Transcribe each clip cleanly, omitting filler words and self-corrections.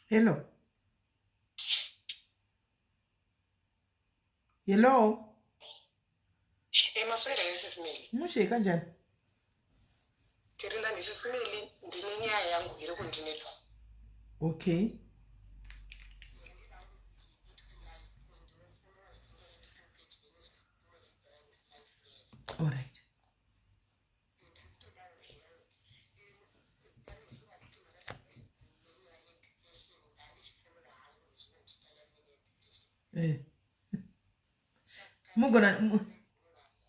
Hello. Hello. Maswera SIS MELLY. Mushe kanjani? Tirina SIS MELLY ndine nyaya yangu iri kundinetsa. Okay. All right.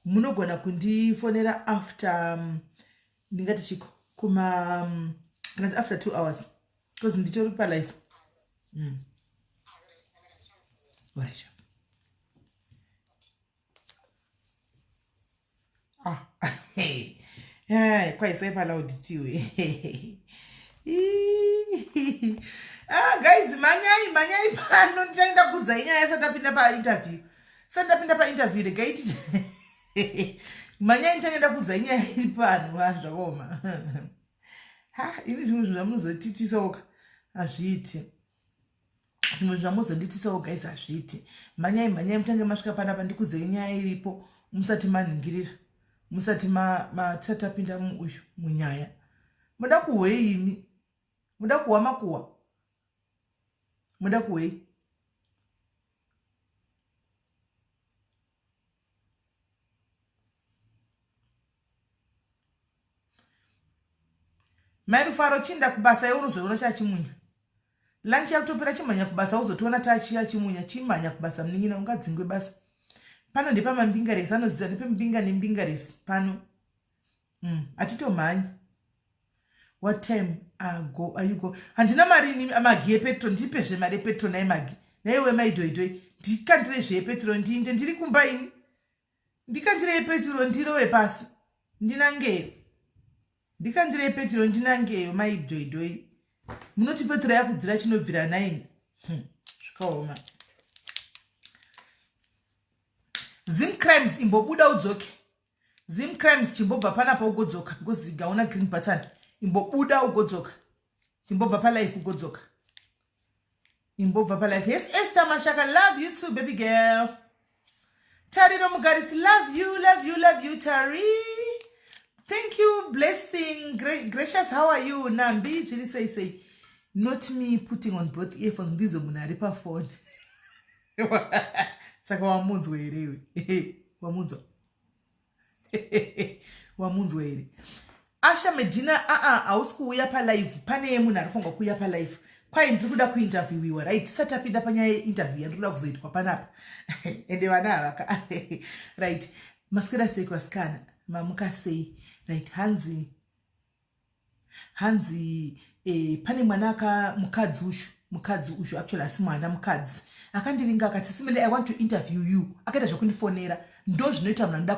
Munogona kundifonera after ndingati chiko kuma after 2 hours because nditori pa live. All right. Hey, quite say loud too. Guys, manyai pano ndichaenda kudza inyaya satapinda pa interview. Satapinda pa interview the gate. Manyai ndichaenda kudza inyaya iri pano zvakoma. Ini zvimwe zvamunozotitisa oka azviiti. Zvimwe zvamuzonditisa guys azviiti. Manyai mutange masvika panapa ndikudze inyaya iripo musati manhingirira. Musati tisatapinda uyu munyaya. Muda kuwei imi. Muda kuwa makuwa. Muda kuwei. Mari faro chinda kubasa yeunozoona chachimunya. Lunch yakutopera chimanya kubasa uzotoona tachiya chimunya chimanya kubasa mningina ungadzingwe basa. Pano ndipo mambingaresi anoziva ndipo mbinga nembingaresi pano. Atito manyi. What time are you go? Handina mari amagi epetrol ndipe zve mari epetrol naye magi. Naiwe maidoidoi ndikandire zve epetrol ndinde ndiri kumba ini. Ndikandire epetrol ndirowe pasi. Ndinangeyo. Ndikandire epetrol ndinangeyo maidoidoi. Munoti petrol yakudhira chinobvira 9. Zvikaoma. Zimcrimes imbobuda udzoke. Zimcrimes chimbobva panapa ugodzoka because gaona green button. Imbobuda ugodzoka. Chimbobva pa life ugodzoka. Imbobva pa life. Yes, Esther Mashaka, love you too, baby girl. Tari Romugaris, love you, Tari. Thank you, blessing. Gracious, how are you? Nambi, really say. Not me putting on both earphones. Ndizo munaripa phone. Saka wamunzwe ere. Wamunzwa. Wamunzwa ere. Asha Medina ausikuuya pa live. Pane munhu arifunga kuuya pa live. Kwai ndiri kuda kuinterviewiwa, right? Satapinda panyaya interview yandikuda kuzoitwa panapa. Ende vana avaka. Right. Maswera sei kwasikana. Mamuka sei. Right. Hanzi pane mwana mukadzi ushu actually asi mwana mukadzi akandivinga akati simile I want to interview you akaita zvokundifonera ndo zvinoita munhu anoda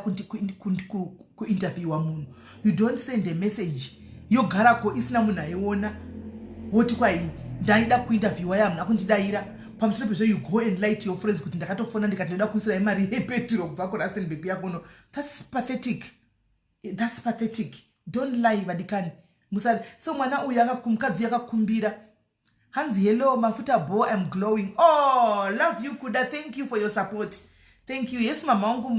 kuinterviewa munhu. You don't send a message yogarako isina munhu aiona woti kwai ndaida kuinterviewa yamunhu akundidaira pamusoro pezvo you go and lie to your friends kuti ndakatofona ndikati ndoda kuisira imari yepetro kubva kurustenburg yakono. That's pathetic. Don't lie vadikani. Musari so mwana uyu mukadzi yakakumbira hanzi hello mafuta bo I'm glowing. Oh, love you kuda, thank you for your support. Thank you. Yes mama wangu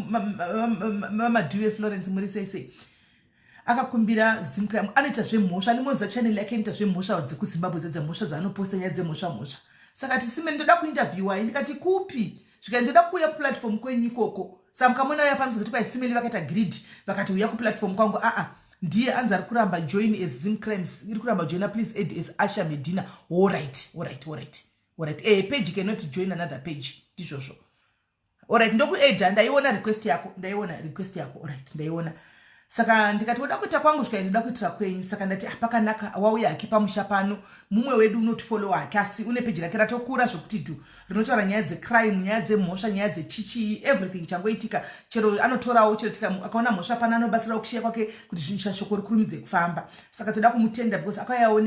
mama Due Florence muri sei akakumbira Zimcrimes anoita zvemhosva limoza channel yake inoita zvemhosva dzekuZimbabwe dzemhosva dzaanoposta nyaya dzemhosva. Saka tisime ndoda kuinterviewa ndikati kupi zvika ndoda kuuya platform kwenyu ikoko. Saka mukamona uya pano kuti kwa simeli vakaita grid vakati uya ku platform kwangu ndiye anzi ari kuramba join as Zimcrimes iri kuramba join please add as Asha Medina. All right. Page cannot join another page ndizvozvo. All right, ndokuedha ndaiona request yako. All right, ndaiona. Saka ndikati woda kuita kwangu zvika ndoda kuitira kwenyu. Saka ndati pakanaka wauya akipamusha pano mumwe wedu unotifollow hake asi une page rake ratokura zvokuti tu rinotaura nyaya dzecrime, nyaya dzemhosva, nyaya dzechichi, everything changoitika. Chero anotorawo chero akaona mhosva pano anobatsira kushiya kwake kuti zvinhu shoko rikurumidze kufamba. Saka toda kumutenda because akayawo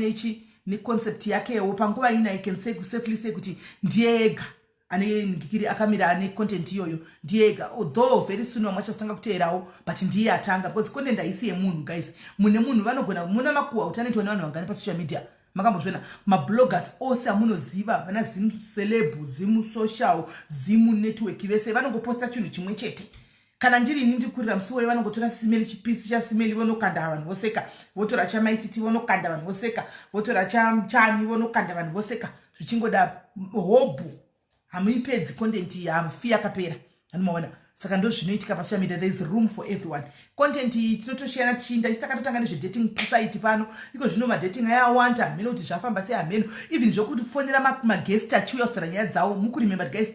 neconcept yakewo panguva ina I can say safely say kuti ndiye ega ane ngikiri akamira ane content iyoyo ndiye ega, although very soon vamwe vachasanga kuteerawo but ndiye atanga because content haisi yemunhu guys. Mune munhu vanogona muna makuwa utaneti wane vanhu vangane pa social media makambozviona mabloggers ose amunoziva vana zimu celeb zimu social zimu network vese vanongoposta chinhu chimwe chete kana ndirini ndikurira musi woyo vanongotora simeli chipisi chasimeli vonokanda vanhu voseka votora chamaititi vonokanda vanhu voseka votora chani vonokanda vanhu voseka zvichingodaro hobhu hamuipedzi content iyi hamufi yakapera anomaona saka ndo zvinoitika pasocial media. There is room for everyone. Content iyi tinotoshiyana tichinda isi takatotanga nezvedating site pano iko zvino madating ayawanda hameno kuti zvafamba sei hameno even zvokufonera magest achiuya kutora nyaya dzavo mukuremember guys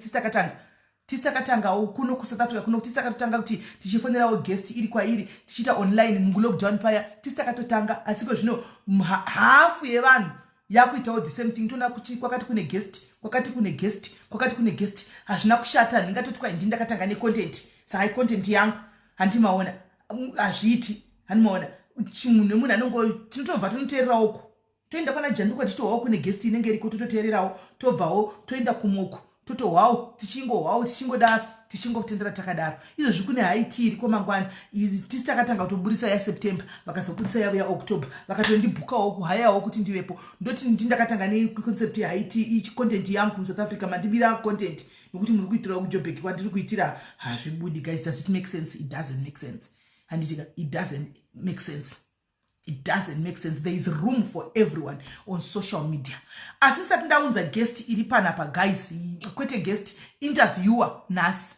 tisi takatangawo kuno kuSouth Africa kuno tisi takatotanga kuti tichifonerawo guest iri kwairi tichiita online mulockdown paya tisi takatotanga asiko zvino hafu yevanhu yakuitawo the same thing tona kuti kwakati kune guest kwakati kune guest hazvina kushata ndingatoti kwai ndakatanga necontent saka content yangu handimaona hazviiti handimaona munhu anongo tinotobva tonoteererawo uko toenda pana janduka titohwawo kune guest inenge iriko tototeererawo tobvawo toenda kumoko totohwawo tichingodaro tichingotendera takadaro izvozvi kune haiti iriko mangwana tisi takatanga kutoburisa yaSeptember vakazobudisa yavo yaOctober vakatondibhukawo kuhayawo kuti ndivepo ndoti ndakatanga neconcept yehaiti content yangu muSouth Africa mandibira content nokuti muri kuitirawo kuJoburg kwandiri kuitira hazvibudi guys. Does it make sense? It doesn't make sense. Handitika it doesn't make sense. It doesn't make sense. There is room for everyone on social media. Asisati ndaunza guest iri panapa guys, kwete guest interviewer nasi.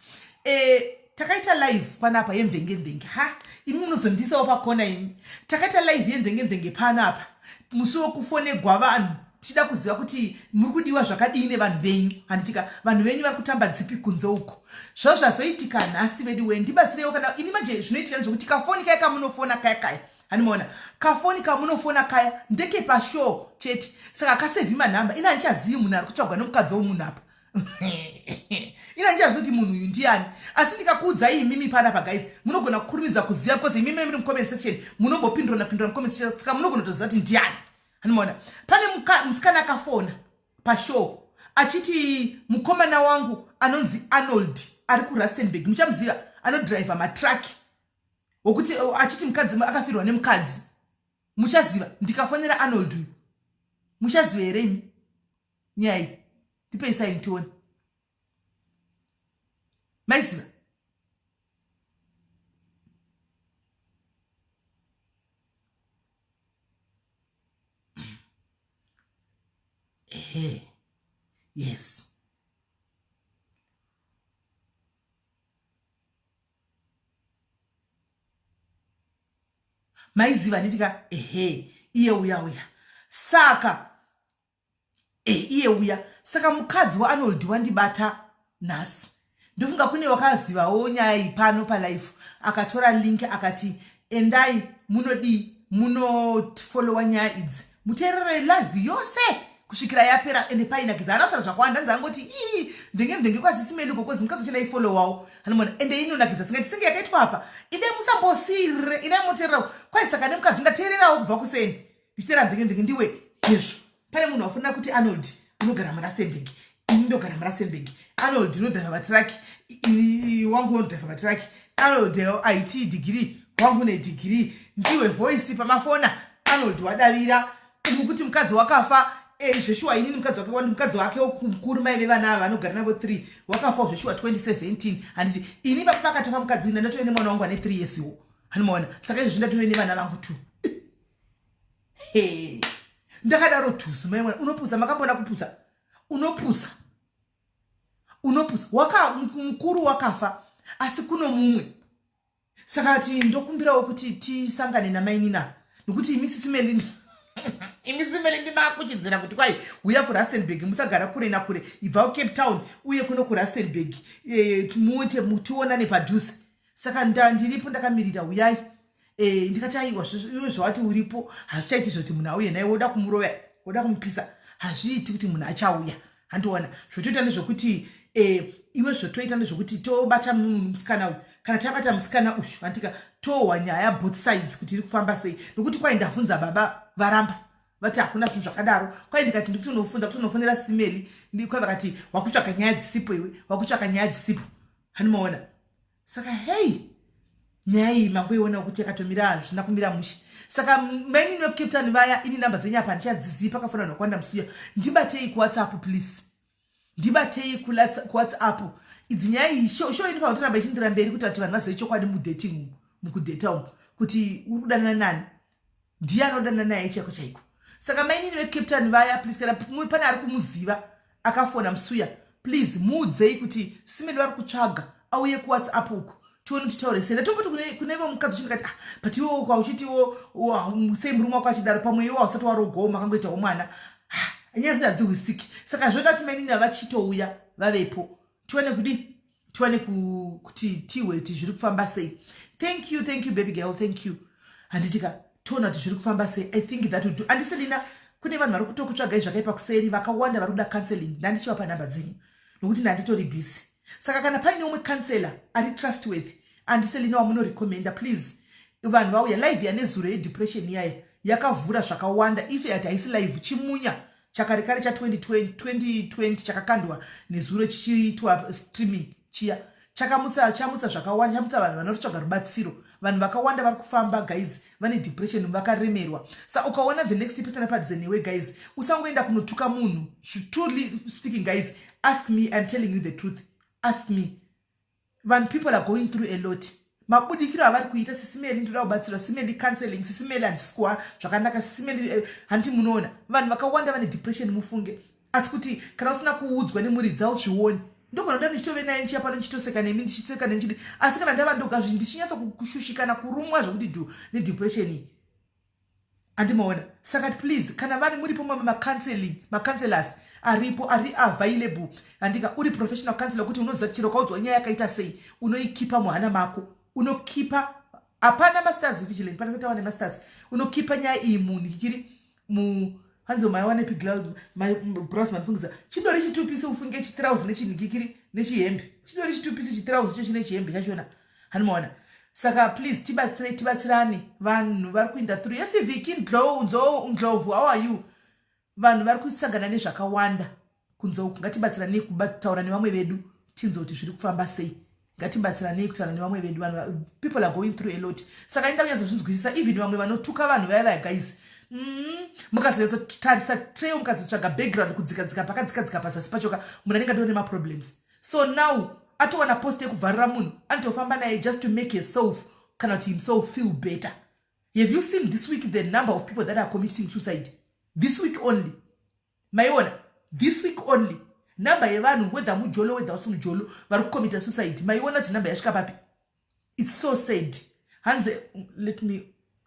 Takaita live panapa yemvenge. Ha, imi munozondisawo pakona imi. Takaita live yemvenge panapa. Musuwo kufone gwavanhu. Tida kuziva kuti muri kudiwa zvakadini vanhu venyu. Handitika vanhu venyu vari kutamba dzipi kunze uko. Zvazoitika nhasi vedu wendibatsirewo kana ini manje zvinoitika ndezvokuti kafoni kaya kamunofona kaya. Hanimona kafoni kamunofona kaya ndeke pashow chete saka kasevhi manhamba ina ndichazivi munhu ari kutsvagwa nemukadzi womunhu apa ina ndichazivi kuti munhu uyu ndiani asi ndikakuudzai imimi panapa guys munogona kukurumidza kuziva because imimi muri mucomment section munombopindura mucomment section saka munogona kutoziva kuti ndiani. Hanimona pane musikana akafona pashow achiti mukomana wangu anonzi Arnold ari kuRustenburg muchamuziva anodriver matraki wokuti achiti mukadzi akafirwa nemukadzi muchaziva ndikafonera Arnold uyu muchaziva here imi nyai ndipeisai mtione maiziva yes maiziva nditika iye uya saka iye uya saka mukadzi waArnold wandibata nhasi ndofunga kune wakazivawo nyaya iyi pano palive akatora link akati endai munofollowa nyaya idzi muteerere live yose kusvikira yapera ende painakidza anotaura zvakawanda nzangoti mvenge kwasisi meli kokozi mukadzi uchena ifollowawo hanomona ende inonakidza singati singe yakaitwa apa ide musambosirire ide muteererawo kwai saka nemukadzi ndateererawo kubva kuseni ndichiteera mvenge ndiwe yezvo pane munhu wafunira kuti Arnold unogara muRustenburg ini ndogara muRustenburg Arnold unodhava matraki wangu unodhava matraki Arnold IT degree wangu nedegree ndiwe voice pamafona Arnold wadavira kuti mukadzi wakafa Joshua inini mukadzi wake mukuru mai vevana vanogara navo 3 wakafa Joshua 2017 handiti ini pakatofa mukadzi wina ndatoene mwana wangu ane 3 years wo hanimoona saka izvi ndatoene vana vangu 2 ndakadaro tusu maimwana unopusa makambona kupusa unopusa mukuru wakafa asi kuno mumwe saka ati ndokumbirawo kuti tisangane namainina nokuti imisisi meli ndimakuchidzira kuti kwai uya kuRustenburg musagara kure nakure ibvawo Cape Town uye kuno kuRustenburg muite mutionane padhuze saka ndiripo ndakamirira uyai ndikati aiwa iwe zvawati uripo hazvichaiti zvoti munhu auye naye woda kumurova woda kumupisa hazviiti kuti munhu achauya handiona zvotoita ndezvokuti iwe zvotoita ndezvokuti tobata musikana uyu kana tabata musikana ushu handika tohwa nyaya both sides kuti iri kufamba sei nokuti kwai ndavhunza baba varamba vati hakuna zvinhu zvakadaro kwai ndikati ndikuti unofonera simeli kwai vakati wakutsvaka nyaya dzisipo iwe wakutsvaka nyaya dzisipo handimaona saka nyaya mangoiona kuti akatomira zvina kumira mushe. Saka maini no Captain vaya ini namba dzenyu apa ndichadzizipa pakafana nokwanda musuya. Ndibatei ku WhatsApp please. Ndibatei ku WhatsApp. Idzinyaya show ini pa utoramba ichindira mberi kuti ati vanhu vazoe chokwadi mu dating mukudate umu kuti uri kudana nani. Ndiye anodana naye chako chaiko. Saka maini no Captain vaya please kana pane ari kumuziva akafona musuya. Please mudzei kuti simeni vari kutsvaga auye ku WhatsApp uko. Tuone tutaure sena tongoti kunevo mukadzi chindikati but iwo kwa uchitiwo sei murume wako achidaro pamwe iwo usati warogoma kangoitawo mwana nyezo yadziwisiki. Saka zvoda kuti maini vachitouya vavepo tuone kuti tiwe kuti zviri kufamba sei. Thank you baby girl, thank you. Handitika tona kuti zviri kufamba sei. I think that would do. Andiselina kune vanhu vari kutokutsvagai zvakaipa kuseri vakawanda vari kuda counseling. Ndandichiva namba dzenyu nokuti ndanditori busy. Saka kana paine umwe counselor ari trustworthy andiselina wamunorecommenda please vanhu vauya live yanezuro yedepression yaye yakavhura zvakawanda if yati haisi live chimunya chakarekare cha 2020 chakakandwa nezuro chichiitwa streaming chiya chamutsa zvakawanda chamutsa vanhu vanotsvaga rubatsiro. Vanhu vakawanda vari kufamba guys vane depression vakaremerwa. Saka ukaona the next person apadze newe guys usangoenda kunotuka munhu. Truly speaking guys, ask me, I'm telling you the truth. Ask me. When people are going through a lot, mabudikiro avari kuita sisimeli ndoda kubatsira simeli counseling sisimeli andisikwa zvakanaka sisimeli hanti munoona vanhu vakawanda vane depression mufunge asi kuti kana usina kuudzwa nemhuri dzavo zvione ndogona kuda ndichitove naye ndichiyapa ndichitoseka nemi ndichiseka nemi asi kana ndava ndoga zvinhu ndichinyatsa kushushikana kurumwa zvokuti nedepression iyi andimaona. Saka please kana vari muri pomwe macounselors aripo ari available andika uri professional counselor kuti unoziva kuti chiro kaudzwa nyaya yakaita sei unoikipa muhana mako unokipa apana masters vigilant pana sata wane masters unokipa nyaya iyi munhu kikiri hanzo maiwane pigloud my brosman fungiza chidori chitupisi ufunge chi3000 nechinhikikiri nechihembe chidori chitupisi chi3000 cho chine chihembe chachona hanimaona. Saka please tibatsirane vanhu vari kuinda through yes Vicky Ndlovu how are you vanhu vari kusangana nezvakawanda kunzo ngatibatsirane kutaura nevamwe vedu tinzo kuti zviri kufamba sei ngatibatsirane kutaura nevamwe vedu vanhu people are going through a lot. Saka inda kunyazo zvinzwisisa even vamwe vanotuka vanhu vaya guys mukazoyetsa tarisa trail mukazotsvaga background kudzikadzika pakadzikadzika pasasi pachoka munhu anenge ndone ma problems. So now atowana post yekubvarira munhu anotofamba naye just to make yourself kana kuti himself feel better. Have you seen this week the number of people that are committing suicide? This week only maiona this week only number yevanhu whether mujolo whether usi mujolo vari kucommita suicide maiona kuti number yasvika papi. It's so sad. Hanze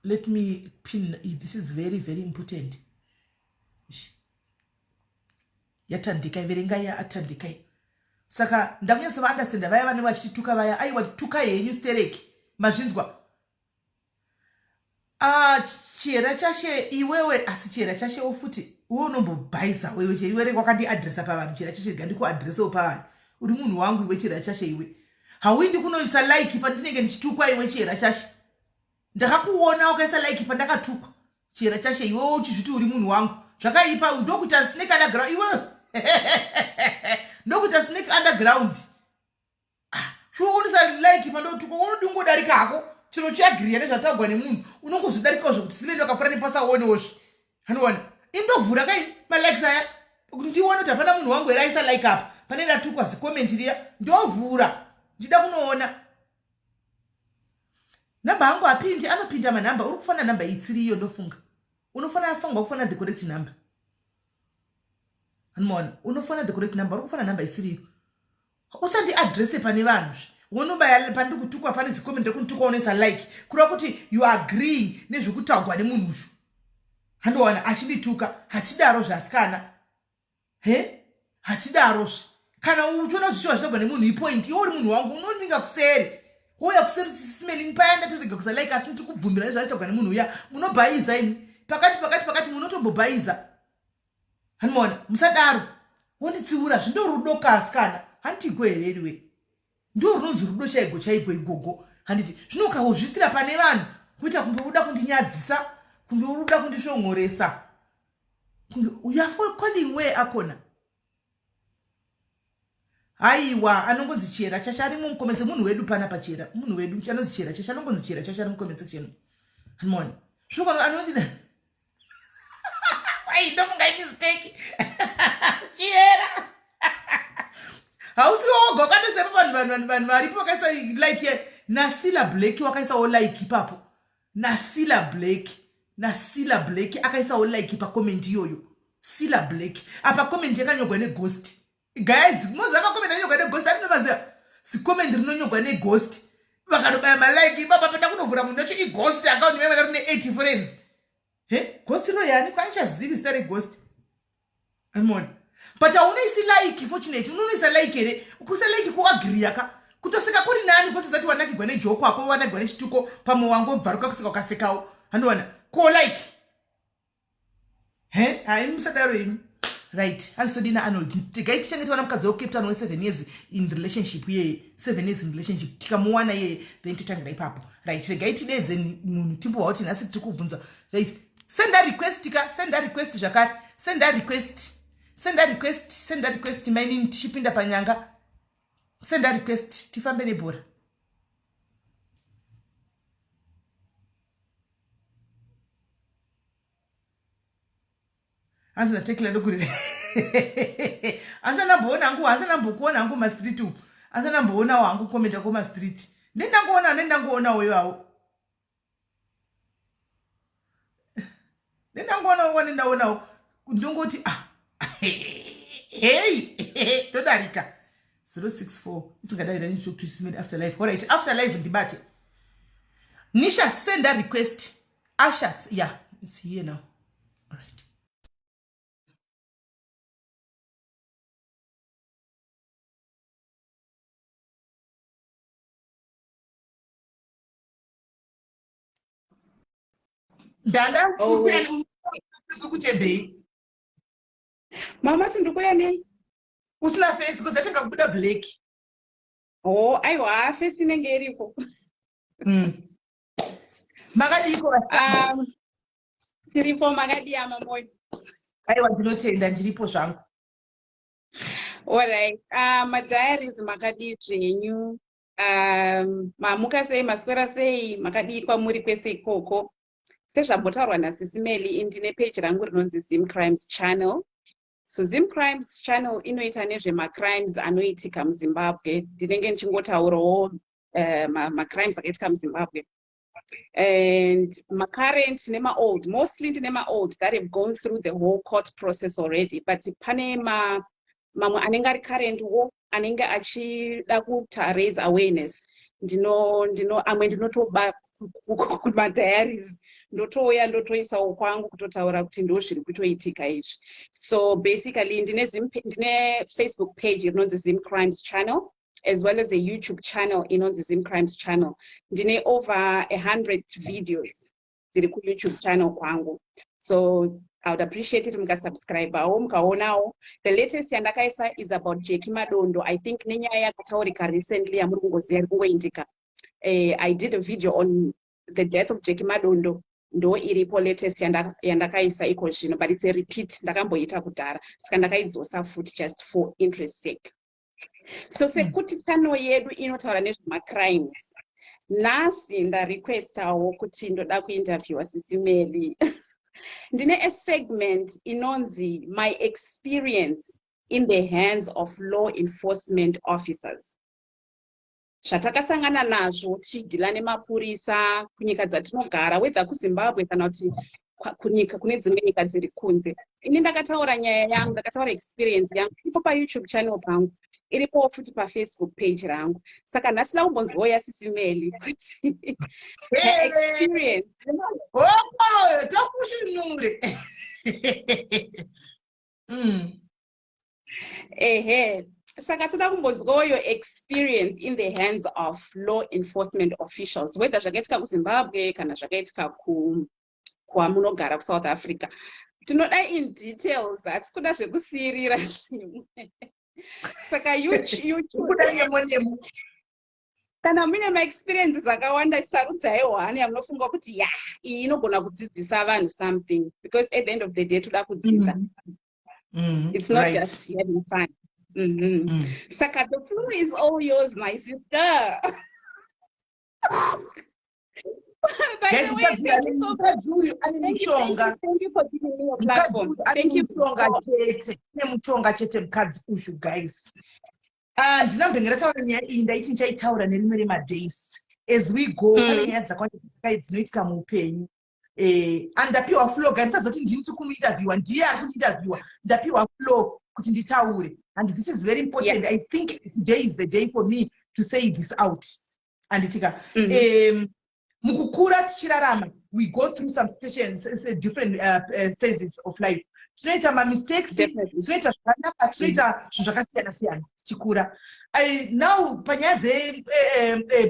let me pin this is very very important. Yatandika iverengai atandikai. Saka ndakunyatsa vaunderstand vaya vane vachituka vaya aiwa tuka yenyu stereki mazvinzwa chera chashe iwewe asi chera chashe ofuti unombobhaisa wewe cheiwere kwakandi addressa pavanhu chera chashe gandiku addressa pavanhu uri munhu wangu iwe chera chashe iwe hauindi kunoisa like pandinenge ndichitukwa iwe chera chashe ndakakuona ukaisa like pandakatukwa chera chashe iwe uchizviti uri munhu wangu zvakaipa ndokuti snake underground iwe ndokuti snake underground unisa like pandotukwa unodungodarika hako chiro chiagriya nezvatagwa nemunhu unongozodarikawo zvokuti simeni wakafura nepasa uonewo hanoona indovhura kai malikes aya ndione kuti hapana munhu wangu here aisa like apa pane ndatukwa zikomenti riya ndovhura ndida kunoona namba hangu apindi anopinda manhamba uri kufanira namba itsiriyo ndofunga unofanira afungwa kufanira the correct number hanoona unofanira the correct number uri kufanira namba isiriyo usandi address pane vanhu wonobaya pandiri kutukwa pane zikomenti rekuntukwa unoisa like kureva kuti you are agreeing nezvekutagwa nemunhu uzvo handowana achindituka hatidaro zvasikana hatidarozve kana uchiona kuti chiva zvitagwa nemunhu ipoint iwe uri munhu wangu unoninga kuseri wouya kuseri kuti sisimeni payanga torega kusa like asi ndikubvumira nezvachitagwa nemunhu uya munobhayiza imi pakati munotombobhayiza hanomaona musadaro wonditsiura zvindorudo kasikana handigwereriwe ndo runonzi rudo chaigwo igogo handiti zvino ukazvitira pane vanhu kuita kunge uda kundinyadzisa kunge uda kundishongoresa kunge you are calling way akona Haiwa, anongonzi chera chashari mumukomenti munhu wedu pana pachera. Munhu wedu chanonzi chera chashari anongonzi chera chashari mukomenti section. Hanmon. Shuko anonzi Why don't get mistake? Chera. Hausi woga katosepa vanhu varipo vakaisa like Nasila Blake wakaisa o like papo. Nasila Blake akaisa o like pa comment iyoyo. Sila Blake apa comment yakanyogwa ne ghost. Guys, mozava comment yakanyogwa ne ghost atinomaziva. Si comment rinonyogwa ne ghost. Vakadobaya ma like baba pata kunovhura munhu wacho I ghost account yake rine 80 friends. He? Ghost ro yani kwanichazivi stare ghost. Amon. But unoisi like fortunate unoisa like ere ukusa like ku agree yaka kutoseka kuri nani kwese zati wanakigwa ne joke wako wanagwa ne chituko pamwe wangu bvaruka kuseka ukasekawo hanowana ko like he hai musadaro imi right ansodina Arnold tigaiti changeti wana mukadzi wa Cape Town we 7 years in relationship ye 7 years in relationship tikamuwana ye then totangira ipapo right tigaiti dedze munhu timbo wauti nasi tikubvunza right send a request zvakare send a request maini tichipinda panyanga send a request tifambe nebhora Anza tekla ndokuri Anza nambokuona hangu ma street upu Anza namboona wangu komenda kwa ma street Nendangoona wewawo Nendangoona ndongoti hey todarika 064 isingadai rani talk to SIS MELLY after life. All right, after life ndibate Nisha send a request Asha yeah it's here now. All right. Dada ukutembei Mama tindikuya nei? Usina face because atanga kubuda black. Oh, aiwa face inenge iripo. Magadi iko Um, tiripo magadi ama moyo. aiwa ndinotenda ndiripo zvangu. All right. My diaries makadi zvenyu. Mamuka sei maswera sei makadi kwamuri kwese ikoko. Sezvambotaurwa naSIS MELLY ndine page rangu rinonzi Zimcrimes channel. So Zimcrimes channel inoita nezvemacrimes anoitika muZimbabwe. Ndinenge ndichingotaurawo macrimes akaitika muZimbabwe. And my current nema old, mostly nema old that have gone through the whole court process already. But pane mamwe anenge ari current wo anenge achida kuta raise awareness. Amwe ndinotoba kuma diaries ndotouya ndotoisawo kwangu kutotaura kuti ndo zviri kutoitika izvi. So basically ndine Facebook page inonzi Zimcrimes channel as well as a YouTube channel inonzi Zimcrimes channel. Ndine over 100 videos dziri ku YouTube channel kwangu. So I would appreciate it mukasubscribe mukaonawo. The latest yandakaisa is about Jackie Madondo. I think nenyaya yakataurika recently yamuri kungoziya iri kungoitika. I did a video on the death of Jackie Madondo. Ndo iripo latest yandakaisa iko zvino, but it's a repeat ndakamboita kudhara. Saka ndakaidzosa futi just for interest sake. So sekuti channel yedu inotaura nezvemacrimes. Nasi ndarequestawo kuti ndoda kuinterviewa SIS MELLY. Ndine a segment inonzi my experience in the hands of law enforcement officers. Zvatakasangana nazvo tichidhila nemapurisa kunyika dzatinogara whether kuZimbabwe kana kuti kunyika kune dzimwe nyika dziri kunze. Ini ndakataura nyaya yangu, ndakataura experience yangu ipo pa YouTube channel pangu, iripo futi pa Facebook page rangu. Saka nhasi ndakumbonzwa SIS MELLY kuti her experience. Oh, takushinure. Saka toda kumbonzwa your experience in the hands of law enforcement officials, whether zvakaitika kuZimbabwe kana zvakaitika kwamunogara kuSouth Africa. Tinoda in details that kuda zvekusirira zvimwe. Saka YouTube kana mune ma-experiences akawanda sarudzai one yamunofunga kuti ya iyi inogona kudzidzisa vanhu something, because at the end of the day toda kudzidza. It's not just having fun. Saka, the floor is all yours, my sister. By Guys, the way, thank you so much. Thank you for giving me a platform. Thank you. Guys. Ndinambengera taura nyaya iyi ndaiti ndichaitaura nerimwe remadays as we go pane nyaya dzakawanda dzinoitika muupenyu andapiwa flow gandisaziva kuti ndini tiri kumuinterviewa ndiye ari kumuinterviewa ndapiwa flow kuti nditaure and this is very important. I think today is the day for me to say this out anditika mukukura tichirarama we go through some stations, different phases of life. Tinoita mistakes, tinoita zvakanaka, tinoita zvakasiyana siyana tichikura. Now panyaya dze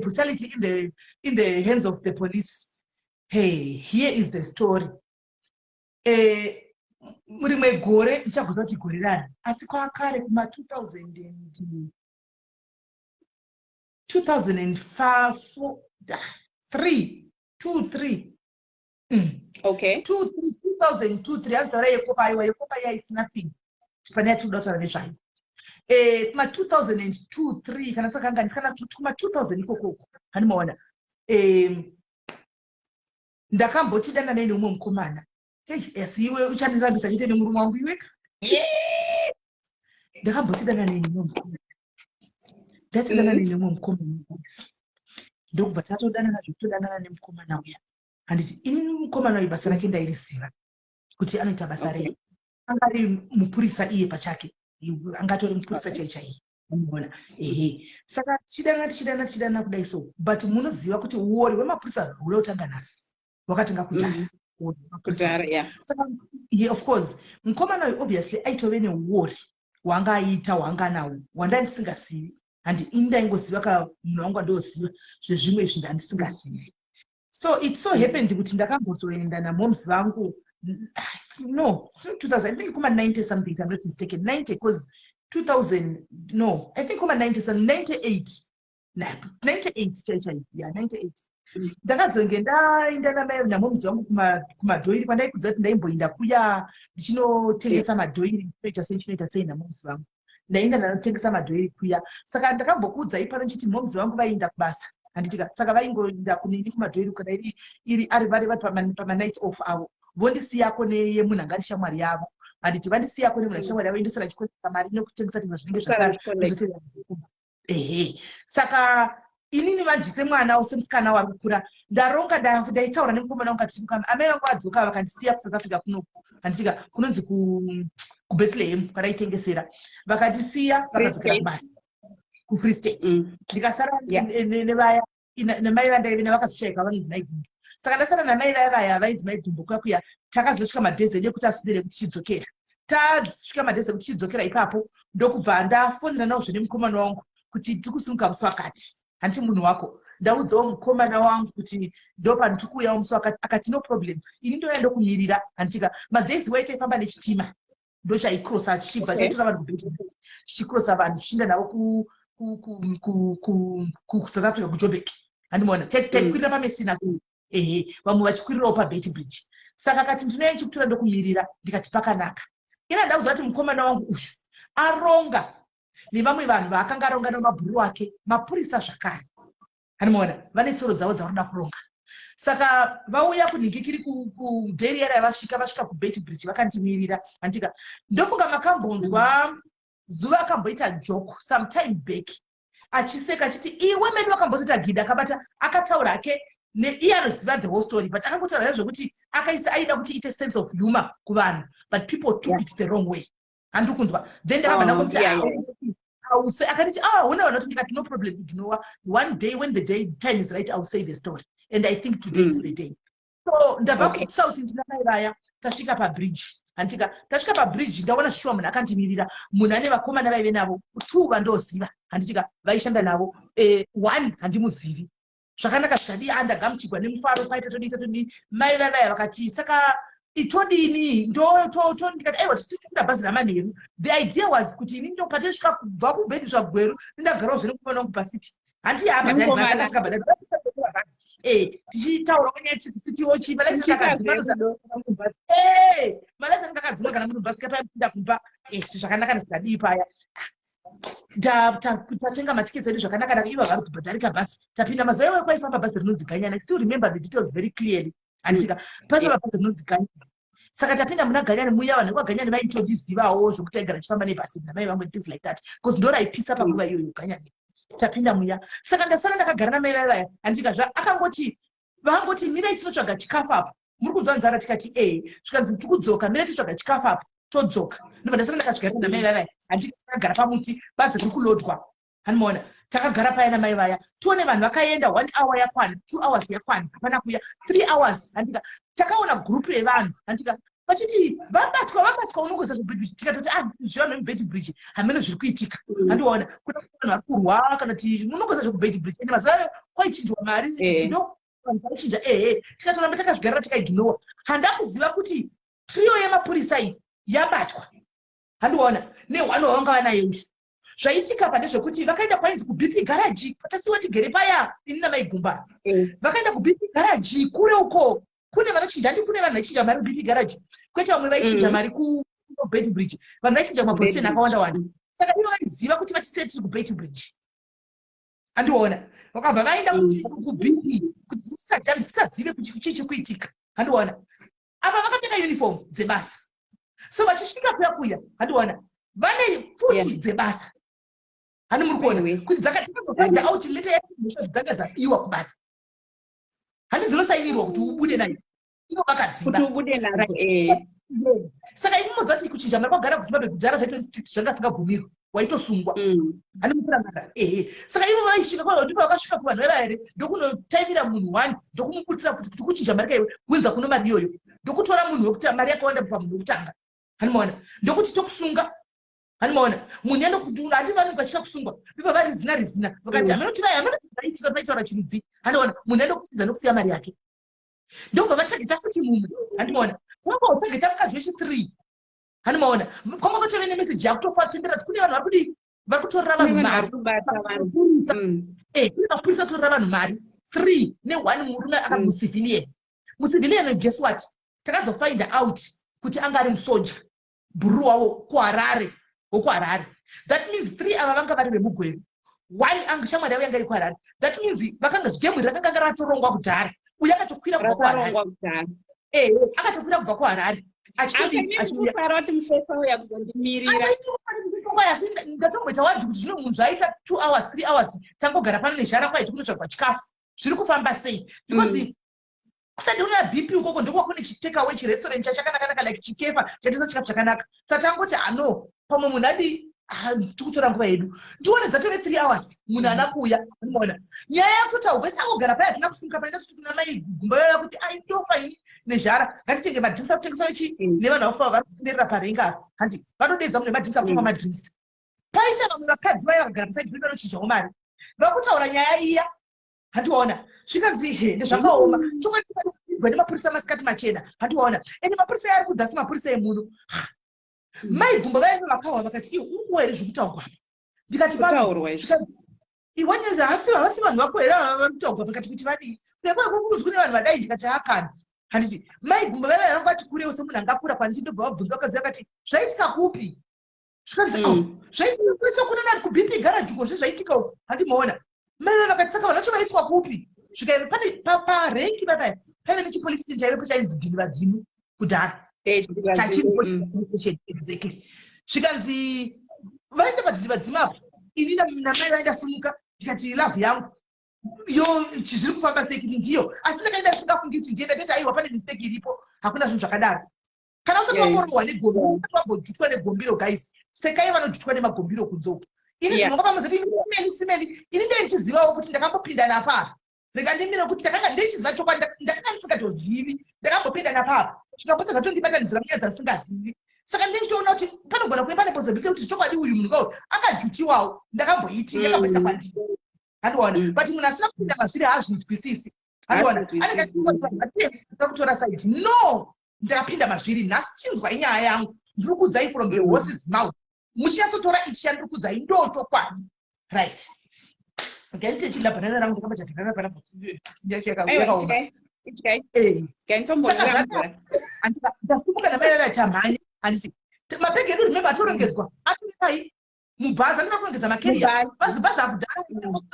brutality in the hands of the police. Hey, here is the story. Murimwe gore ndichaguza kuti gore rani asi kwakare kuma 2005 3 okay 2002 azora yekopa is nothing tipanya tudotara nezvayo kuma 2002 3 kana saka ngandikana kuma 2000 ikokoko hanimaona ndakamboti dana nene umwe mukomana iwe uchandirambisa chete nemurume wangu iweka ndakamboti dana nene umwe mukomana ndatidana nene umwe mukomana ndokubva tatodanana zvekutodanana nemukomana uya handiti ini mukomana uyu basa rake ndairiziva kuti anoita basa rei anga ari mupurisa iye pachake angatori mupurisa chaichaiye unoona saka tichidana kudai so but munoziva kuti uori hwemapurisa huda kutanga nhasi wakatanga kudhara saka of course mukomana uyu obviously aitove neuori hwanga aita hwanga nawo hwanda ndisingazivi handi indaingoziva ka munhu wangu andoziva zvezvimwe izvi ndandisingazivi. So it so happened kuti ndakambozoenda namoms vangu no 2000 I think kuma 90 something if I'm not mistaken 90 because 2000 no I think kuma 90 some 98 yeah 98 ndakazonge ndaenda namoms vangu kumadhoiri kwandaikudza kuti ndaimboinda kuya ndichinotengesa madhoiri chinoita sei namoms vangu ndaenda ndanotengesa madhoiri kuya saka ndakambokudza ipano nchiti moms vangu vainda kubasa handitika saka vaingoinda kunini kumadhoiri kana ari vari pamanight off avo vondisiyako neyemunhu anga ari shamwari yavo handiti vandisiyako nemunhu ari shamwari yavo indosara chikonesa mari nokutengesa tengesa zvinenge zvasara saka inini vanjise mwana semusikana wari kukura ndaronga ndaitaura nemukomana wangu kati amai vangu adzoka vakandisiya kuSouth Africa kunoku handitika kunonzi kuBethlehem kwadaitengesera vakandisiya vakadzokera kubasa kuFree State ndikasara nevaya nemai vandaive nevakazoshaika vanonzi maigumbo saka ndasara namai vaya vainzi maigumbo kuya takazosvika madhezi edu ekuti aswedere kuti chidzokera tasvika madhezi ekuti chidzokera ipapo ndokubva ndafonera nawo zvine mukomana wangu kuti tiri kusimuka musi wakati handiti munhu wako ndaudzawo mukomana wangu kuti ndopano tiri kuuyawo musi wakati akati no problem ini ndoya ndokumirira handitika madhezi waitaifamba nechitima ndochaikrosa chichibva chaitora vanhu kubheti chichikrosa vanhu chichienda navo kuSouth Africa kuJoburg handimona taikwirira pamesina vamwe vachikwirirawo paBeit Bridge saka kati ndinoya chikutora ndokumirira ndikati pakanaka ina ndauza kuti mukomana wangu uyu aronga nevamwe vanhu vaakanga aronga nemabhuru ake mapurisa zvakare handimona vane tsoro dzavo dzavanoda kuronga saka vauya kunhingikiri kudheri yara vasvika kuBeit Bridge vakandimirira handika ndofunga makambonzwa zuva akamboita joke sometime back achiseka achiti iwe meni wakambozita gida akabata akataura ake iye anoziva the whole story but akangotaura zvekuti aida kuti ite sense of humor kuvanhu but people took it the wrong way handikunzwa then ndakabva ndakuti akati huna vanoti ndikati no problem ignore one day when the time is right I'll say the story and I think today is the day so ndabva kuSouth ndinamai vaya tasvika pabridge handika tasvika pabridge ndaona shuwa munhu akandimirira munhu ane vakomana vaive navo 2 vandoziva handitika vaishanda navo 1 handimuzivi zvakanaka zvikadi andagamuchigwa nemufaro paita todii mai vaya vakati saka itodini ndikati aiwa tikuda bhazi ramanheru the idea was kuti ini ndopatosvika kubva kubhedi zvagweru ndagarawo zvine kuona kubhasiti handii hapakasvika bhadha tichitaura kwenye sitiwo chiva malaika ndakadzima kana munhu bhasika paya kupinda kumba zvakanaka ndikadii paya tatenga matiketi edu zvakanaka naka ivo vari kubhadharika bhasi tapinda mazuva ekwaifamba bhasi rinonzi Ganyana. I still remember the details very clearly. Andika paifamba bhasi rinonzi Ganyana. Saka tapinda muna Ganyana muya vanhu vaGanyana vaitozivawo zvokuti aigara chifamba nebhasi namai vamwe things like that because ndo raipisa panguva iyoyo Ganyana. Tapinda muya saka ndasara ndakagara namai vaya andika akangoti vangoti mirai tinotsvaga chikafu apo muri kunzwa nzara tikati zvikanzi tikudzoka mirai tinotsvaga chikafu apo todzoka ndobva ndasara ndakasvigara namai vaya andika takagara pamuti bhazi riri kulodwa hanimaona takagara paya namai vaya tione vanhu vakaenda 1 hour yakwana 2 hours yakwana hapana kuya 3 hours andika takaona gurupu revanhu andika vachiti vabatwa unongoza zvebridge tikatoti zviva nemubed bridge hameno zviri kuitika handiona kuna vanhu vari kurwa kana kuti munongoza zvekubed ende mazuva kwaichinjwa mari ndo vanhu vaichinja tikatoramba takazvigarira tikaiginowa handakuziva kuti trio yemapurisa iyi yabatwa handiona nehwano vanga vanayo zvaitika pane zvokuti vakaenda kwainzi kuBP garage patasiwa tigere paya ini namaigumba vakaenda kuBP garage kure uko kune vanochinja kune vanhu vaichinja mari kuBP garage kwete vamwe vaichinja mari kubed bridge vanhu vaichinja maposition akawanda wanda saka ivo vaiziva kuti vatisei tiri kubed bridge handiona vakabva vaenda kuBP kuti tisazive kuti chii chikuitika handiona apa vakapfeka uniform dzebasa so vachisvika kuya handiona vane futi dzebasa hani muri kuona kuti dzakazofind out letter yacho dzanga dzaiwa kubasa hani dzinosainirwa kuti ubude nayo ivo vakadziva kuti ubude nayo saka imi mozvati kuchinja mari kwagara kuZimbabwe kudhara zvaito strict zvanga zvisingabvumirwa waitosungwa hani mupurangana saka ivo vaisvika kwavo ndipo vakasvika kuvanhu veva here ndokunotaimira munhu 1 ndokumubutsira kuti kuchinja mari kaiwe winza kuno mari iyoyo ndokutora munhu wekuti mari yakawanda pamunhu wekutanga hanimaona ndokuti tokusunga hanimaona munhu endo kuti handi vanhu vachika kusungwa ivo vari zina vakati hamunoti vaitika vaitaura chirudzi hanimaona munhu endo kutiza nokusiya mari yake ndobva vatageta futi mumwe handimaona kwanga utageta mukadzi wechi3 handimaona kwanga kutove nemeseji yakutofatimbira kuti kune vanhu vari kutorera vanhu mari kune mapurisa kutorera vanhu mari 3 ne1 murume akamusivilian guess what takazofind out kuti anga ari musoja bhuru wavo kuharare wokuharare that means 3 ava vanga vari vemugweru 1 shamwari yavo yanga iri kuharare that means vakanga zvigemuri rakanga ratorongwa kudhara uye akatokwira kubva kuharare akatokwira kubva kuharare ndatomboita wadhi kuti zvino munhu zvaita 2 hours 3 hours tangogara pano nezhara kwaiti kunotsvagwa chikafu zviri kufamba sei because kusandiona BP ukoko ndokwa kune chitekawe chirestaurant chachakanaka like chikefa chatisa chikafu chakanaka satangoti ano pamwe munhu adi tikutora nguva yedu ndione dzatove 3 hours munhu ana kuuya unoona nyaya yakuti augwesa angogara paya tina kusimuka pane kuti kuna mai gumba yaya kuti aindofa ini nezhara ngatitenge madrinks akutengeswa nechi nevanhu vakufa vari kutenderera parenga handi vanodedza mune madrinks akutenga madrinks paita vamwe vakadzi vaya vakagara pasaidi pino vanochinjawo mari vakutaura nyaya iya handiwaona zvikanzi ndezvakaoma chokwadi nemapurisa masikati machena handiwaona ende mapurisa yari kudzasi mapurisa emuno mai gumba vaenda vakawa vakati uri kuwa here zvekutaurwa ndikati iwanyenza havasi vanhu vako here vari kutaurwa pakati kuti vadii kunekwakunuzwi nevanhu vadai ndikati akana handiti mai gumba vaya vanga vati kurewo semunhu angakura kwanditi ndobva vabvunza vakadzi vakati zvaitika kupi zvikanzi zvaitika kunana kuBP garage uko zvezvaitika uko handimaona mai vaya vakati saka vanhu vacho vaiswa kupi zvikaive pane parengi vavaya paive nechipolisi station chaivepo chainzi dini vadzimu kudhara exactly zvikanzi vaenda padhiri vadzimapo ini namai vaenda simuka ndikati lavhu yangu yo zviri kufamba sei kuti ndiyo asi ndakaenda singafungi kuti ndienda ndeti aiwa pane mistake iripo hakuna zvinhu zvakadaro kana usati wamborohwa negombiro usati wambodhutwa negombiro guys sekai vanodhutwa nemagombiro kunzoko ini dzinonga pamuzati simeli ini ndeichizivawo kuti ndakambopinda napapa rekandimira kuti ndakanga ndeichiziva chokwadi ndakanga ndisikatozivi ndakambopinda napapa zvikapotsa zvatondibatanisira munyaya dzasingazivi saka ndichitoona kuti panogona kuve pane possibility kuti chokwadi uyu munhu kawo akadhutiwawo ndakamboiti yakamboita kwandii handiona but munhu asina kupinda mazviri haazvinzwisisi handiona anekakutora saidi no ndakapinda mazviri nhasi chinzwa inyaya yangu ndiri kudzai from the horse's mouth muchinyatsotora ichi chandiri kudzai ndo chokwadi right gaite chilabhanana rangu ndakabata ndakabata ndasimuka namai vava tamhanya handiti mabhegi edu remembe atorongedzwa atiri pai mubhazi anoda kurongedza makeria Mubhazi. bhazi akudhara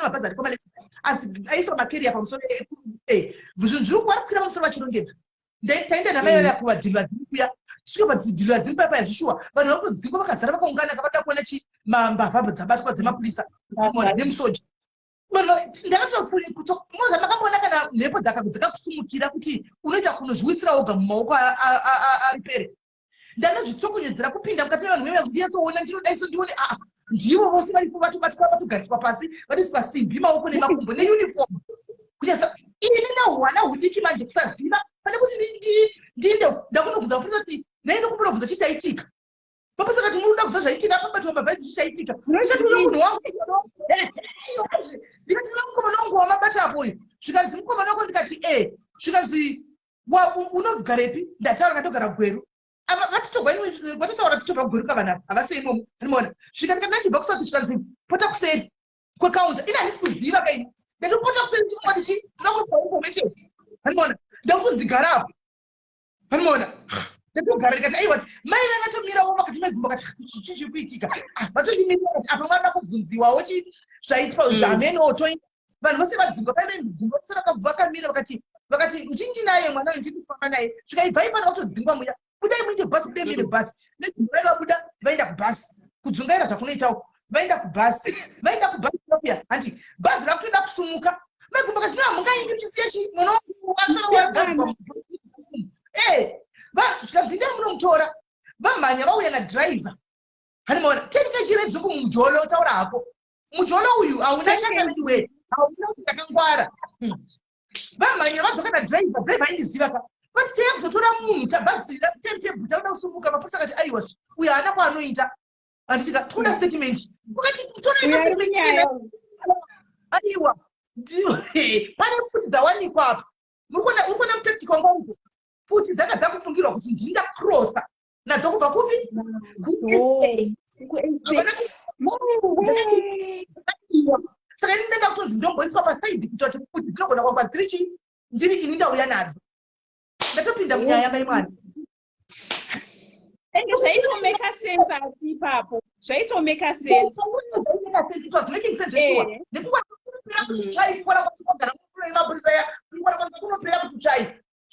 mabhazi ari kwamalesi asi aiswa makeria pamusoro zvinhu zviri kuvari kukwira pamusoro vachirongedza taenda namai vaya kuvadhilwa dziri kuya tisvike padzidhilwa dziri paya yazvishuwa vanhu vari kudzingwa vakazara vakaungana kavada kuona mbavha dzabatwa dzemapurisa nemusoja ndakatomoza makamboona kana mhepo dzakakusumukira kuti unoita kunozviwisira woga mumaoko aripere ndanozvitsokonyedzera kupinda mukati mevanhu veve ndiyatsoona ndinodaiso ndione ndivo vose varipo vatogariswa pasi vatiswa simbi maoko nemakumbo neuniform kunyasa ini nahwana hudiki manje kusaziva pane kuti ndakunobvunza mapurisa kuti naende kumbonobvunza chitaitika mapurisa kati muri uda kuziva zvaitika pabatiwa mabhaidhi chichaitika ndikatiuza munhu wangu ndikatiuza mukomana wangu wamabata apoyo zvikanzi mukomana wako ndikati zvikanzi unogarepi ndataura ndandogara gweru vatitaura titobva kugweru kavanhu havasei imomo animaona zvikandika ndachibva kusati zvikanzi pota kuseri kwekaunta ini handisi kuziva kaini ndandipota kuseri ndichi information animaona ndakutonzigarapo animaona ndandogara ndikati aiwati mai vanatomirawo vakati megumba kati chii chiri kuitika vatondimirira kati apa mwana kubvunziwawo zvaitwa zvamenotoita vanhu vose vadzingwa paimegumba vose vakamira vakati ndinji naye mwana uyu ndikufamba naye zvikaibva ipana kutodzingwa muya budai muinde bhasi budai muinde bhasi nedzimai vabuda vaenda kubhasi kudzungaira zvakunoitawo vaenda kubhasi kuya handi bhazi rakutoda kusumuka megumba kati mungaingi muchisiya chi mwana wangu asara wagadzwa zvikabvinde munomutora vamhanya vauya nadhiraivha hanimaona tenikachiredzuku mujolo taura hako mujolo uyu hauna shakaiwe hauna kuti takangwara vamhanya vadzoka nadhiraivha aindiziva ka vati teya kuzotora munhu tabhasi timetable tauda kusumuka mapurisa akati aiwa uyu haana kwaanoita anditika toda statement ukati aiwa pane pfuti dzawanikwa apa uri kuona mutactica wanga uko pfuti dzanga dzakufungirwa kuti ndinda krosa nadzo kubva kupi saka ini ndenda kutonzi ndomboiswa pasaidhi kuita kuti pfuti dzinogona kwamba ndiri ini ndauya nadzo ndatopinda munyaya mai mwana ende zvaitomeka sense asi ipapo zvaitomeka sense it was making sense zveshuwa nekuwa kuti chai kwana kwakugara mukuru mapurisa ya kwana kunopera kuti chai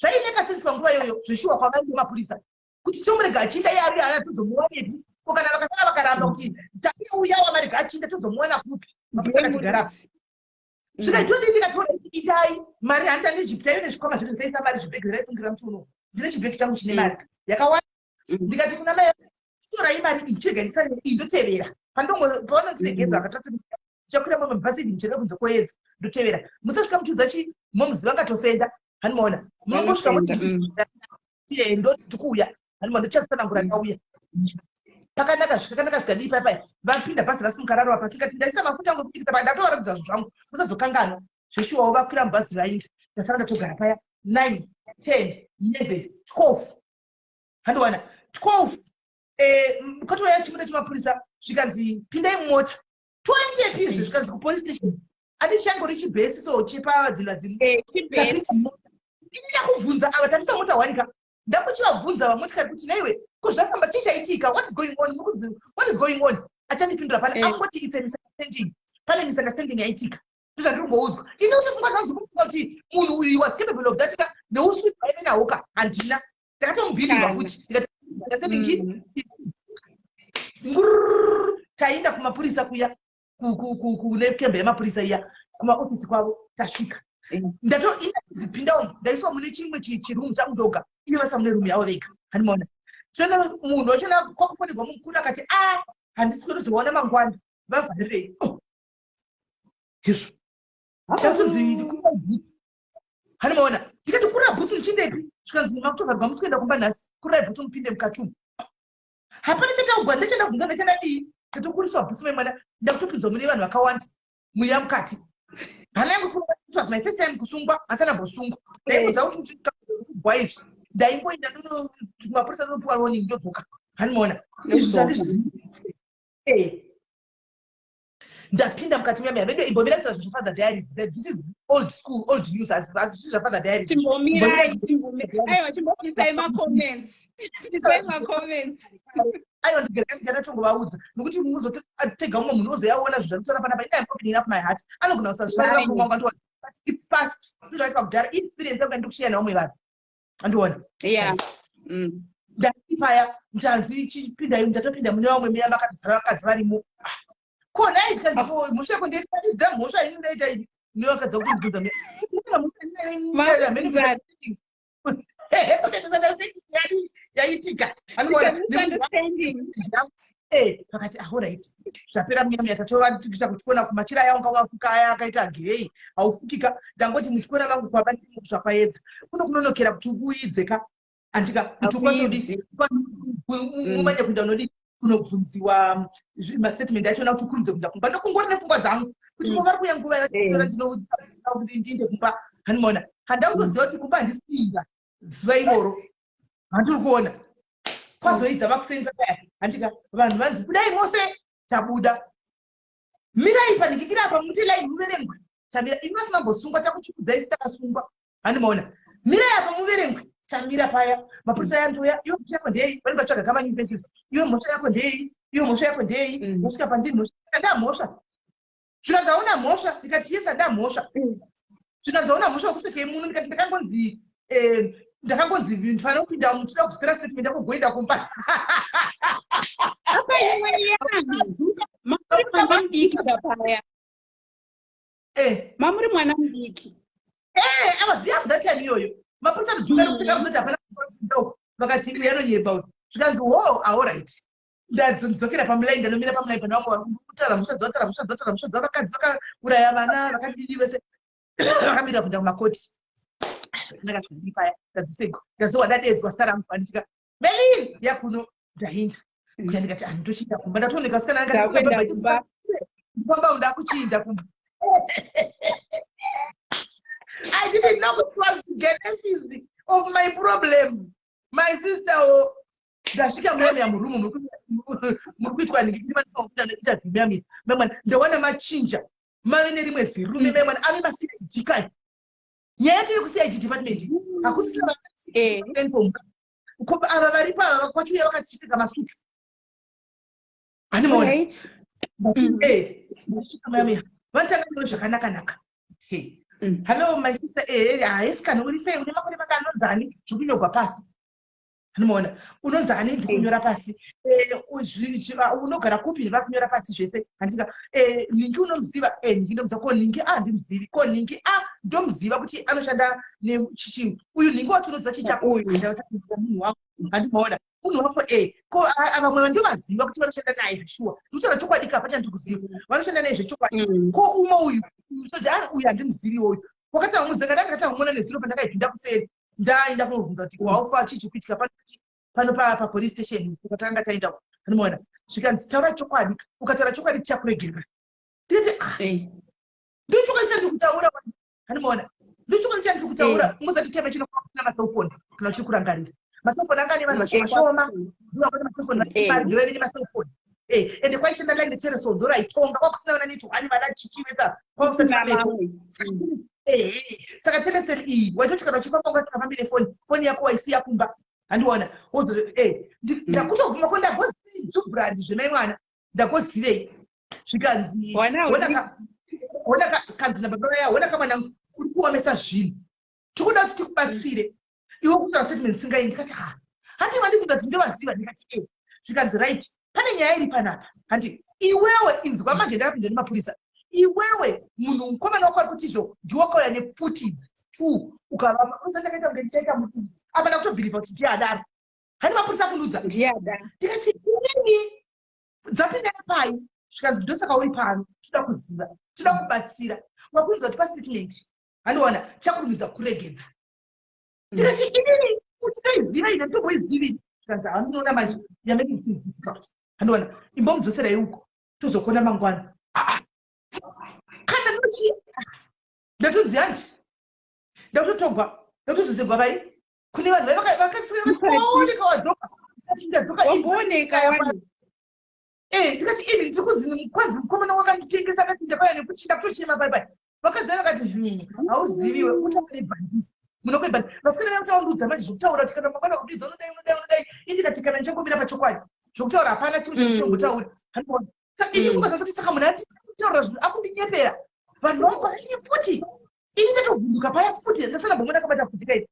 zvaimeka sense panguva iyoyo zveshuwa kwavaindi mapurisa kuti tomurega achinda iye ari ana tozomuwaneti kana vakasara vakaramba kuti taiuya wamarega achinda tozomuwana kupi mapurisa akatigarapo zvikaitondii ndikatoona kuti idai mari handa nezvitaio nezvikwama zviri zvikaisa mari zvibhegi zviraisungira muchiuno ndine chibhegi changu chine mari yakawanda ndikati kuna mai torai mari ichirega ndotevera pavanondiregedza vakatatsi chakwira mamwe bhasi ndichirega kunze koedza ndotevera musasvika muchiudza momuziva ngatofenda hanimaona munongosvika ndotikuuya hanimaona ndichazitsanangura ndauya pakanaka zvikadii paipai vapinda bhazi rasimukararwa pasi kati ndaisa mafuta angu ekudikisa pa ndatovaratidza zvinhu zvangu musazokanganwa zveshuwawo vakwira mubhazi vainda ndasara ndatogara paya 9 10 11 12 handiwana 12 katouya chimwe chemapurisa zvikanzi pindai mumota 20 epizvo zvikanzi kupolice station handichangori chibhesi so chepadzilwa dzimwe ndakubvunza ava tapisa mota wanika ndakuchivabvunza vamotikari kuti naiwe kuzvafamba chii chaitika what is going on achandipindura pane angoti it's a misunderstanding pane misunderstanding yaitika ndozvandirikungoudzwa ine kuti pfungwa dzangu dzikufunga kuti munhu uyu was capable of that neuswi aive nahoka handina ndakatomubhirirwa futi ndikati taenda kumapurisa kuya kune kembe yemapurisa iya kumaofisi kwavo tasvika ndatoinazipinda umu ndaiswa mune chimwe chirumu changu ndoga iye vasa mune rumu yavo vega hanimaona tona munhu wachona kwakufonirwa mukuru akati handisi kunozoona mangwani vavharirei izvo ndatozivi hanimaona ndikati kurira bhutsu muchindepi zvikanzi makutovharwa musi kuenda kumba nhasi kurirai bhutsu mupinde mukati umu hapana chatagwa ndachandabvunza ndachandadii katokuriswa bhutsu memwana ndakutopinzwa mune vanhu vakawanda muya mukati hana yangu funga it was my first time kusungwa asana mbosungwa ndaikuza kuti bwa izvi ndaingoenda mapurisa anopuwa warning ndodzoka hanimaona izvi zvandizvizivi ndapinda mukati muyamiya radio imbomiratidza zvafather diaries this is old school old news hazvisi zvafather diaries Chimbomirai. Aiwa, chimbobvisai macomments. Bvisai macomments. aiwa ndigara tongovaudza nokuti muzotega umwe munhu ozoyaona zvinhu zvanditaura panapa ina opening up my heart anogona kusazvifarira muromo wangu andiona but it's past zvaitwa kudhara experience yangu ndikushaya naumwe vanhu andiona ndati paya njanzi ichipinda ndatopinda mune vamwe meya vakadzara vakadzi varimo kona aitikazio mhosva yako ndeiziva mhosva ini ndaita ini nevakadza kundibvunza yaitika pakati alright zvapera muyamiya tatovatikita kutyona kumachira yawanga wafuka aya akaita gei haufukika ndangoti mutyona vangu kwaba zvakaedza kunokunonokera kuti uidzeka andika kuti ukwazodii umanye kuenda unodii kunobvunziwa mastatement achona kuti ukurudze kuenda kumba ndokungori nepfungwa dzangu kuti vari kuya nguva yatora ndinokuti ndinde kumba handimaona handautoziva kuti kumba handisipinda zuva iroro handiri kuona kwazoidza vakusenza payati handika vanhu vanzi budai mose tabuda mirai panikikira pamuti lai muverengwe tamira imi vasinambosungwa takuchukudzai sitakasungwa handimaona mirai apa muverengwe tamira paya mapurisa yandoya iwe mhosva yako ndei vanenge vatsvaga kamanyuvesis iwe mhosva yako ndei iwe mhosva yako ndei mosvika pandiri mhosva ndaa zvikanzaona mhosva ndikati yes ndaa mhosva zvikanzaona mhosva wekusekei muno ndikati ndakangonzi ndifana kupinda mutoda kuzitira statement yako goenda kumba apa imwe yangu mamuri mwana mudiki tapaya mamuri mwana mudiki avaziva that time iyoyo mapurisa adhugara kuseka kuzoti hapana vakati uyanonyepa zvikanzi alright ndadzokera pamulai ndanomira pamulai pana vangu vakutara mhosva dzavo vakadzi vakauraya vana vakadii vese vakamira kuenda kumakoti ndakati paya ndadzosego ndazowa ndadedzwa zita rangu andisika Melly yakuno ndahinda kuya ndikati ndochinda kumba ndatooneka sikana anga kumba ndakuchinda kumba I didn't know it was the genesis of my problems. My sister, ndasvika muyamiya murumu muri kuitwa ndikuita zvimuyamiya memwana ndawana machinja mave nerimwe zirume memwana ave ma-CID kai nyaya yacho yeku-CID department hakusina ava varipo ava vakwachuya vakachipika masutu handimaona ndasvika muyamiya vanotanga neo zvakanaka hello my sister haisi urisei une makore makanonzani zvokunyogwa pasi handimaona unonzani ndikunyora pasi unogara kupi vari kunyora pasi zvese handika ningi unomuziva ningi ndomuziva ko ningi handimzivi ko ningi ndomuziva kuti anoshanda nechichi uyu ningi wati unoziva chichamunhu wako handimaona munhu wako ko vamwe vandovaziva kuti vanoshanda naye zvishuwa ndikutaura chokwadi kapa chandikuziva vanoshanda naye zvechokwadi ko umwe uyu soja ari uyu handimzivi uyu wakati amuzeka ndakataumona nezuro pandakaipinda kuseri ndaenda kunobvunza kuti waufa chichi kuitika pano papolice station ukatanga taenda handimaona zvikanzi taura chokwadi ukataura chokwadi tichakuregerera ndikati ndochokwadi chandiri kutaura handimaona ndochokwadi chandiri kutaura muzati teme chinokusina maselfoni kana uchiri kurangarira maselfoni anga ane vanhu vashoma ndovakona maselfoni vaimari ndoveve nemaselfoni ende kwaishanda line tereso ndoraitonga kwakusina vana netwani vana chichivesa saka tereseri iyi waitoti kana uchifamba ungatikafambi nefoni yako waisiya kumba handiona ndakutobvuma ko ndagozibhurandi zvemai mwana ndagozivei zvikanzi ona kanzi nababa vaya ona kamwanangu uri kuomesa zvinhu tikuda kuti tikubatsire iwe kutaura statement singai ndikati handi vandibvunza kuti ndovaziva ndikati zvikanzi right pane nyaya iri panapa handi iwewe inzwa manje ndakapinda nemapurisa iwewe munhu mukomana wako ari kuti izvo ndiwakauya nepfutidzi ukavamapurisa ndakaita kunge ndichaita mutungu apana kutobhiriva kuti ndiadaro hani mapurisa akundudza ndiada ndikati inini dzapinda nepai zvikanzi ndosaka uri pano toda kuziva toda kubatsira wakunzwa kuti pastatement handiona chakurumidza kuregedza ndikati inini uchitoiziva ine ndoboizivi zvikanzi handinoona manje yamekeiziva handiona imbomudzoserai uko tozokona mangwana kana nochi ndatonzi handi ndakutotogwa ndakutozosegwa vai kune vanhu vakaoneka wadzoka wambooneka ndikati ini ndiri kunzi mukadzi mukomana wakanditengesa akati ndakauya nekuti ndakutochema pai vakadzi vakati hauziviwe utaure bhandisi munoke bhandisi vasikana vekuti vaundudza manje zvokutaura kuti kana mangwana kudidza unodai indikati kana ndichangomira pachokwadi zvokutaura hapana chimwe chekutongotaura ini fuka kuti saka munhu atitaura zvinhu akundinyepera vanhu vangu vakanyanye futi ini ndatovhunduka paya futi ndasana bomwe ndakabata futi kai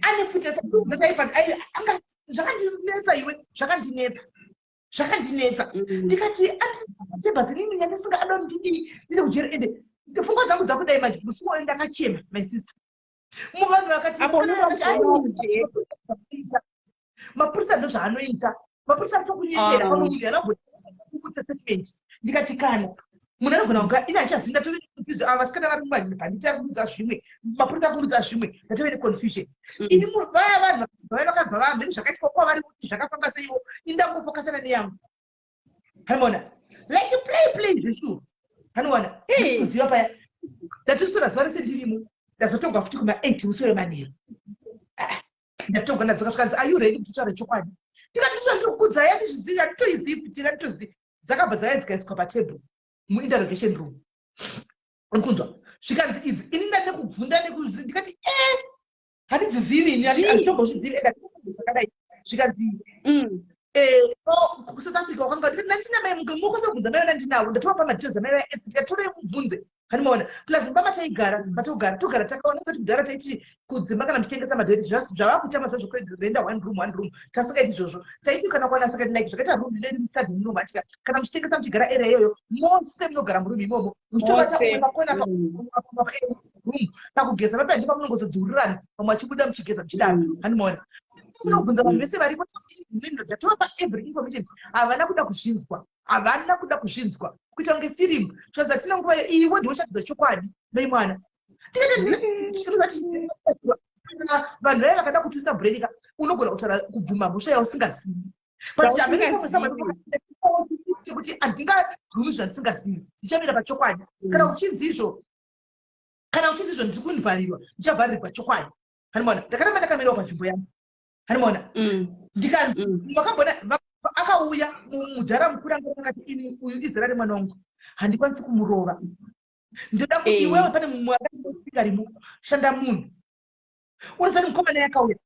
ane futi zvakandinetsa iwe zvakandinetsa ndikati atibhasi nini nyandisingaadwa ndidii ndine kujeri ende pfungwa dzangu dzakudai manje musi woyo ndakachema my sister muvanhu vakati mapurisa ndo zvaanoita mapurisa atokunyepera pamwe munhu anavhokutsa statement ndikati kana munhu anogona kuga ini achazi ndatove neconfusion vasikana vari mumabhanditi ari kuudza zvimwe mapurisa ari kuudza zvimwe ndatove neconfusion ini vaya vanhu vakabva vamberi zvakaitwa kwavari kuti zvakafamba seiwo indangofokasana neyangu hanoona like play zveshuwa hanoona kuziva paya ndatisora zuva rese ndirimo ndazotogwa futi kuma8 musi wemanheru ndatogwa ndadzoka zvikanzi are you ready kuti taure chokwadi ndikandisva ndirikudza yandizvizivi handitoizivi kuti handitozivi dzakabva dzaya dzikaiswa patebhuru muinterrogation room kunzwa zvikanzi idzi ini ndane kubvunda ndikati handidzizivi ini handitombozvizivi endazvakadai zvikanzi kusouth africa wakanga ndandina mai mukosebvunza mai ndandinawo ndatova pamadetails amai vaesi ndatorei mubvunze hanimaona plus dzimba matogara takaona sati kudhara taiti kudzimba kana muchitengesa madhoiti zvava kuita mazuva zvokuenda one room tasingaiti izvozvo taiti kana kuwana sakati like zvakaita room inoiri mustudy room atika kana muchitengesa muchigara area iyoyo mose munogara murumu imomo muchitovatakona room pakugeza papaya ndipo munongozodziurirana pamwe achibuda muchigeza muchidaro hanimaona unobvunza vanhu vese varipo ndatova paevery information havana kuda kuzvinzwa kuita kunge firimu zvaza tina nguva iwe ndiwochatidza chokwadi mai mwana vanhu vaya vakada kutwisa bredika unogona kutaura kubvuma mhosva yausingazivi kuti handingagumi zvandisingazivi ndichamira pachokwadi kana uchinzi izvo ndiri kunivharirwa ndichavharirwa chokwadi hanimona ndakaramba ndakamirawo panzvimbo yangu hanimona ndikanzi makambona akauya mudhara mukuru anga akati ini uyu Israeri mwana wangu handikwanisi kumurova ndoda kuti iwewe pane mumwe akasvika rimo shanda munhu urisani mukomana yakauya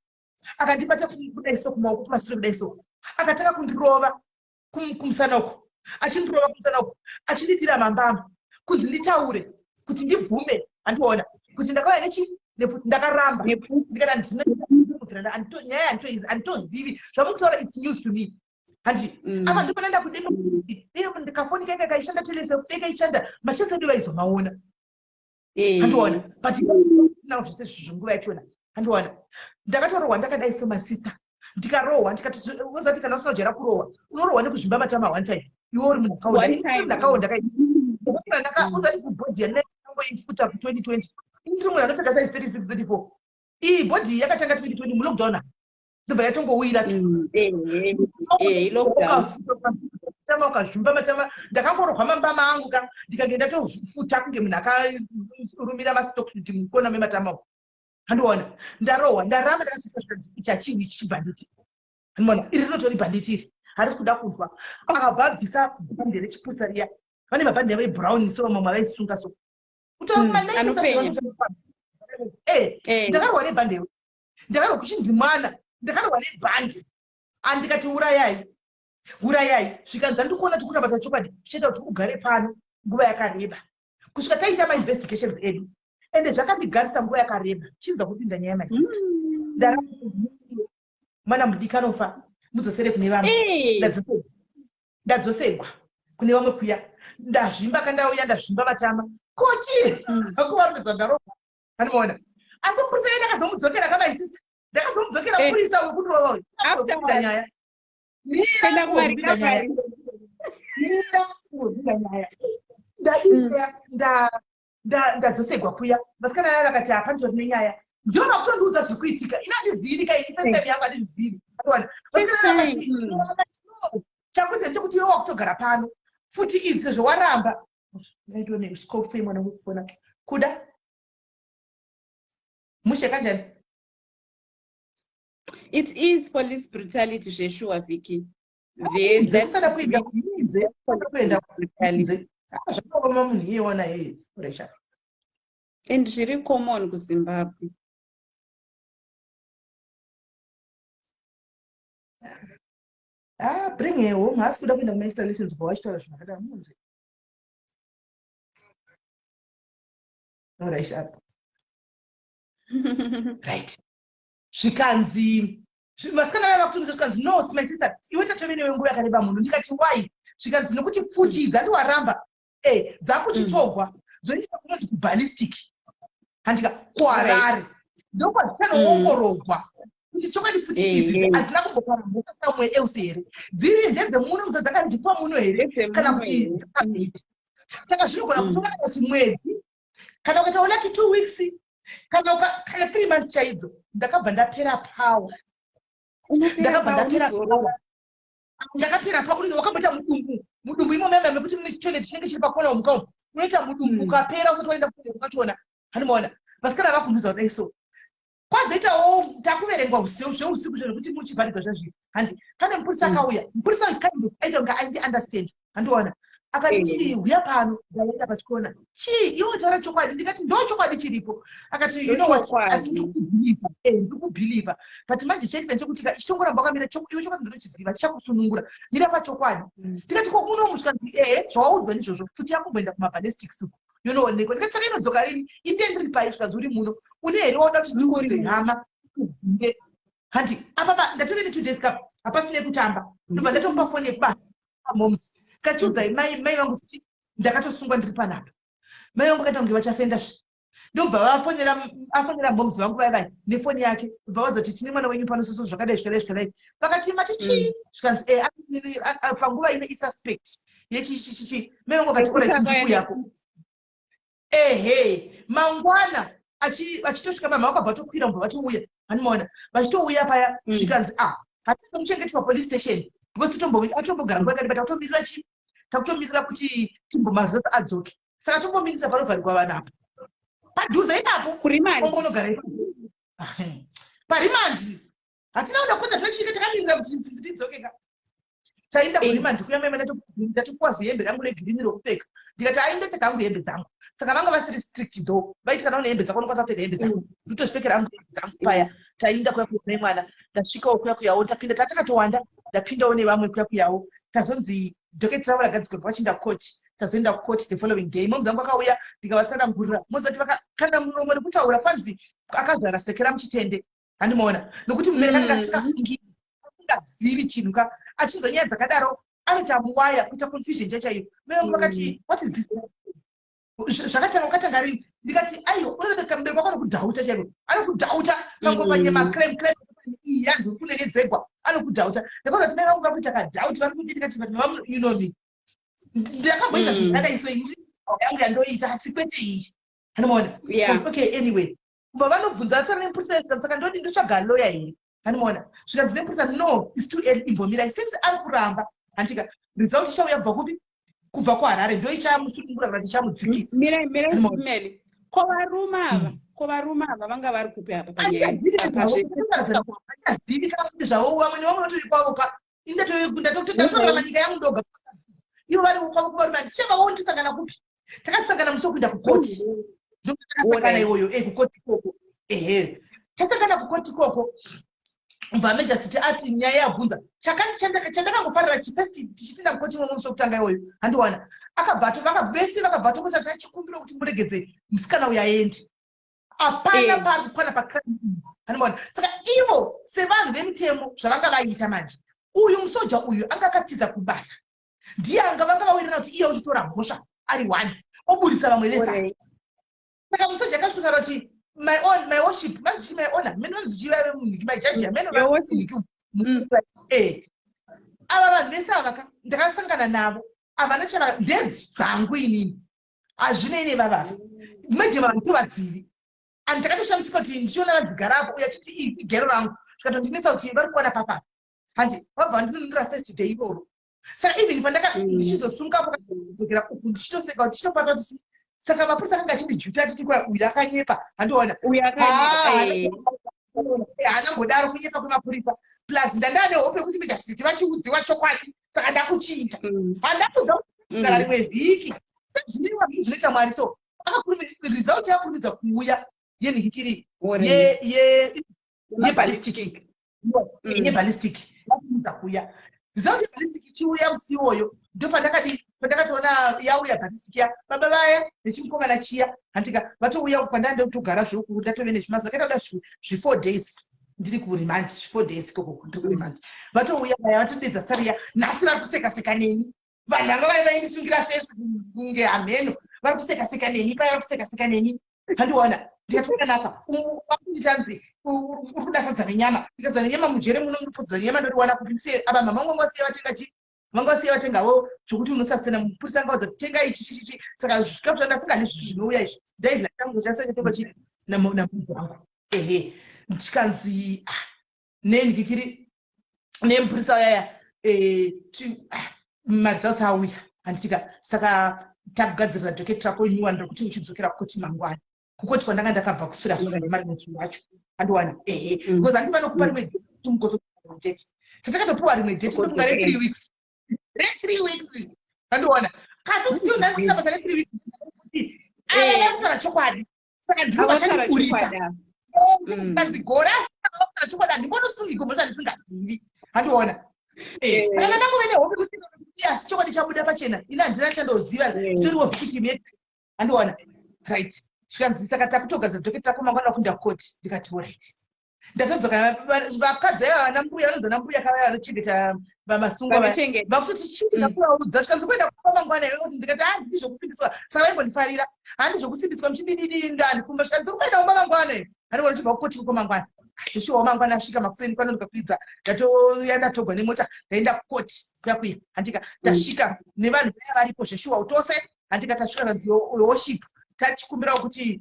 akandibata kudaiso kumaoko kumashure kudaiso akatanga kundirova kumusana uko achindirova kumusana uko achindidira mambamba kunzi nditaure kuti ndibvume handiona kuti ndakauya ndakaramba ndikati nyaya handitozivi zvamukutaura its news to me handi apa ndipo nanda kudenga kuti ndikafonika inga kaishanda telese kudeka ishanda machese edu vaizomaona handiona but tinavo zvese zvinguva yachona handiona ndakatorohwa ndakadai somasista ndikarohwa ndikati kana usina kujera kurohwa unorohwa nekuzvimba matama one time iwe uri mundakaonda uzati kubhodhi yandangoifuta ku2020 ndiri munhu anopfeka size 36 34 iyi bhodhi yakatanga 2020 mulockdown ndobva yatongowira tama ukazvimba matama ndakangorohwa mambama angu ka ndikagenda tofuta kunge munhu akarumira mastocks kuti mukona mematama handiona ndarohwa ndaramba ndakasisa ichachiwi chibhanditi handiona iri rinotori bhanditi iri harisi kuda kunzwa akabva abvisa bhande rechipusa riya vane mabhande vebrown so mamwe vaisunga so ndakarwa nebhande ndakarwa kuchinzi mwana ndakarwa nebhande andikati urayai zvikanza ndikuona tikuramba chokwadi zvichaita kuti ugare pano nguva yakareba kusvika taita mainvestigations edu ende zvakandigarisa nguva yakareba chinza kupinda nyaya masista mwana mudikanofa mudzosere kune vamwe ndadzosegwa kune vamwe kuya ndazvimba kandauya ndazvimba matama kochi akuvarudza ndarohwa handimaona asi mupurisa yene akazomudzokera kamaisisa ndakazomudzokera mupurisa wekuti nyaya ndadzosegwa kuya vasikana yaya vakati hapa nditori nenyaya ndiona kutondiudza zvikuitika inandizivi kaifesem yangu handizvizivi chakuita chekuti iwe wakutogara pano futi idzi sezvo waramba naitone mwana wekufona kuda mushe kanjani. It is police brutality zveshuwa Vicky. kusada kuenda kuminze kuenda kuminze zvakaoma munhu iyewona pressure and zviri common kuZimbabwe. bring her home haasi kuda kuenda kumaextra lessons pawachitaura zvinakadaro munze right up right zvikanzi vasikana vava kutumidza zvikanzi no my sister iwe tatove newe nguva yakareba munhu ndikati why zvikanzi nokuti pfuti dzandiwaramba dzakuchitogwa zoendesa kunonzi kuballistic handika kuharare ndokwa dzichanoongorogwa kuti chokwadi pfuti idzi hadzina kumboparamboka samwe else here dziri ndedzemuno musa dzakarejiswa muno here kana kuti dzakabheti saka zvinogona kutonga kana kuti mwedzi kana ukaita ulaki 2 weeks kana 3 months chaidzo ndakabva ndapera power ndakapera pa unenge wakamboita mudumbu imo mekuti mune chitoilet chinenge chiri pakona omuka unoita mudumbu ukapera usati waenda kune ukachona hanimaona vasikana vakumbudza kudai so kwazoitawo takuverengwa zveusiku zvekuti muchibharigwa zvazviri handi pane mupurisa akauya mupurisa aita kunge aindi understand handiona akati uya pano ndaenda pachikona iwe taura chokwadi ndikati ndo chokwadi chiripo akati ndikubhilivha but manje chaitira chekuti chichongoramba wakamira iwe chokwadi ndochiziva chichakusunungura mira pachokwadi ndikati kokuno mushikanzi zvawaudzwa ndizvozvo futi yakumboenda kumaballistics uku yonoonekwa ndikati saka inodzoka rini indendiri pai zvikanzi uri muno une here wauda kuti ndikuudze hama kuzinge handi apa ndatovene 2 days kapa hapasine kutamba ndobva ndatomupa foni yekubasa moms kachiudzai mai vangu kuti ndakatosungwa ndiri panapa mai vangu kaita kunge vachafenda ndobva afonera moms vangu vai nefoni yake bva vadzati tine mwana wenyu pano soso zvakadai vakati mati chii zvikanzi panguva ine isuspect yechichichichi mai vangu akati ora chindikuyapo mangwana achitosvika pama vakabva tokwira mbva vatouya hanimaona vachitouya paya zvikanzi hatisi muchengeti papolice station because atombogara nguva yakati but akutomirira chii takutomirira kuti timbomazata adzoke saka tombomirisa panovharikwa vanapo padhuze ipapo ongonogara parimanzi hatina kuda kuza zvinochiita takamirira kuti ndidzokeka taenda kurimandi kuya mai ndatopuwa zihembe rangu regirini rokupfeka ndikati aindopfeka hangu hembe dzangu saka vanga vasiri strict though vaiti kana une hembe dzako unokwanisa kupfeka hembe dzangu ndotozvipfekera hangu hembe dzangu paya tainda kuya kuya mwana ndasvikawo kuya kuyawo tapinda tatakatowanda ndapindawo nevamwe kuya kuyawo tazonzi dhoketi ravo ragadzikwa vachinda kukoti tazoenda kukoti the following day momu dzangu akauya ndikavatsanangurira mozati vakakanda muromo nekutaura kwanzi akazvara sekera muchitende handimaona nokuti mubereka ndingasingafungi asingazivi chinhu ka achizonyaya dzakadaro anoita muwaya kuita confusion chachaiyo mevangu vakati what is this zvakatanga ukatanga rini ndikati aiwa unozoka mubereki wako anokudhauta chaiko anokudhauta pangopanye macrem iyi yanzi uri kunenedzegwa anokudhauta ndakaona kuti mai vangu vakuita kadhauti vari kudii ndikati but mama you know me ndakamboita zvakadai so ini yangu yandoita asi kwete iyi hanimaona okay anyway kubva vanobvunza tsara nemupurisa saka ndoti ndotsvaga loya here hanimaona zvikanzi nemupurisa no is too early imbomirai since ari kuramba handika result ichauya kubva kupi kubva kuharare ndo ichamusunungura kana tichamudzikisa mirai kovarume ava vanga vari kupi apa achazivi kana kuti zvavo vamwe nevamwe vatori kwavoka ndatotora nyika yangu ndoga ivo vari kwavo kuvarume ndichavawo ndisangana kupi takasangana musi wekuenda kukoti ndotakasangana iyoyo kukoti koko tasangana kukoti koko mbva mejasiti ati nyaya yabvunza chandakangofarira chifesti tichipinda mukoti momusi wekutanga iyoyo handiwana vese vakabva tokusa tachikumbira kuti muregedze musikana uyo aendi hapana pari kukwana pakrime handimaona saka ivo sevanhu vemitemo zvavanga vaita manje uyu musoja uyu anga akatiza kubasa ndiye anga vanga vawirana kuti iye uchitora mhosva ari 1 oburitsa vamwe vese saka musoja akazvitotaura kuti my worship manzi my honor mene vanzi chiva munhu my judge mene ava vanhu vese avaka ndakasangana navo avana chava ndedzi dzangu inini hazvinei nevavava medhema nditovazivi and ndakatoshandisika kuti ndichiona vadzigarapo uye achiti igero rangu zvikatondinetsa kuti vari kuwana papapa handi vabva ndinonundira first day iroro saka even pandaka ndichizosungapo kadzokera uku ndichitoseka kuti chitofata kuti saka mapurisa akanga achindijutira titi kwa uyu akanyepa handiona anambodaro kunyeka kwemapurisa plus ndandava nehope yekuti mejasiti vachiudziwa chokwadi saka ndakuchiita handakuza kugara rimwe vhiki sezvineiwa zvinoita mwari so result yakurumidza kuuya yenhikiri yeballistic yeballistic yakurumidza kuuya result yeballistic ichiuya musi iwoyo ndo pandakatoona yauya ballistic ya baba vaya nechimukomana chiya handika vatouya pandanda kutogara zvoku ndatove nezvimasa akaita kuda 4 days ndiri kuremand 4 days koko ndiri kuremand vatouya vaya vatodedza sariya nhasi vari kuseka-seka neni vanhu vanga vai vainisungira fesi kunge hameno vari kuseka-seka neni paya vari kuseka-seka neni handiona ndikatokanaka wakunditanzi uri kudasadza nenyama ndikadza nenyama mujere muno mupodza nenyama ndoriwana kupindise aba mama ngongosiya vatenga chi vangosiya vatengawo zvokuti unosasena mupurisa ngaudza tenga ichi saka zvikafu zvandafunga nezvi zvinouya izvi ndaizvilatangochasachatenga chi namunhu wangu ehe ndikanzi nenhikiri nemupurisa yaya marizausi auya handitika saka takugadzirira dhoketi rako nyuwa ndokuti uchidzokera kukoti mangwana kukoti kwandanga ndakabva kusura mari musi wacho handiwana because handima nokupa rimwe date kuti mugozokupa date tatakatopiwa rimwe date tofunga re3 weeks re3 weeks handiwana kasi still ndandisina basa re3 weeks ava kutaura chokwadi saka ndiro vachandikuridza ndikadzigora asina chokwadi handimbonosungiko mosha ndisingazivi handiona kana ndangove nehope kuti asi chokwadi chabuda pachena ina handina chandoziva zitoriwo victim handiona right zvikanzi saka takutogadzira dhoketi rako mangwana kunda koti ndikati right ndatodzoka vakadzi aiva vanambuya vanonzi nambuya kavaya vanochengeta vamasungwa vakutoti chii ndakuvaudza zvikanzi kuenda kupa mangwana iwe kuti ndikati handidi zvokusimbiswa saka vaingondifarira handi zvokusimbiswa muchindididi ndandikumba zvikanzi kuenda kumba mangwana iwe handiona chibva kukoti kuko mangwana zvoshuwa mangwana asvika makuseni pano ndikakwidza ndatoya ndatogwa nemota ndaenda kukoti kuyakuya handika ndasvika nevanhu vaya varipo zvoshuwa utose handika tasvika kanzi worship tachikumbira kuti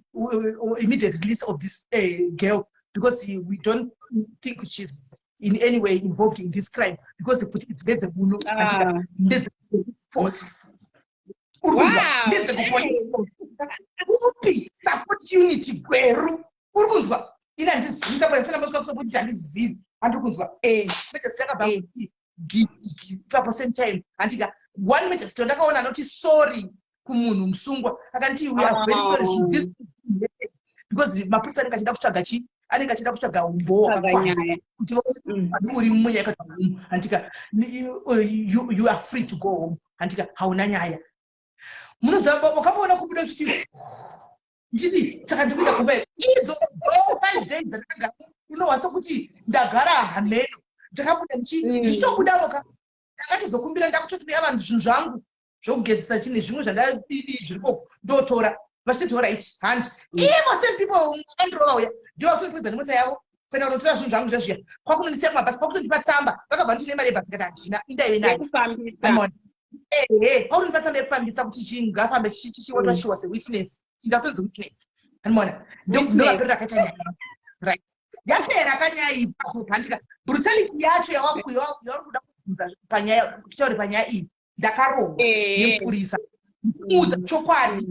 immediate release of this girl because we don't think she's in any way involved in this crime because kuti it's bedze muno handika ndedze force upi support unity gweru uri kunzwa ina ndizivisa paisana mboswa kusapoti handizivi handiri kunzwa mejasitakabva papo same time handika one majasito ndakaona anoti sorry kumunhu musungwa akanti we are very sorry this because mapurisa anenge achida kutsvaga chi anenge achida kutsvaga umbo wakakwana kuti uri mumwe yakati handika you are free to go home handika hauna nyaya munoziva wakaona kubuda kuti nditi saka ndikuita kumba idzo 5 days ndakagara unohwasa kuti ndagara hameno ndakabuda ndichitobudavoka ndakatozokumbira ndakutoti neava zvinhu zvangu zvokugezesa chine zvimwe zvandadidi zviripo ndotora vachitoti right hand ivo same people androva uya ndio vakutondipedza nemota yavo kuenda kunotora zvinhu zvangu zvazviya kwakunondisiya kumabhasi kwakutondipa tsamba vakabva nditine mari yebhasi kati handina indaive nayo kwakunondipa tsamba yekufambisa kuti chingafambe chichiwatwa shiwa sewitness chingatonzi witness hanimona ndovaperera akaita nyaya right yapera panyaya ipapo handika brutality yacho yauri kuda kubvunza panyaya tichauri panyaya iyi ndakarohwa nepurisa ndiudza chokwadi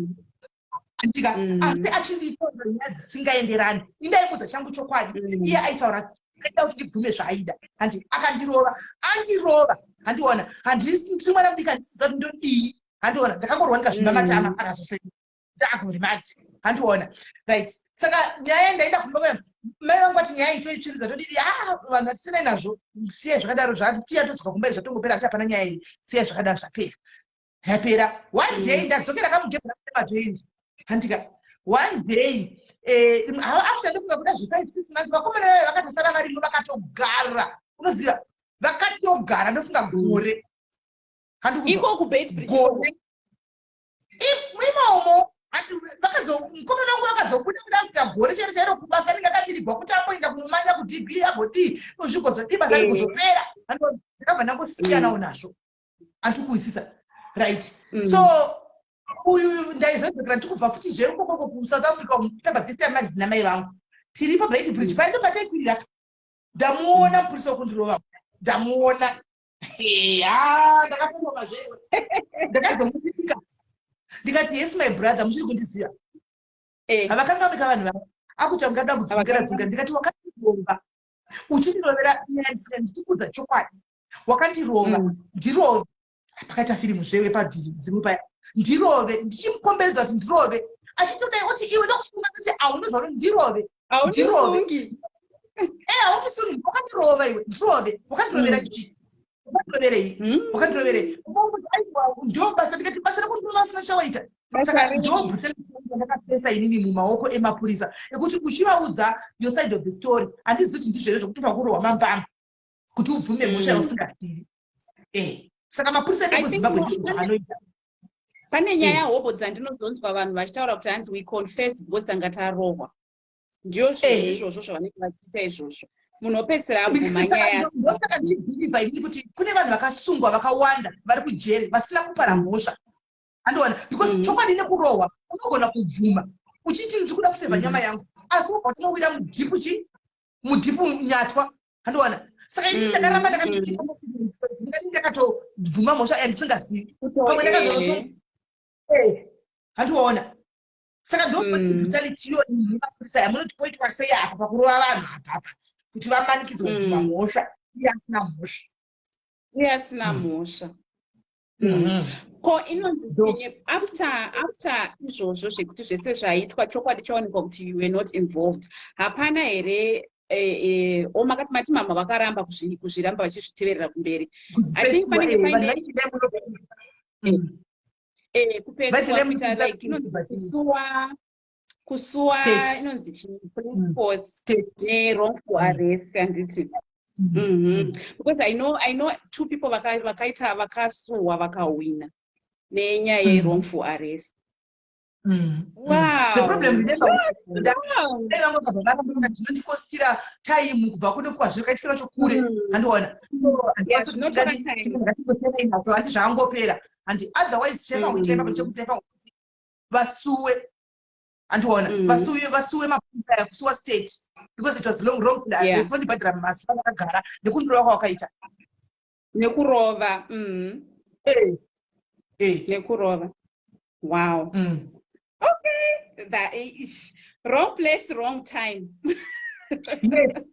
andika asi achinditaura nyaya dzisingaenderani indaibudza changu chokwadi iye aitaura aida kuti ndibvume zvaaida handi akandirova andirova handiona handisi ndiri mwana mudiki handiziva kuti ndodii handiona ndakangorwa ndikazvimbamatama akazosei ndakurimati handiona right saka nyaya ndaenda kumba mai vangu vati nyaya itoichiridza todidi vanhu vatisina nazvo siyai zvakadaro zvatiya todzoka kumba zvatongopera kuti hapana nyaya iri siyai zvakadaro zvapera yapera one day ndadzokera kamugezera kuemajoini handika one day after ndofunga kuda zve5-6 months vakomana vayo vakatosara varimo vakatogara unoziva vakatogara ndofunga gore iko kubedbridge imomo mukomana wangu vakazobuda kuda after gore chero chairo kubasa ringe akamirigwa kuti amboenda kumumanya kudb agodi uzvigozodi basa rigozopera ndakabva ndangosiyanawo nazvo handikuwisisa right so uyu ndaizodzokera ndikubva futi zveukokoko kuSouth Africa tabva this time namai vangu tiri pabedbridge pai ndo pataikwirira ndamuona mupurisa wokundirova ndamuona ndakafungoma zveo ndakazomutika ndikati yes my brother muchiri kundiziva havakangamika vanhu vavo akuti mungada kudzingera dzinga ndikati wakandirova uchindirovera ndichikudza chokwadi wakandirova ndirove pakaita firimu zvewe padhimwe paya ndirove ndichimukomberedza kuti ndirove achitodai kuti iwe ndokufunga kuti aunozvauri ndirove haunisungi haunisungi wakandirova iwe ndirove wakandirovera chii wakandiroverei wakandiroverei ndo basa ndikati basa rakundova asina chawaita saka ndo brutality ndakapesa inini mumaoko emapurisa ekuti uchivaudza your side of the story handizi kuti ndizvere zvokuti pakurohwa mambamba kuti ubvume mhosva yausingasivi saka mapurisa edu muzimbabwe ndizvo zvaanoita pane nyaya hobo dzandinozonzwa vanhu vachitaura kuti hanzi we confess because tanga tarohwa ndiyo zvinhu izvozvo zvavanenge vachiita izvozvo munhu opedzisira abvuma nyaya ndosaka ndichibhiliva inini kuti kune vanhu vakasungwa vakawanda vari kujeri vasina kupara mhosva andoona because chokwadi nekurohwa unogona kubvuma uchiti ndiri kuda kusevha nyama yangu asi wobva tinowira mudhipu nyatwa andoona saka ini ndakaramba ndakanditsika ndikati ndakatobvuma mhosva yandisingazivi pamwe ndakazoti handiwaona saka ndobrutalitiyo mapurisa yamunoti poitwa sei apa pakurova vanhu apapa kuti vamanikidzwa kubvuma mhosva iye asina mhosva asina mhosva ko inonzi chinye after izvozvo zvekuti zvese zvaitwa chokwadi chaonekwa kuti you were not involved hapana here omakati mati mama vakaramba kuzviramba vachizviteverera kumberi I think panenge paine kupedzwa kuita like inonzi kusuwa inonzi chinyi police force nerongful arrest handiti because I know two people vakaita vakasuwa vakawina nenyaya yerongful arrest. Wow. The problem is ndinondikostira time kubva kune kwazvikaitikira chokure handiona handi zvaangopera and otherwise chema chekutepa vasuwe handiona vasuwe mapurisa aya kusuwa state because it was wrongful arrest vandibhadhira masi vakagara nekundorova kwawakaita nekurova nekurova. Wow. Okay, that is wrong place, wrong time. Yes,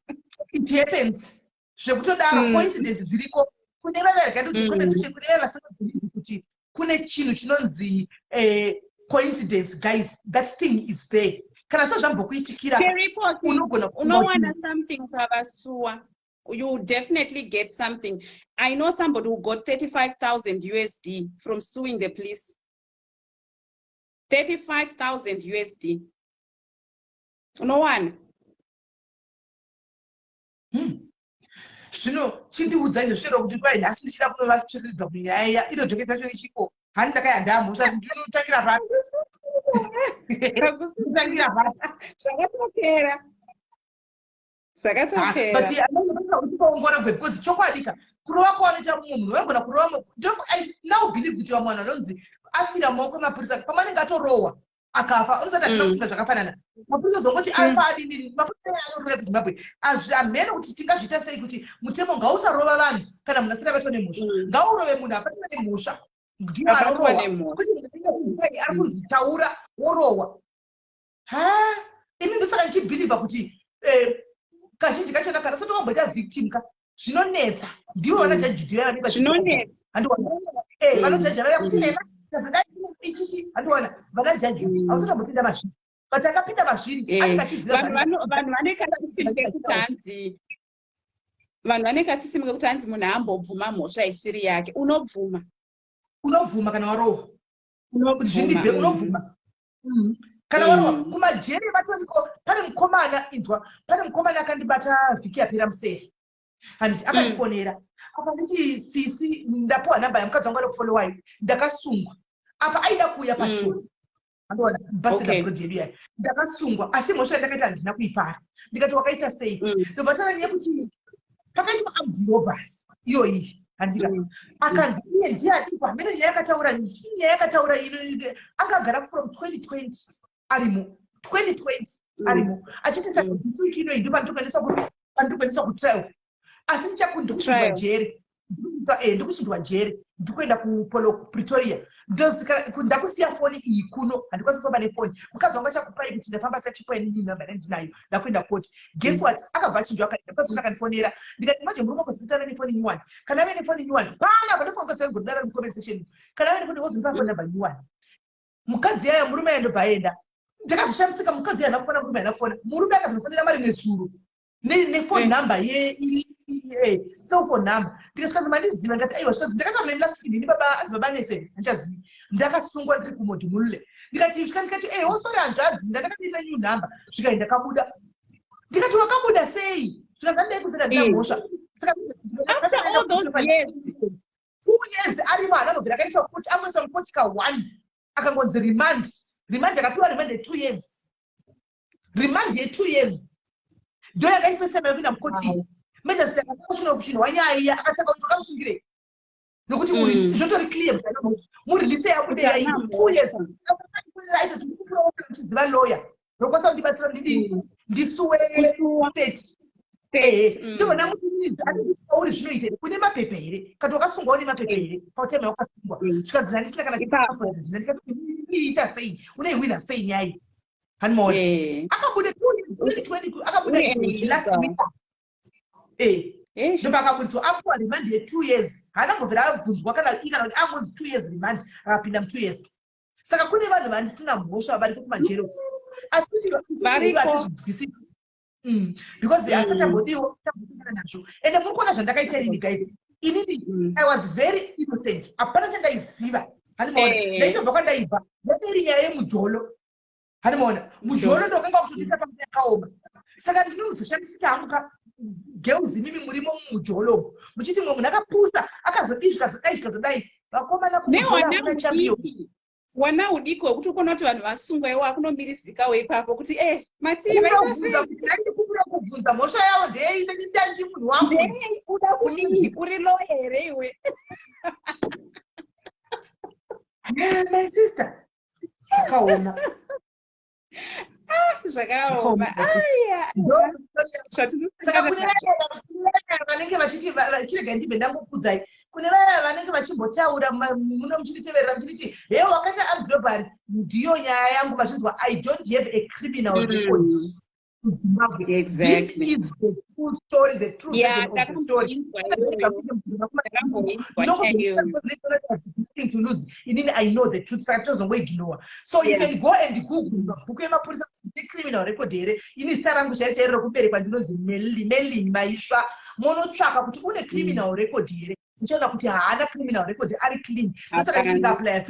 it happens. Zvekutodaro coincidence dziriko kune vavereka kuti compensation kune vasingabviri kuti kune chinhu chinonzi coincidence. Guys, that thing is there. Kana sezvambokuitikira unowana something ukavasuwa, you definitely get something. I know somebody who got 35,000 USD from suing the police. 35,000 USD. Unowana? Zvino chindiudza izvo kuti kwai nhasi ndichida kunovatsvikiridza munyaya inodzokedza cho ichiko hani ndakayanda mhosva ndinotangira papi kutangira papi zvakatokera but anenge paongorogwe because chokwadika kurova kwavanoita munhu vanogona kurova I now believe kuti vamwe vanhu vanonzi afira maoko emapurisa pamanenge atorohwa akafa unosati atina kusimba zvakafanana mapurisa zongoti afa adinini mapurisa anorova kuzimbabwe hamene kuti tingazviita sei kuti mutemo ngausarova vanhu kana munhu asati abatwa nemhosva ngaurove munhu abatwa nemhosva ndiwo anorohwa kuti munhu ari kunzitaura worohwa ini ndosaka ndichibhilivha kuti kazhinji kachona kana sati wamboita victim ka zvinonetsa ndivo vanajajidhi vaya zvinonetsa vanojaji vaya kuti nema ichichi handiona vanajajidhi hausati wambopinda mazviri but akapinda mazviri anenge achiziva vanhu vane kasisimu kekuti hanzi munhu ambobvuma mhosva isiri yake unobvuma kana warohwa zvindibve unobvuma kana warohwa kumajeri vatoriko pane mukomana inzwa pane mukomana akandibata vhiki yapera musefi handiti akandifonera akanditi sisi ndapuwa nhamba yamukadzi wangu anokufolowai ndakasungwa apa aida kuuya pashow andoona basi labroad yedu ndakasungwa asi mhosva yandakaita handina kuipara ndikati wakaita sei ndobatana nekuti pakaitwa abdurobas iyoyi handika akanzi iye ndiye atipa hamene nyaya yakataura akagara from 2020 arimo 2020 arimo achiti saka this week ino ndipandikwanisa kutrial asi ndichakundikuzwa jeri ndikuchindwa jere ndikuenda Pretoria ndakusiya foni iyi kuno handikwanisi kufamba nefoni mukadzi wanga chakupai kuti ndafamba sechipoeni nini namba ndinayo ndakuenda koti guess what akabva achinjwa akaenda mukadzi akandifonera ndikati manje murume kuzita vene foni nyuwani kana vene foni nyuwani pana pandofunga kuti ngodara mucomment section kana vene foni wozi ndipafoni namba nyuwani mukadzi yaya murume yandobva aenda ndakazoshamsika mukadzi yana kufona murume yana kufona murume akazondifonera mari nezuro nefoni namba cell phone number ndikasvika mandiziva ngati aiwa zvinonzi ndakataura nemi last week ndini baba nese handichazivi ndakasungwa ndiri kumoti mulule ndikati svika ndikati osori hanzvadzi ndandakadira new number svika ndakabuda ndikati wakabuda sei svika ndandai kuzera ndina mhosva saka 2 years arimo anamobvira akaitwa kuti amwetswa mukoti ka1 akangonzi remand akapiwa remand ye2 years remand ye2 years ndo yakaifesema yopinda mukoti mejasitakaauchinokuchini wanyaya akataka kuti vakamusungirei nokuti zvotori clear kuti murilise yabudera 2 years chiziva lawyer rokwanisa kundibatsira ndisuwe state ndivona kuti handizitauri zvinoite kune mapepa here kati wakasungwawo nemapepa here pautema yakasungwa zvikadzina ndisina kana ndikaiita sei unoiwina sei nyaya hanimaona akabude 2020 akabuda last week ndoba akabudzwa apuwa remand ye2 years haana mbobvira abvunzwa kana kuti angonzi 2 years remand akapinda mu2 years saka kune vanhu vandisina mhosva variko kumajero asi kuti atizvinzwisisi because asachambodiwo tambosangana nazvo ende muri kuona zvandakaita inini guys inini I was very innocent hapana chandaiziva hanimaona ndaitobva kwandaibva ndaberi nyaya yemujolo hanimaona mujolo ndokanga kutodisa pangu yakaoma saka ndinozoshandisika hangu girls mimi murimo mujolo muchiti mwe munhu akapusa akazodii zvikazodai vakomana kumujolo champion wana udiko kuti ukona kuti vanhu vasungwa iwo akunomirizikawo ipapo kuti mati vaita sei ndikubura kubvunza mhosva yavo ndeine ndandi munhu wangu uda kudii uri lawyer iwe my sister akaoma zvakaoma saka kune vanenge vachirega ndibve ndangokudzai kune vaya vanenge vachimbotaura muno muchinditeverera muchinditi wakaita armdrobary ndiyo nyaya yangu vachinzwa I don't have a criminal record Zimbabwe. Exactly. This is the full story, the truth of the story. Nothing to lose. I know the truth. So you can go and Google the criminal record here. In Sarangu Chairo Kuperi Pandinozi Melly Maisha Monochaka put on a criminal record here. Mchana kuti haana criminal record ari clean. Sasa katika apply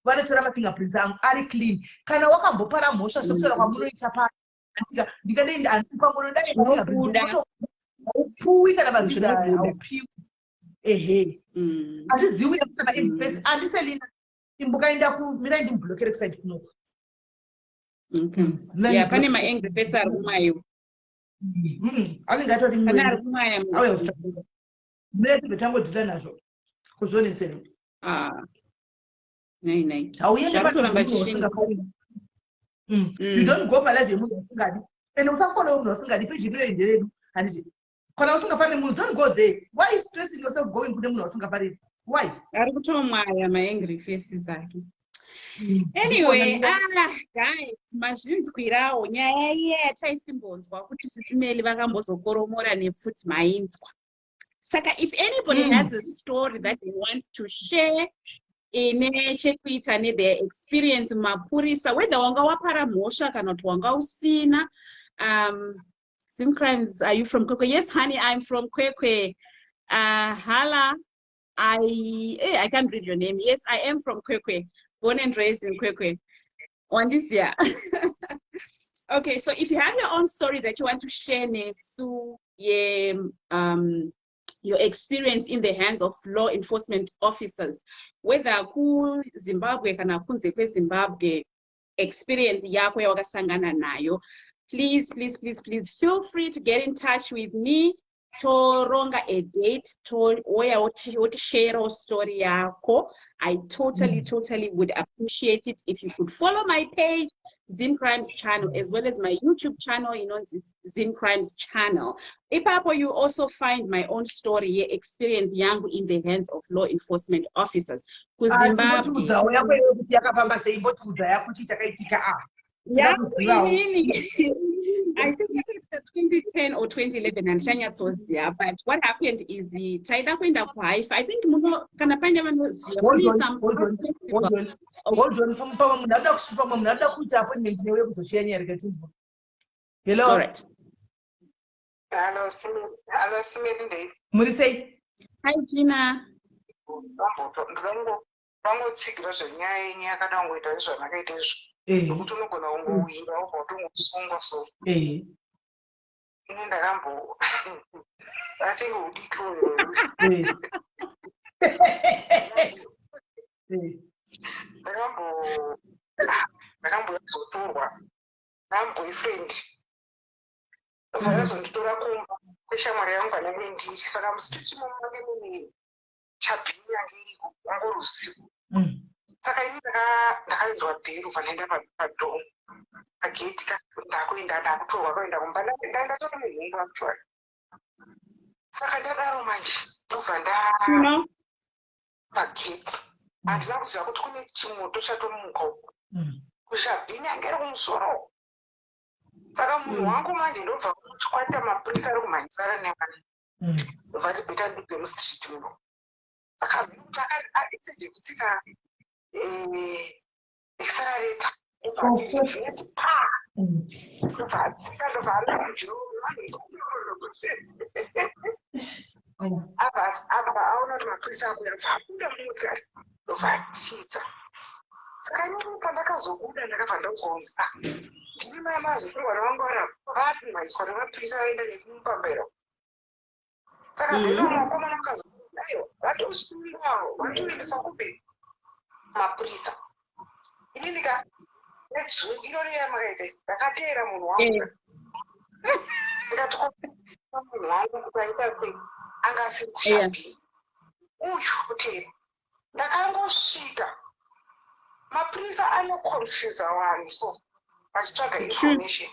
vale tora fingerprints ari clean. Kana wakambopara mhosva sokusera kwamunoita pa ndikadei andipamunodai upuwi kana mabhiza aupiwi handiziwi yakusaka invest andiselina imbokaenda kumira ndimubhlokere kusaidi kunoko pane maangry face ari kumwayo anenge atori pane ari kumwaya mire tibetangodhila nazvo kuzvonesera nai hauyendepatoramba chishinga you don't go palive yemunhu wasingadi and usafollow munhu wasingadi page inoenderedu handiti kana usingafariri munhu don't go there. Why is stressing yourself going kune munhu wasingafariri? Why? Ari kutomwaya maangry faces ake. Anyway, guys, mazvinzwirawo nyaya iye yataisimbonzwa kuti SIS MELLY vakambozokoromora nepfuti mainzwa. Saka if anybody has a story that they want to share ine chekuita their experience mapurisa, whether wanga wapara mhosva kana kuti wanga usina. Zimcrimes, are you from Kwekwe? Yes, honey, I'm from Kwekwe. Hala, I can't read your name. Yes, I am from Kwekwe. Born and raised in Kwekwe. On this year. Okay, so if you have your own story that you want to share, Nesu, your experience in the hands of law enforcement officers, whether ku Zimbabwe kana kunze kwe Zimbabwe, experience yako yakasangana nayo, please feel free to get in touch with me to ronga a date to share your story yako. I totally would appreciate it if you could follow my page Zimcrimes channel, as well as my YouTube channel, Zimcrimes channel. Ipapo, you also find my own story, experience yangu in the hands of law enforcement officers. Zimbabwe. Yeah, I think it's 2010 or 2011 and Shanya was there. But what happened is the Taida kwenda kwa wife. I think muno kana panya vanozia. Hold on. From hello. All right. Hello, Smith. Murisei. Hi, Gina. Vangotsigira zvenyaya yenyu yakada kungoita zvamakaita izvo nokuti unogona kungowira wobva utongosungwa so ini ndakambo atenge udiki ndakambozotorwa namuboyfriend obva yazonditora kumba kweshamwari yangu anenge ndiri saka musituchi momange mune chabhini yange iriko wangoruzivo saka ini ndakainzwa bhero vanaenda padhomu pageti ndakuenda ndakutorwa kuenda kumba ndatora muhungu actually saka ndadaro manje ndobva pageti handina kuziva kuti kune chimoto chatomuka uko kushabhini yange iri kumusoro saka munhu wangu manje ndobva kuchikwata mapurisa ari kumhanyisana nevana ndobva tibeta ndibve mustriti muno saka kuti akaitije kutsika accelerator vhesi pa ndobva atsika ndobva ari abva aona kuti mapurisa akuya bva abuda mumotokari ndobva atiza saka ini pandakazobuda ndakabva ndozonzi ndini mai mazofungwa navangu vapi maiswa nemapurisa vaenda nekumupambaira saka ndino makomana akazobuda ayo vatosungwawo vatoendesa kupe mapurisa ini ndika nedzungu iroriya makaita ndakateera munhu wangu ndikati munhu wangu kuaikakwe anga asiri kushabhini uyu kuteera ndakangosvika mapurisa anoconfusa vanhu so vachitsvaga information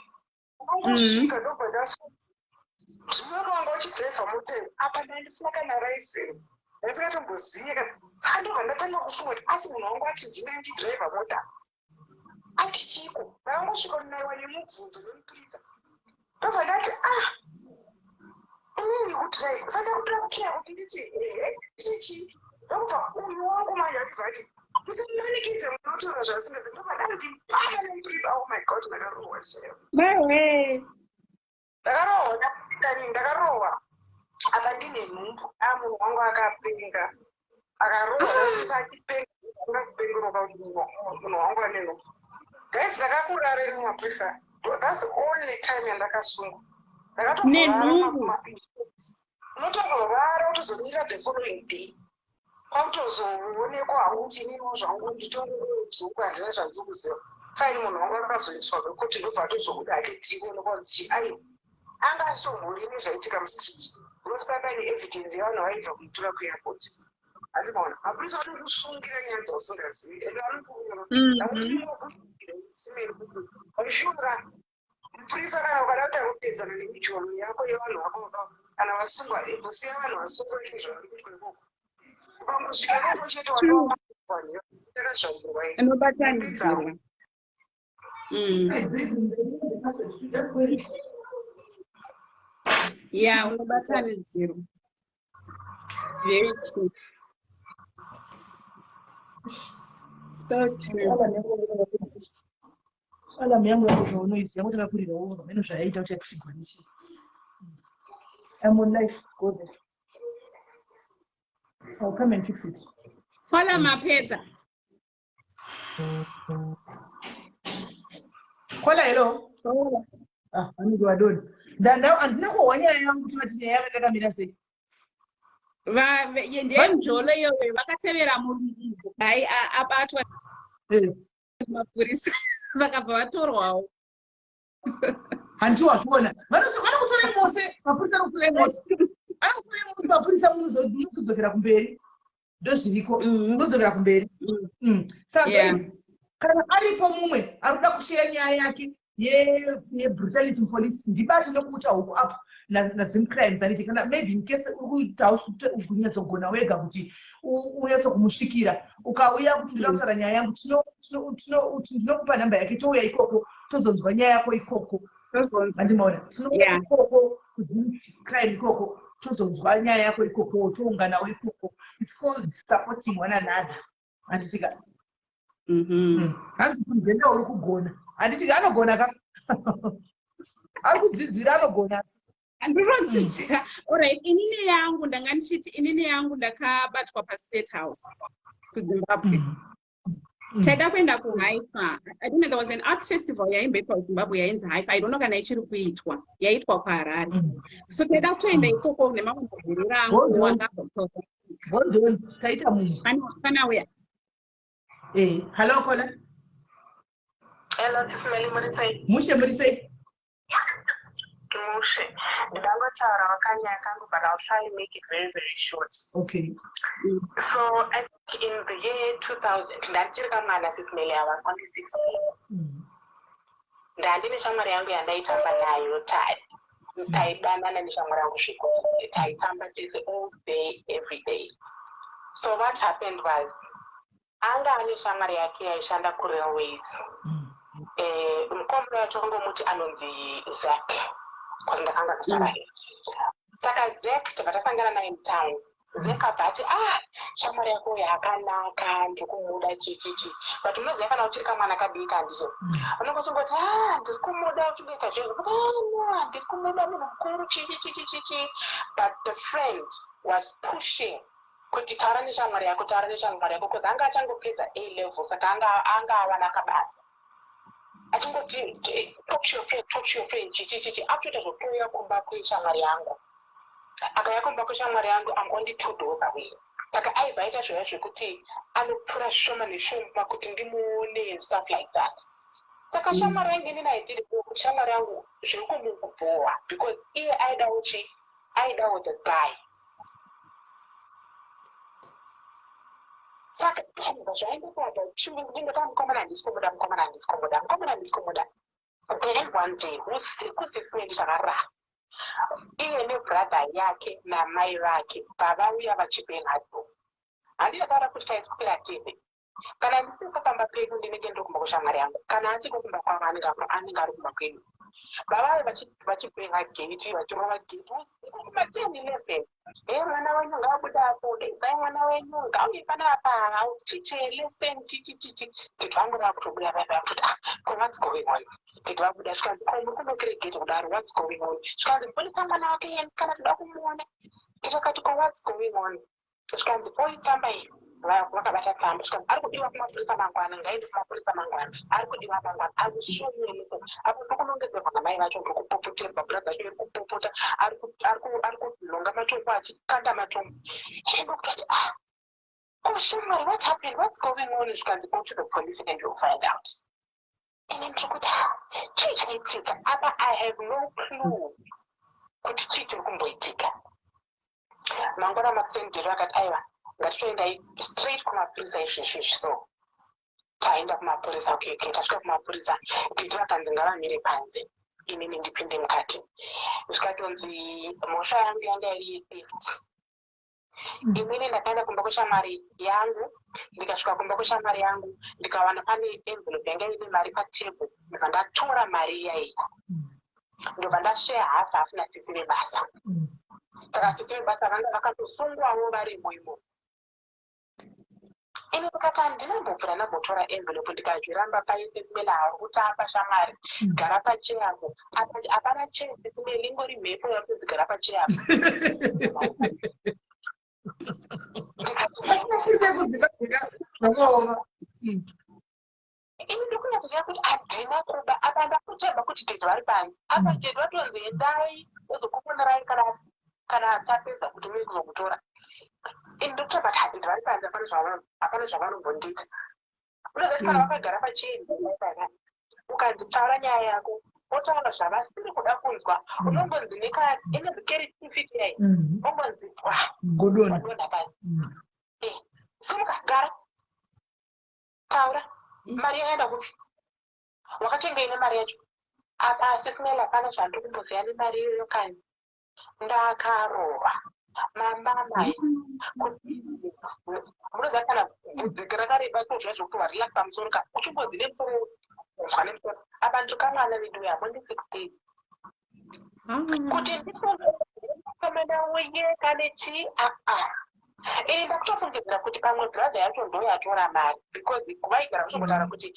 angosvika ndobva ndinoti wanga uchidhiraivha motero apa ndandisina kana raiseni ndandisikatomboziye saka ndobva ndatanga kufunga kuti asi munhu wangu ati ndina ndidhiraivha mota ati chiko ndakangosvika kunaiwa nemubvunzo nemupurisa ndobva ndati inini kudhiraivha saka ndakutoda kukeya kuti nditi nditi chii ndobva uyu wangu manje atibva ati musimanikidze munotaura zvasingazi ndobva ndandipaka nemupurisa. Oh my god, ndakarohwa shevo ndakarohwa apa ndine nhumbu munhu wangu akapenga akarohwa achipenga kupengeroka kuti munhu wangu ane nhumbu guys ndakakurare mumapurisa. That's the only time yandakasungwa unotorara utozomira the following day kwakutozoonekwa hauti nino zvangu nditongodzuku handina zvandiri kuziva faini munhu wangu akazoiswa kwekuti ndobva atozobuda ake tikuonekwa kuti aiwa anga asitomhuri nezvaitika mustriti unosika paine evidence yevanhu vaibva kumutura kuairport handimaona mapurisa vanokusungira nyaya dzausingazivi ende vanokusimera mupurisa kana ukada kutanga kutedzana nemichono yako yevanhu vako kana vasungwa kusiya vanhu vasungwa ine zvavari kuitwa ikoko ukangosvika koko chete wakazvambirwa inobatanidzirwa yeah, unobatanidzirwa. Very true. So true. Alarm yangu ya unoisiya kuti akakurira woga meno zvayaita kuti yakufigwa nechi. I'm on life. Go there. I'll come and fix it. Hola mapedza. Hola hello. Anidi wadoni. Andina kuwanya yangu kuti vati nyaya yakakamira sei. Yenjolo iyo vakatevera murungu. Hai abatwa mapurisa vakabva vatorwawo. Handiwazviona. Vanokutora mose, mapurisa anokutora mose. Anokutora mose mapurisa munozodzokera kumberi. Ndozviriko. Munozodzokera kumberi. Saka kana aripo mumwe arikuda kusheya nyaya yake yebrutalism police ndibati nokuuta huku apo nazimcrimes aniti kana maybe in case ugunyatsogona wega kuti unatso kumusvikira ukauya kuti ndida kusara nyaya yangu ndinokupa namba yake touya ikoko tozonzwa nyaya yako ikoko andimaona tinouya ikoko kuzimcrime ikoko tozonzwa nyaya yako ikoko tounganawo ikoko. It's called supporting one another. Anditika hanzi kunzenda uri kugona anditika anogona ka ari kudzidzira anogona andinodzidzira. Alright, inini yangu ndanga ndichiti inini yangu ndakabatwa paState House kuZimbabwe. Taida kuenda kuHaifa. I don't know, there was an arts festival yaimboitwa kuZimbabwe yainzi Haifa. I don't know kana ichiri kuitwa. Yaitwa kuHarare. So taida kutoenda ikoko nemamwe maguru rangu wakabva. Vodon taita munhu. Kana uya. Hello Kola. Hello SIS MELLY murisei. Mushe murisei. Mushe. Ndangotaura wakanyaya kangu, but I'll try and make it very, very short. Okay. So I think in the year 2000, ndachiri kamwana SIS MELLY, I was only 16. Ndandine shamwari yangu yandaitamba nayo taidanana neshamwari yangu zvikuti taitamba tese all day every day. So what happened was anga ane shamwari yake yaishanda kuRailways. Mukombe wacho ngomuti anonzi Zack. Because ndakanga kuchara. Saka Zack takatasangana naye mutown. Zack abati shamwari yako yakanaka ndikumuda chichichi. But unoziva kana uchiri kamwana kadika ndizvo. Unongoti ndikumuda uchinoita zvinhu. No, ndikumuda munhu mukuru chichichichichi. But the friend was pushing kuti taura neshamwari yako because anga achangopedza A level saka anga awana kabasa. Achingoti talk to your friend chichichichi akutoita zvokuuya kumba kweshamwari yangu. Akauya kumba kweshamwari yangu, I'm only 2 doors away. Saka aibva aita zvoya zvekuti anopfura shoma neshoma kuti ndimuone and stuff like that. Saka shamwari yangu inini aitiri kuti shamwari yangu zviri kumubhowa because iye aidawo the guy. Saka zvaenda kuapa ndingotaa mukomana handisikomoda. Then one day kuSIS MELLY zvakarara iye nebrother yake namai vake pavauya vachipenhapo. Handiyataura kuti taiswera tese. Kana ndisiri kufamba pedu ndinenge ndokumba kushamwari yangu, kana asi kukumba kwavo anenge ari kumba kwedu. Vavai vachipenha gate vachirova gate kuma 10-11. Mwana wenyu ngaabudapo, dai mwana wenyu ngauye panapa, tiche listen chichichichi. Titwangura kutobuda papa kuti what's going on? Titwabuda zvikanzi muri kundokeregeta kudaro, what's going on? Zvikanzi bonita mwana wake yeni kana kuda kumuona. Titakati what's going on? Zvikanzi tsamba iyi vakabata tsamba zvikanzi ari kudiwa kumapurisa mangwana, ngaende kumapurisa mangwana, ari kudiwa mangwana. I will show you anything. Apo ndokunongedzerwa namai vacho ndikupopoterwa, brother vacho ndikupopota, ari kulonga matombo achikanda matombo. Ndokutoti shamwari, what happened? What's going on? Zvikanzi go to the police and you'll find out. Ini ndikuti chii chaitika apa? I have no clue kuti chii chiri kumboitika. Mangwana makusendero akati aiwa ngatitoenda straight kumapurisa izvezvi. So taenda kumapurisa. Okay, tasvika kumapurisa nditi vakanzi ngavamire panze inini ndipinde mukati. Zvikatonzi mhosva yangu yanga iri ye-theft. Inini ndakaenda kumba kweshamwari yangu, ndikasvika kumba kweshamwari yangu ndikawana pane envelope yanga ine mari patebhuru. Ndobva ndatora mari iyayi ndobva ndashare half nasisi vebasa. Saka sisi vebasa vanga vakatosungwawo varimo imo. Ini ndikati handinambobvira ndambotora envelope ndikazviramba paSIS MELLY hari kutamba shamwari, gara pacheyapo. Hapana cheya SIS MELLY, ingori mhepo yakunzi gara pacheyapo. Ini ndokunyaziva kuti handina kuba. Apa ndakutemba kuti tedu vari panze. Apa tedu vatonzi endai uzokuponerai kana tapedza kuti muri kuzokutora. Ini ndokutemba kuti tedu vari panze hapana zvavanombondita. Unozati kana wakagara pacheni ukanzi taura nyaya yako otaura zvavasiri kuda kunzwa, unongonzi inonzi kerifiti yai, unongonzi godona pasi. Simuka gara taura mari yaenda kupi wakatenga ine mari yacho apa SIS MELLY hapana zvandiri kumboziva nemari iyoyo kani ndakarova mamamai munoziva kana bvudzi rakareba iko zvazvo kuti warilasa pamusoro ka uchimbodzi nemusoro mwa nemusoro apa ndikamwana vedu yavo ndi 16 kuti ndikamwana uye kane chi ndakutofungidzira kuti pamwe brother yacho ndo yatora mari because kuvaigara kuchongotaura kuti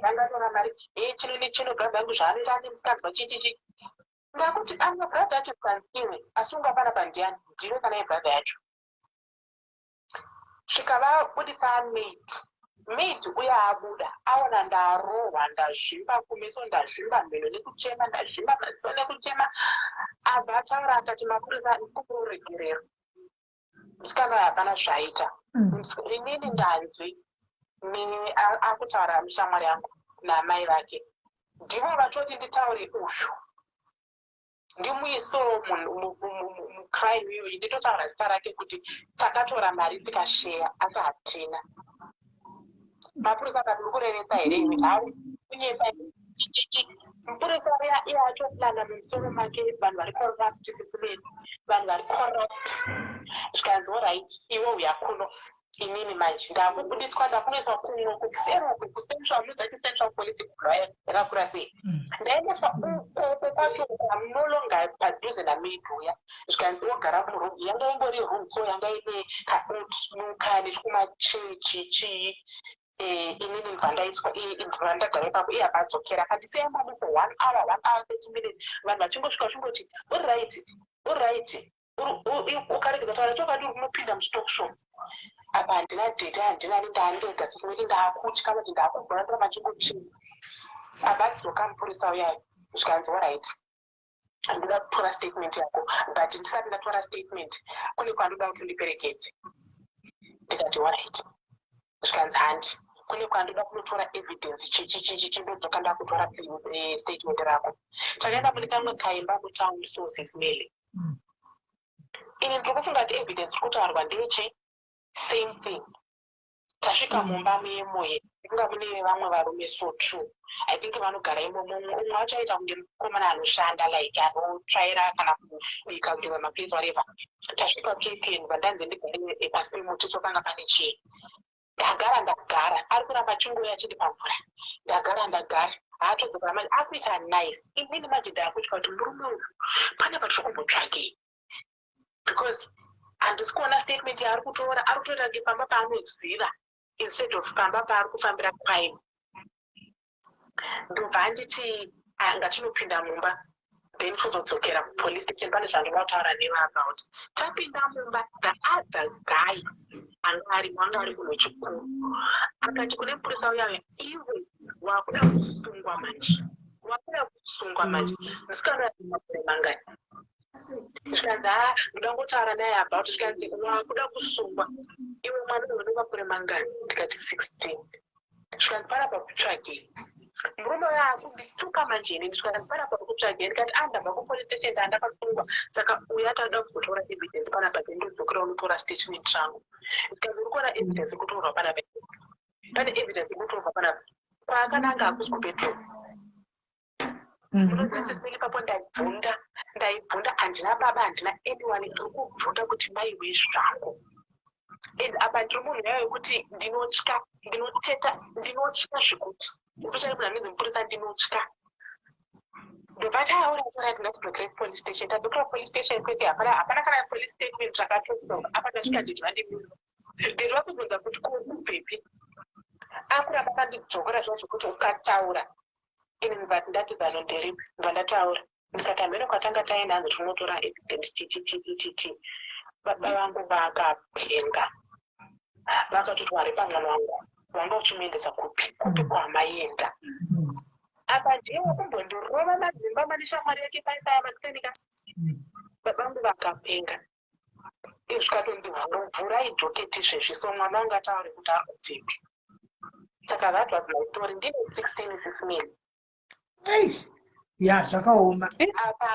angatora mari chino nechino brother yangu zvaanoita andimusikadzwa chichichi ndakuti amwe brother yacho kansiwe asi ungapana pandiani ndiwe kana yebrother yacho zvikavabudisa maid uya abuda aona ndarohwa ndazvimba kumeso ndazvimba mhino nekuchema ndazvimba madziso nekuchema abva ataura akati mapurisa ndikukuregerero musikana hapana zvaita inini ndanzi akutaura mushamwari yangu namai vake ndivo vatoti nditaure uyu ndimuiso mucrime iyoyi nditotaura zita rake kuti takatora mari tikasheya asi hatina mapurisa akati ndikureresa here iwe hayi kunyetsa mupurisa uya iye atoplana mumusoro make vanhu vari corrupt sisibeni vanhu vari corrupt zvikanzi oright iwe uya kuno inini manje ndakubuditswa ndakunoiswa kumwe kucentral muzati central police kugraya yakakura sei ndaendeswa uko kwacho amnolonga padhuze namaid uya zvikanzi wogara muroom yanga ingori room so yanga ine kaotsnuka nechikumachechi chii inini mbandaiswa ndagara ipapo iye abadzokera akandisiya mamu for 1 hour 30 minutes vanhu vachingosvika chingoti oright ukaregedza taura chokadi uri kunopinda mustockshop apa handina data handina ndandega sekuti ndakutya kuti ndakugona machingochii abadzoka mupurisa uyayo zvikanzi oright handida kutora statement yako but ndisati ndatora statement kune kwandoda kuti ndiperekedze ndikati oright zvikanzi handi kune kwandoda kunotora evidence chichi ndodzoka ndakutora statement rako takaenda mune kamwe kaimba mutown SIS MELLY ini ndikufunga kuti evidence kutaurwa ndeche same thing tasvika mumba muyemoye kunga mune vamwe varume so 2 I think vanogara imomo umwe wacho aita kunge mukomana anoshanda like anotsvaira kana kubika kugeza maplates whatever tasvika kitchen vandanzi ndigare pasi pemuti topanga pane chii ndagara ari kuramba chingoya chiri pamvura ndagara haatodzokera manje akuita nice inini manje ndakutya kuti murume uyu pane patiri kumbotsvakei because handisi kuona statement yaari kutora ari kutoita kunge pamba paanoziva instead of pamba paari kufambira crime ndobva handiti ngatinopinda mumba then tozodzokera kupolice station pane zvandinoda kutaura neva about tapinda mumba the other guy anga ari kuno chikuru akati kune mupurisa uyayo iwe wakuda kusungwa manje musikana makore mangani zvikanzi ndangotaura naye about zvikanzi wakuda kusungwa iwe mwana une makore mangani ndikati 16 zvikanzi panapa kutsvagei murume uyo akundituka manje ini zvikanzi panapa kutsvagei ndikati ndabva kupolice station ndandakasungwa saka uya tanoda kuzotora evidence panapa ndodzokera unotora statement rangu zvikanzi uri kuona evidence ikutorwa panapa pane evidence ikutorwa panapa kwaakananga hakusi kupetrol munoziva SIS MELLY ipapo ndaibvunda handina baba handina anyone uri kubvunda kuti maiwe zvangu and apa ndiri munhu yayo yekuti ndinotya zvekuti especially kuna minzi mupurisa ndinotya ndobva taura torati ngatidzokere kupolice station tadzokera police station kwete hapana kana police statement zvakatofunga apa tasvika ndiriva kubvunza kuti kubvepi akuramba kandidzokera zvo zvekuti ukataura ini ndibati ndati zano ndiripi ndibva ndataura ndikati hameno kwatanga taenda hanzi tinotora evidence titi baba vangu vakapenga vakatoti wari pamwana wangu wanga uchimuendesa kupi kwamaienda apa ndiwo kumbondirova madzimba mane shamwari yake paipaya makisenika baba vangu vakapenga zvikatonzi mvura idhoketi zvezviso mwana wangu ataure kuti ari kubvepi saka that was my story ndine 16 SIS MELLY ya zvakaoma apa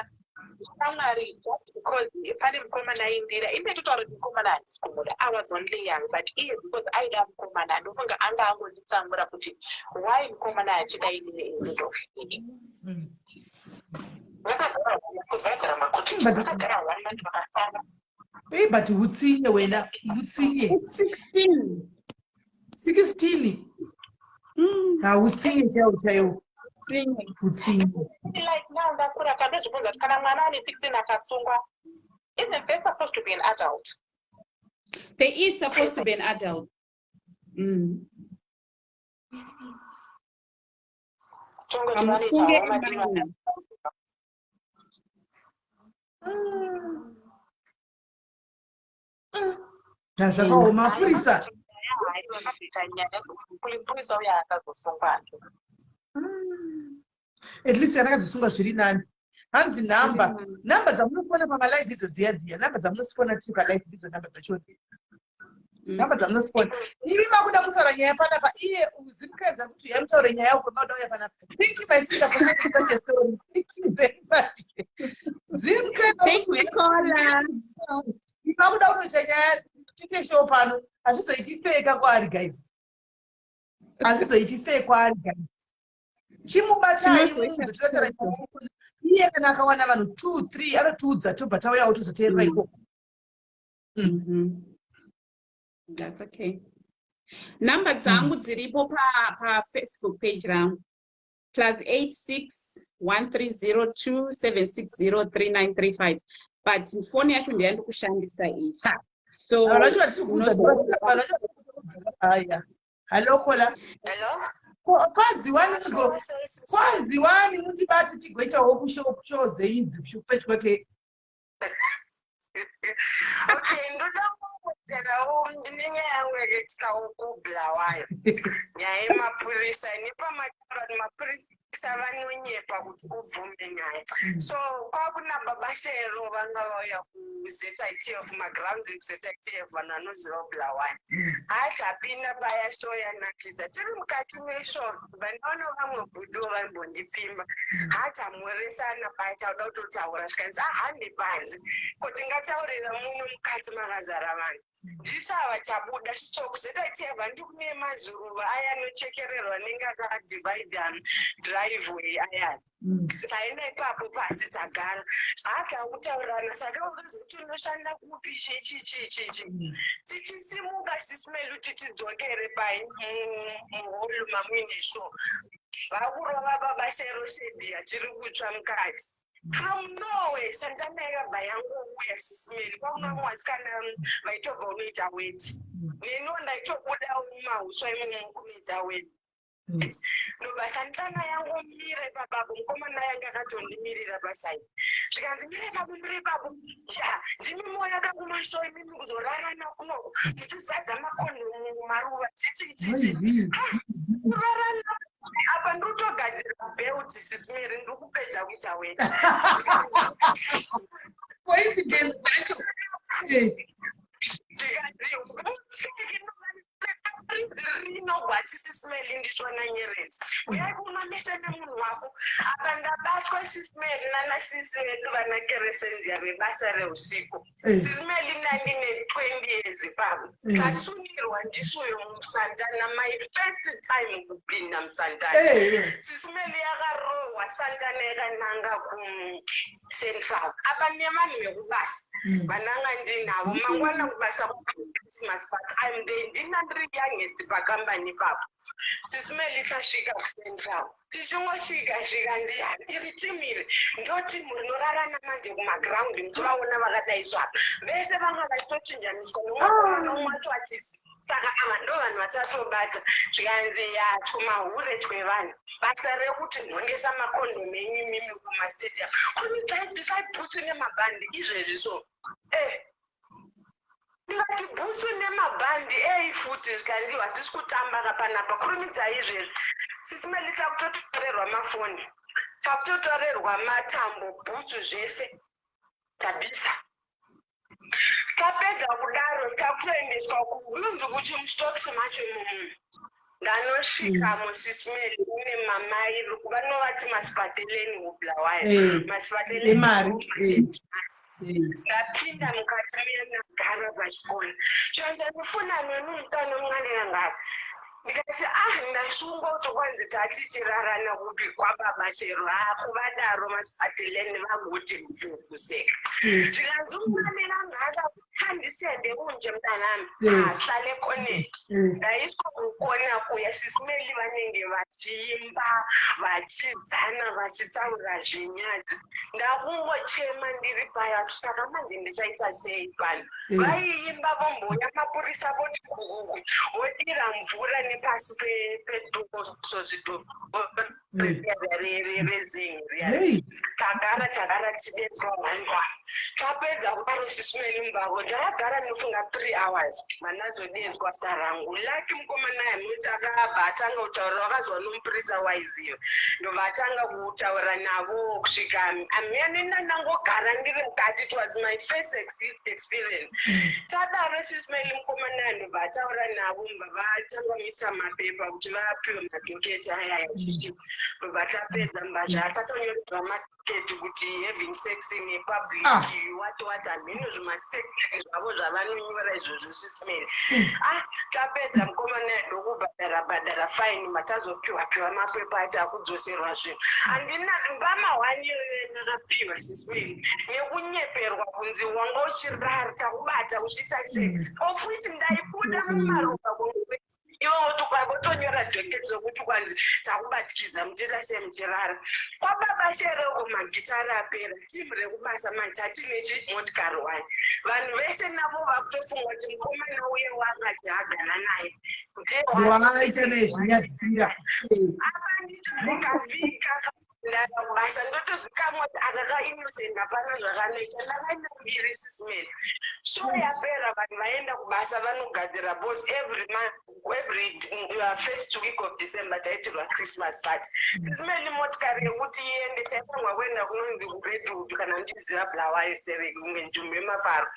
Shamwari, because pane mukomana aindira ine totaura kuti mukomana handisi kumuda. I was only young, but iye because aida mukomana ndofunga anga angonditsamura kuti why mukomana achida inini instead of ini. Vakagara makuti vakagara 1 month vakatanga. But utsinye wena, utsinye. It's 16. 16. Utsinye chaiwo. Utsinye. Like now ndakura kandozvibvunza kuti kana mwana ane 16 akasungwa, isn't there supposed to be an adult? There is supposed to be an adult. Amusunge imana. Zvakaoma mapurisa. Purisa uya akazosungwa. At least yakazosungwa zviri nani. Hanzi namba dzamunofona pamalive idzo dziya namba dzamunosifona tiri palive idzo namba dzacho. Namba dzamunosifona. Imi makuda kutaura nyaya panapa iye Zimcrimes kuti yamutaura nyaya yako mauda uya panapa. Thank you my sister for having such a story. Thank you very much. Zimcrimes Thank you caller. Makuda kutoita nyaya tite show pano. Hazvizoiti fake kwaari guys. Hazvizoiti fake kwaari guys. Chimubatai munzi totaura iye kana akawana vanhu 2 3 anotiudza tobva tauyawo tozoteerera ikoko. That's okay. Namba dzangu dziripo pa Facebook page rangu +86 1302760393 but phone yacho ndiyandi kushandisa iyi. So hello kola. Hello? Kwanzi wani mutibati tigoitawo kushow dzeidzi kushupetweke. Okay, ndoda kukudzerawo ndinenge yangu yakaitika kubulawayo. Nyaya yemapurisa nepamataura mapurisa vanonyepa kuti ubvume nyaya. So kwakuna baba Shero vanga vauya kuZITF magrounds ekuZITF vanhu vanoziva kubulawayo. Hatapinda baya show yanakidza. Tiri mukati meshow vandaona vamwe bhudo vaimbondipfimba. Hatamuresana baya tauda kutotaura zvikanzi hande panze. Kuti ngataurira muno mukati makazara vanhu. Ndisava chabuda chitsoko ZITF ndikune mazuruva aya anochekererwa nenga akadivide driveway ayani. Taenda ipapo pasi tagara. Hatakutaurirana saka ukanzi kuti unoshanda kupi chichi. Tichisimuka SIS MELLY tichidzokere muholu mamwine show. Vakurova baba Shero shedi achiri kutsva mukati. From nowhere, Santana yakabva yangouya SIS MELLY. Kwakuna mwasikana vaitobva unoita weti. Neno ndaitobuda mumauswa mukumidza weti. Ndoba Santana yangomire papapo mukomana yanga akatondimirira pasai. Zvikanzi mire papo mire papo. Ndimi moyo akakumashoyi mimi kuzorara nakuno. Muchizadza makondomu maruva chichi. Kurara apa ndotogadzira beuti SIS MELLY ndokupedza kuita weti. Coincidence dzacho. Rinogwati SIS MELLY ndichona nyeredzi. Uyai kunomesana munhu wako. Apa ndabatwa SIS MELLY nanasisi vedu vana keresenzia vebasa reusiku. SIS MELLY ndandine 20 years ipapo. Tasunirwa ndisuyo muSantana, my first time kupinda muSantana. SIS MELLY yakarohwa Santana yakananga kuCentral. Apa nevanhu vekubasa vananga ndinavo mangwana kubasa Christmas but I'm the ndinandiri youngest pakambani papo. SIS MELLY tasvika kuCentral. Tichingosvika zvikanzi iri timire ndoti rinorarana manje kumaground muchivaona vakadai zvapa. Vese vanga vachitochinjaniswa nomwe wacho achisi. Saka ava ndo vanhu vatatobata zvikanzi tumahure twevanhu. Basa rekuti nhongesa makondomu enyu mimi kumastadium. Kumidzai bhutsu nemabhandi izvezvi so. Ndingati bhutsu nemabhandi futi zvikanzi hatisi kutamba kapanapa kurumidzai izvezvi. SIS MELLY takutotorerwa mafoni. Takutotorerwa matambo bhutsu zvese. Tabisa. Tapedza kudaro takutoendeswa kunzi kuchimusitokisi macho imomo. ndanosvika muSIS MELLY mune mamai vanovati masipateleni kubulawayo masipateleni ndapinda mukati menagara pachikona chonza ndifuna nenumutano mwanenangara ndikati ndasungwa kuti kwanzi tatichirarana kupi kwababa chero vadaro masipateleni vaguti mvukuseka zvikanzi mwanenangara handisende unje mdanami hlale kone ndaiswa kukona kuya SIS MELLY vanenge vachiimba vachidzana vachitaura zvenyadzi ndakungochema ndiri paya saka manje ndichaita sei pano vaiimba vomboya mapurisa voti kugugu vodira mvura nepasi pedhokosozvidhoko rezingi tagara tidetswa wangwana tapedza kudaro SIS MELLY mbavo ndakagara nofunga 3 hours manazodedzwa sarangu laki mukomana yamuti akabhatanga kutaura wakazwa nomupurisa waiziyo ndovatanga kutaura navo kusvika amenena nangogara ndiri mukati. It was my first experience. Tadaro SIS MELLY mukomana yandobvataura navo vatanga misa mapepa kuti vapiwe madhoketi aya yachiti vatapedza mbazva atatonyoredzwa maketi kuti having sex in a public what ameno zvimasekere zvavo zvavanonyora izvozvo SIS MELLY tapedza mukomana yandokubhadhara faini matazopiwa mapepa ati akudzoserwa zvinhu handina mbamahwani nakapiwa SIS MELLY nekunyeperwa kunzi wanga uchirara takubata uchiita sex ofuti ndaibuda mumaropa iwo tukavotonyora dhoketi zokuti kwanzi takubatikidza muchiita semuchirara kwababa shereko magitari apera timu rekubasa manje hatinechi motikari wayo vanhu vese navo vakutofunga kuti mukomana uye wangati agara naye apa nditorikavhika ndakabasa ndotozikamwa kuti akakainosenda hapana zvakanoita ndakaenda mbiri SIS MELLY so yapera vanhu vaenda kubasa vanogadzira bos every first week of December taitirwa Christmas party SIS MELLY motikari yekuti iende taifangwa kuenda kunonzi kuredwood kana ndiziva bulawayo serekunge nzvimbo yemafaro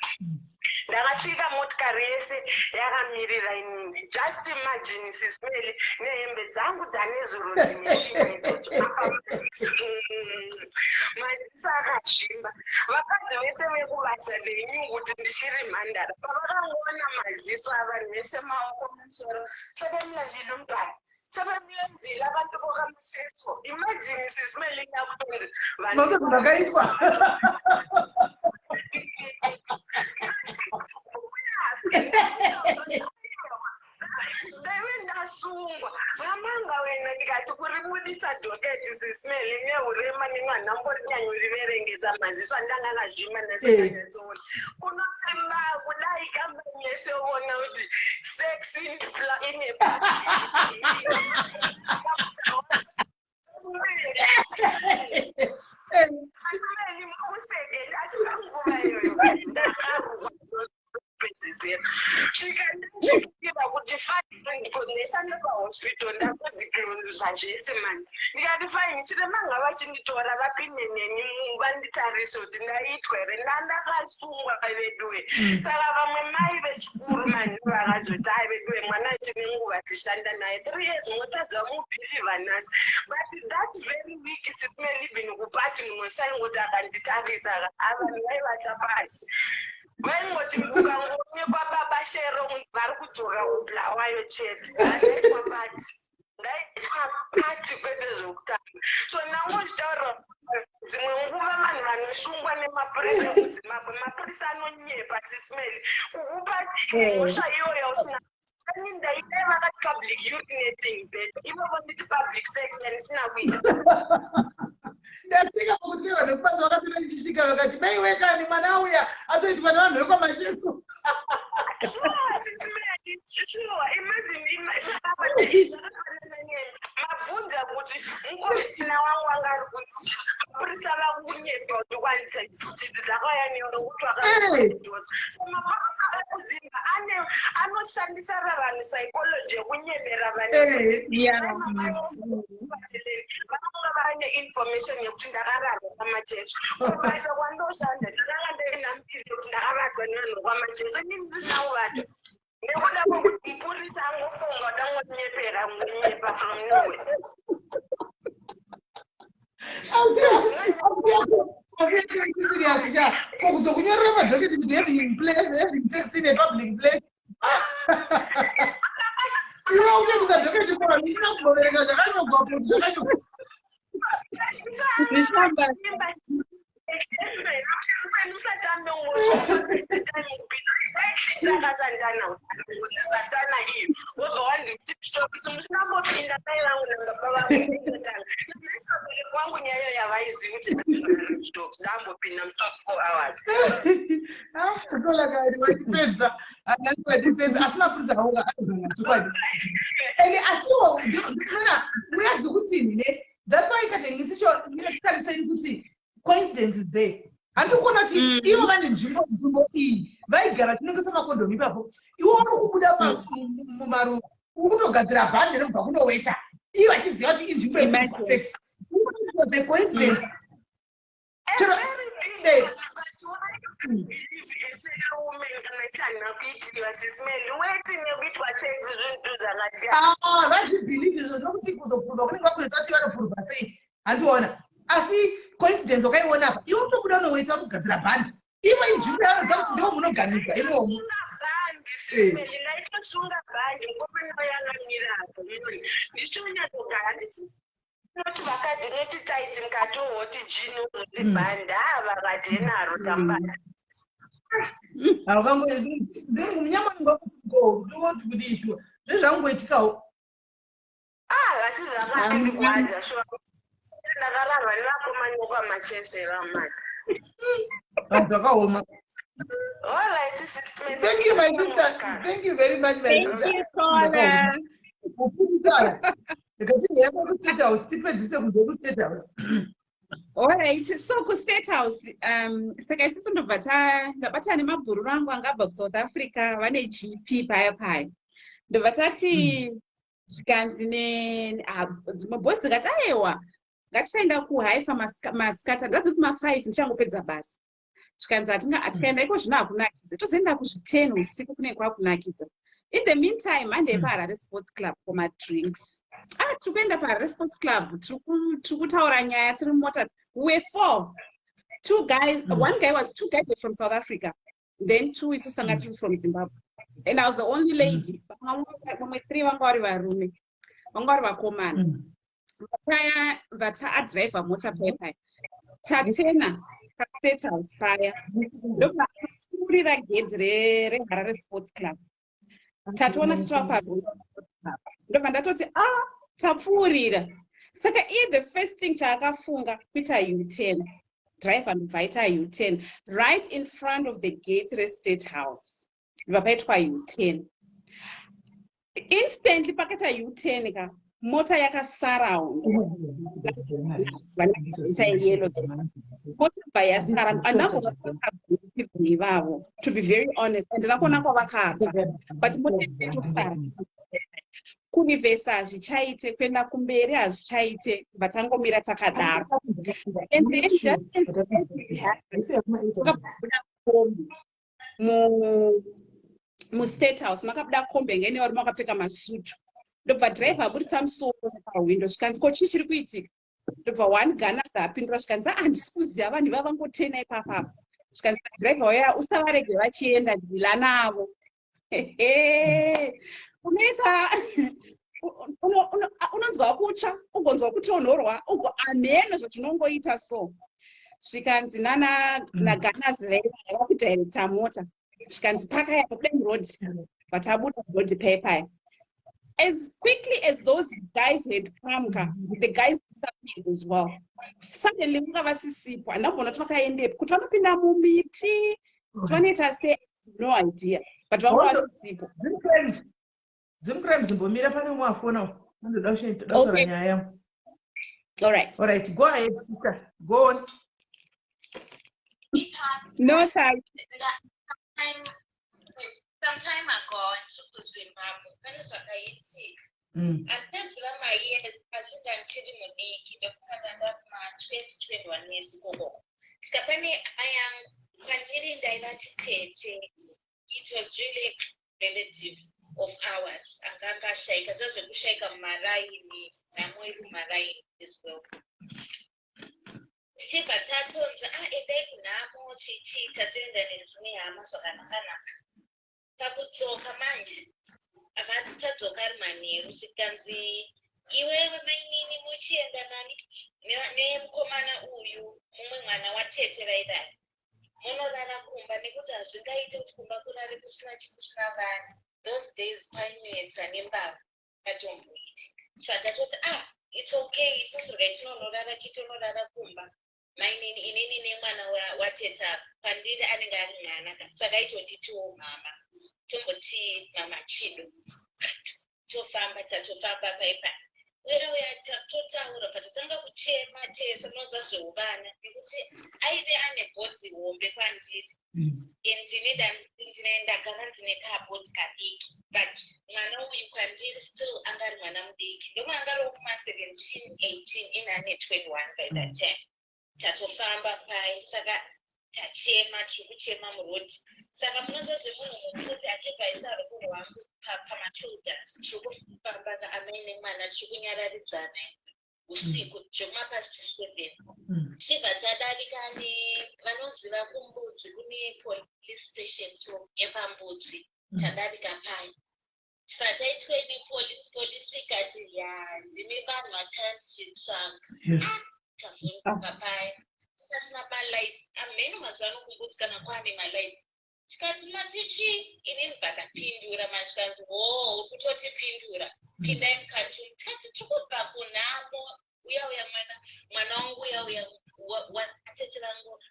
ndakasvika motikari yese yakamirira inini just imagine SIS MELLY nehembe dzangu dzanezuro dzimeshini idzodzo maziso akazvimba vakadzi vese vekubasa venyu kuti ndichiri mhandara pavakangoona maziso avanhu vese maoko musoro sevemulandinomutwana sevemulanzira abantu vokamucheso imagine SIS MELLY yakutonzi vanhu vakaitwa ndasungwa ramanga wena ndikati kuribudisa dhoketi SIS MELLY neurema nemwanhamborinyanyoriverengesa maziso andanga akazvima nasekanyatsoona unotemba kudai kambani yese uona kuti sex ine SIS MELLY museke ndasikanguva iyoyo ndakarwa zvikandikira kuti ndishande pahospital ndakodzikironduza zvese mani ndikati faini chiremanga vachinditora vapinde neni vanditarise kuti ndaitwa here ndandakasungwa veduwe saka vamwe mai vechikuru mani vakazoti ai veduwe mwana tine nguva tishanda naye 3 years motadza mubhiliva nhasi but that very week SIS MELLY been kupati mumwe saingoti akanditarisa avanhu vaivata pasi vaingoti ukangoonekwa baba shero vari kudzoka kubulawayo chete handaitwa pati ndaitwa pati kwete zvokutanga so nangochitaura dzimwe nguva vanhu vanosungwa nemapurisa kuzimbabwe mapurisa anonyepa SIS MELLY kukupa mhosva iyoyo usina ndaidai vakati public urinating bet ivovo nditi public sex yandisina kuita ndasika kuti vanhu vekubazi vakatoichisvika vakati maiwekani mwana uya atoitwa nevanhu vekwamasheso mabvunza kuti mukomana wangu anga ari kuti mapurisa vakunyepa kuti ukwanisa dzidzi dzakauya neuro kuti wakaaosa so mapurisa akuzimba anoshandisa ravanhu psychology yekunyepera vanenge vaine information yekuti ndakararwa kwamacheso kubasa kwandoshanda ndakanga ndaina mbiri kuti ndakavatwa nevanhu kwamacheso ndinavo vacho having sex in a public place. You know, that's why coincidence is there. And you cannot even when Jimbo E, very guaranteed some condom. You want to put up Mumaru, who don't get a band of no waiter. You are just not in sex. Was the coincidence? That you believe is not and one. I see coincidence, okay, one up. You also put on a wait up because a band. Even in Julia, something don't know. Thank you, my sister. Thank you very much, my sister. Thank you, Paula. All right, so ku State House, saka isusu ndabata nemabhuru rangu angabva kuSouth Africa vane GP paya ndobva tati zvikanzi mabhodzi dzikati aiwa ngatisaenda kuhaifa masikata ngadziti ma5 ndichangopedza basa zvikanzi hatikaenda iko zvino hakunakidza tozoenda kuzvi10 usiku kune kwakunakidza. In the meantime handei paHarare Sports Club for my drinks. Tiri kuenda paHarare Sports Club tiri kutaura nyaya tiri mumota. We were 4. 2 guys, two guys were from South Africa, then 2 isusanga tiri from Zimbabwe, and I was the only lady. Vamwe 3 vanga vari varume, vanga vari vakomana. Vata adriver mota paya tatena State House paya ndopfuurira gate reHarare Sports Club. Tatoona titwapa ndobva ndatoti tapfuurira. Saka the first thing chaakafunga kuita U10, driver ndobva aita U10 right in front of the gate reState House. Ndobva paitwa U10. Instantly pakaita U10 ka mota yakasurround yellow mota yasara ivavo, to be very honest, and ndakona kwavakabva but mota yatosara kurivhesa hazvichaite, kuenda kumberi hazvichaite, vatangomira takadaro. And then just muState House makabuda kombe ngene vari makapfeka masutu. Ndobva driver abudisa musoro pahwindo zvikanzi ko chii chiri kuitika. Ndobva one Ganas apindura zvikanzi handisi kuziva vanhu vavangotena ipapapo. Zvikanzi driver waya usavarege vachienda, dhila navo. Unoita unonzwa kutsva ugonzwa kutonhorwa ugo ameno zvatinongoita so. Zvikanzi naGanas vaiva kudirecta mota. Zvikanzi pakaya Plain Road, vatabuda road paya. As quickly as those guys had come, the guys disappeared as well. Suddenly, mukavasisipo, andambona kuti vakaendepo kuti vanopinda mumiti, vanoita say no idea, but vakavasisipo. Zimcrimes mbomira pane mwafona ndoda kushaura nyaya. All right, go ahead, sister, go on. No thanks. Some time ago, I took to Zimbabwe. When it's and that's why my years, I think I'm sitting with the kid of Canada, 2021 years ago. Stephanie, I am considering diverted. It was really relative of ours akanga shaika zvazvekushaika mumaraini namweri mumaraini as well. Tichibva tatonza endai kunhamo chichiita toenda nedzimwe hama zvakanaka. Pakudzoka manje akati tadzoka ari manheru sikanzi iwewe mainini muchienda nani nemukomana uyu mumwe mwana watete vaidai munorara kumba nekuti hazvingaite kuti kumba kurare kusina chikusina vanhu. Those days painetsa nembavha patomboiti svatatoti it's okay isusu regai tinonorara chitonorara kumba mainini inini nemwana watete pandiri anenge ari mwana saka itonditiwo mama tomboti mama chido tatofamba paipa uya totaura patatanga kuchema tese noza zveuvana nekuti aive ane bhodhi hombe kwandiri ndinendagara ndine kabhodhi kadiki but mwana uyu kwandiri still angari mwana mudiki ndomwe angari kuma17 18 inane 21 by that time. Tatofamba pai saka tachema tiri kuchema murodhi saka munozozve munhu mukuru achibvaisa ruoko rwangu pamashoulders tiri kufamba amaine mwana tiri kunyararidzana usiku zvemapast 7 tichibva tadarika vanoziva kumbudzi kune police station so yepambudzi tadarika pai tibva taitwe nepolisi ikati ndimi vanhu vatandisitsanga tavhunduka pai tasina malights amheno mazuva ano kumbudzi kana kwaane malights tikati matichi inini vakapindura mashikanzi uri kutotipindura pindai mukati tikati tikubva kunhamo uya mwana wangu uya watete vangu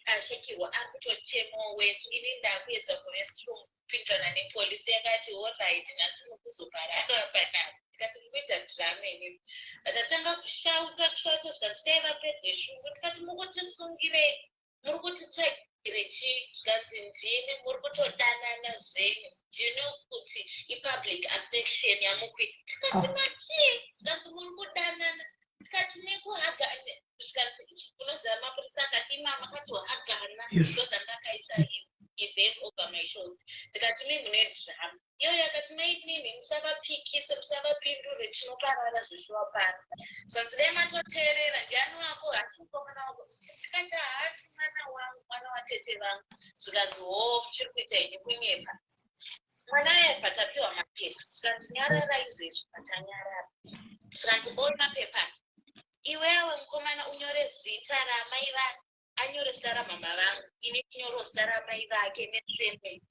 ashekirwa ari kutochemawo wesu inini ndakuedza kurestroom kupindurana nepolisi yakati allright nhasi mukuzoparara panapa tikati mukuita dhirama inini vatatanga kushauta zvikati dai vapedze shungu tikati mukutisungirei muri kutitsvagire chii zvikanzi ndini muri kutodanana zvenyu ndino kuti ipublic affection yamukuita tikati matii zvikanzi muri kudanana tikati nekuhagana zvikanzi unoziva mapurisa akati imama akati wahagana ndozvandakaisa event over my shoulder ndikati mi mune dhirama iyoyo akati mainini musavapikise musavapindure tinoparara zvishuwapara zvanzi dai matoteerera ndiani wako hatimukomana wako tikati haasi mwana watete vangu zvikanzi muchiri kuita ini kunyepa mwana uya patapiwa mapepa zvikanzi nyarara izvezvi patanyarara zvikanzi ori mapepa iwewe mukomana unyore zita ramai vangu anyore zita ramama vangu ini nyoro zita ramai vake neseme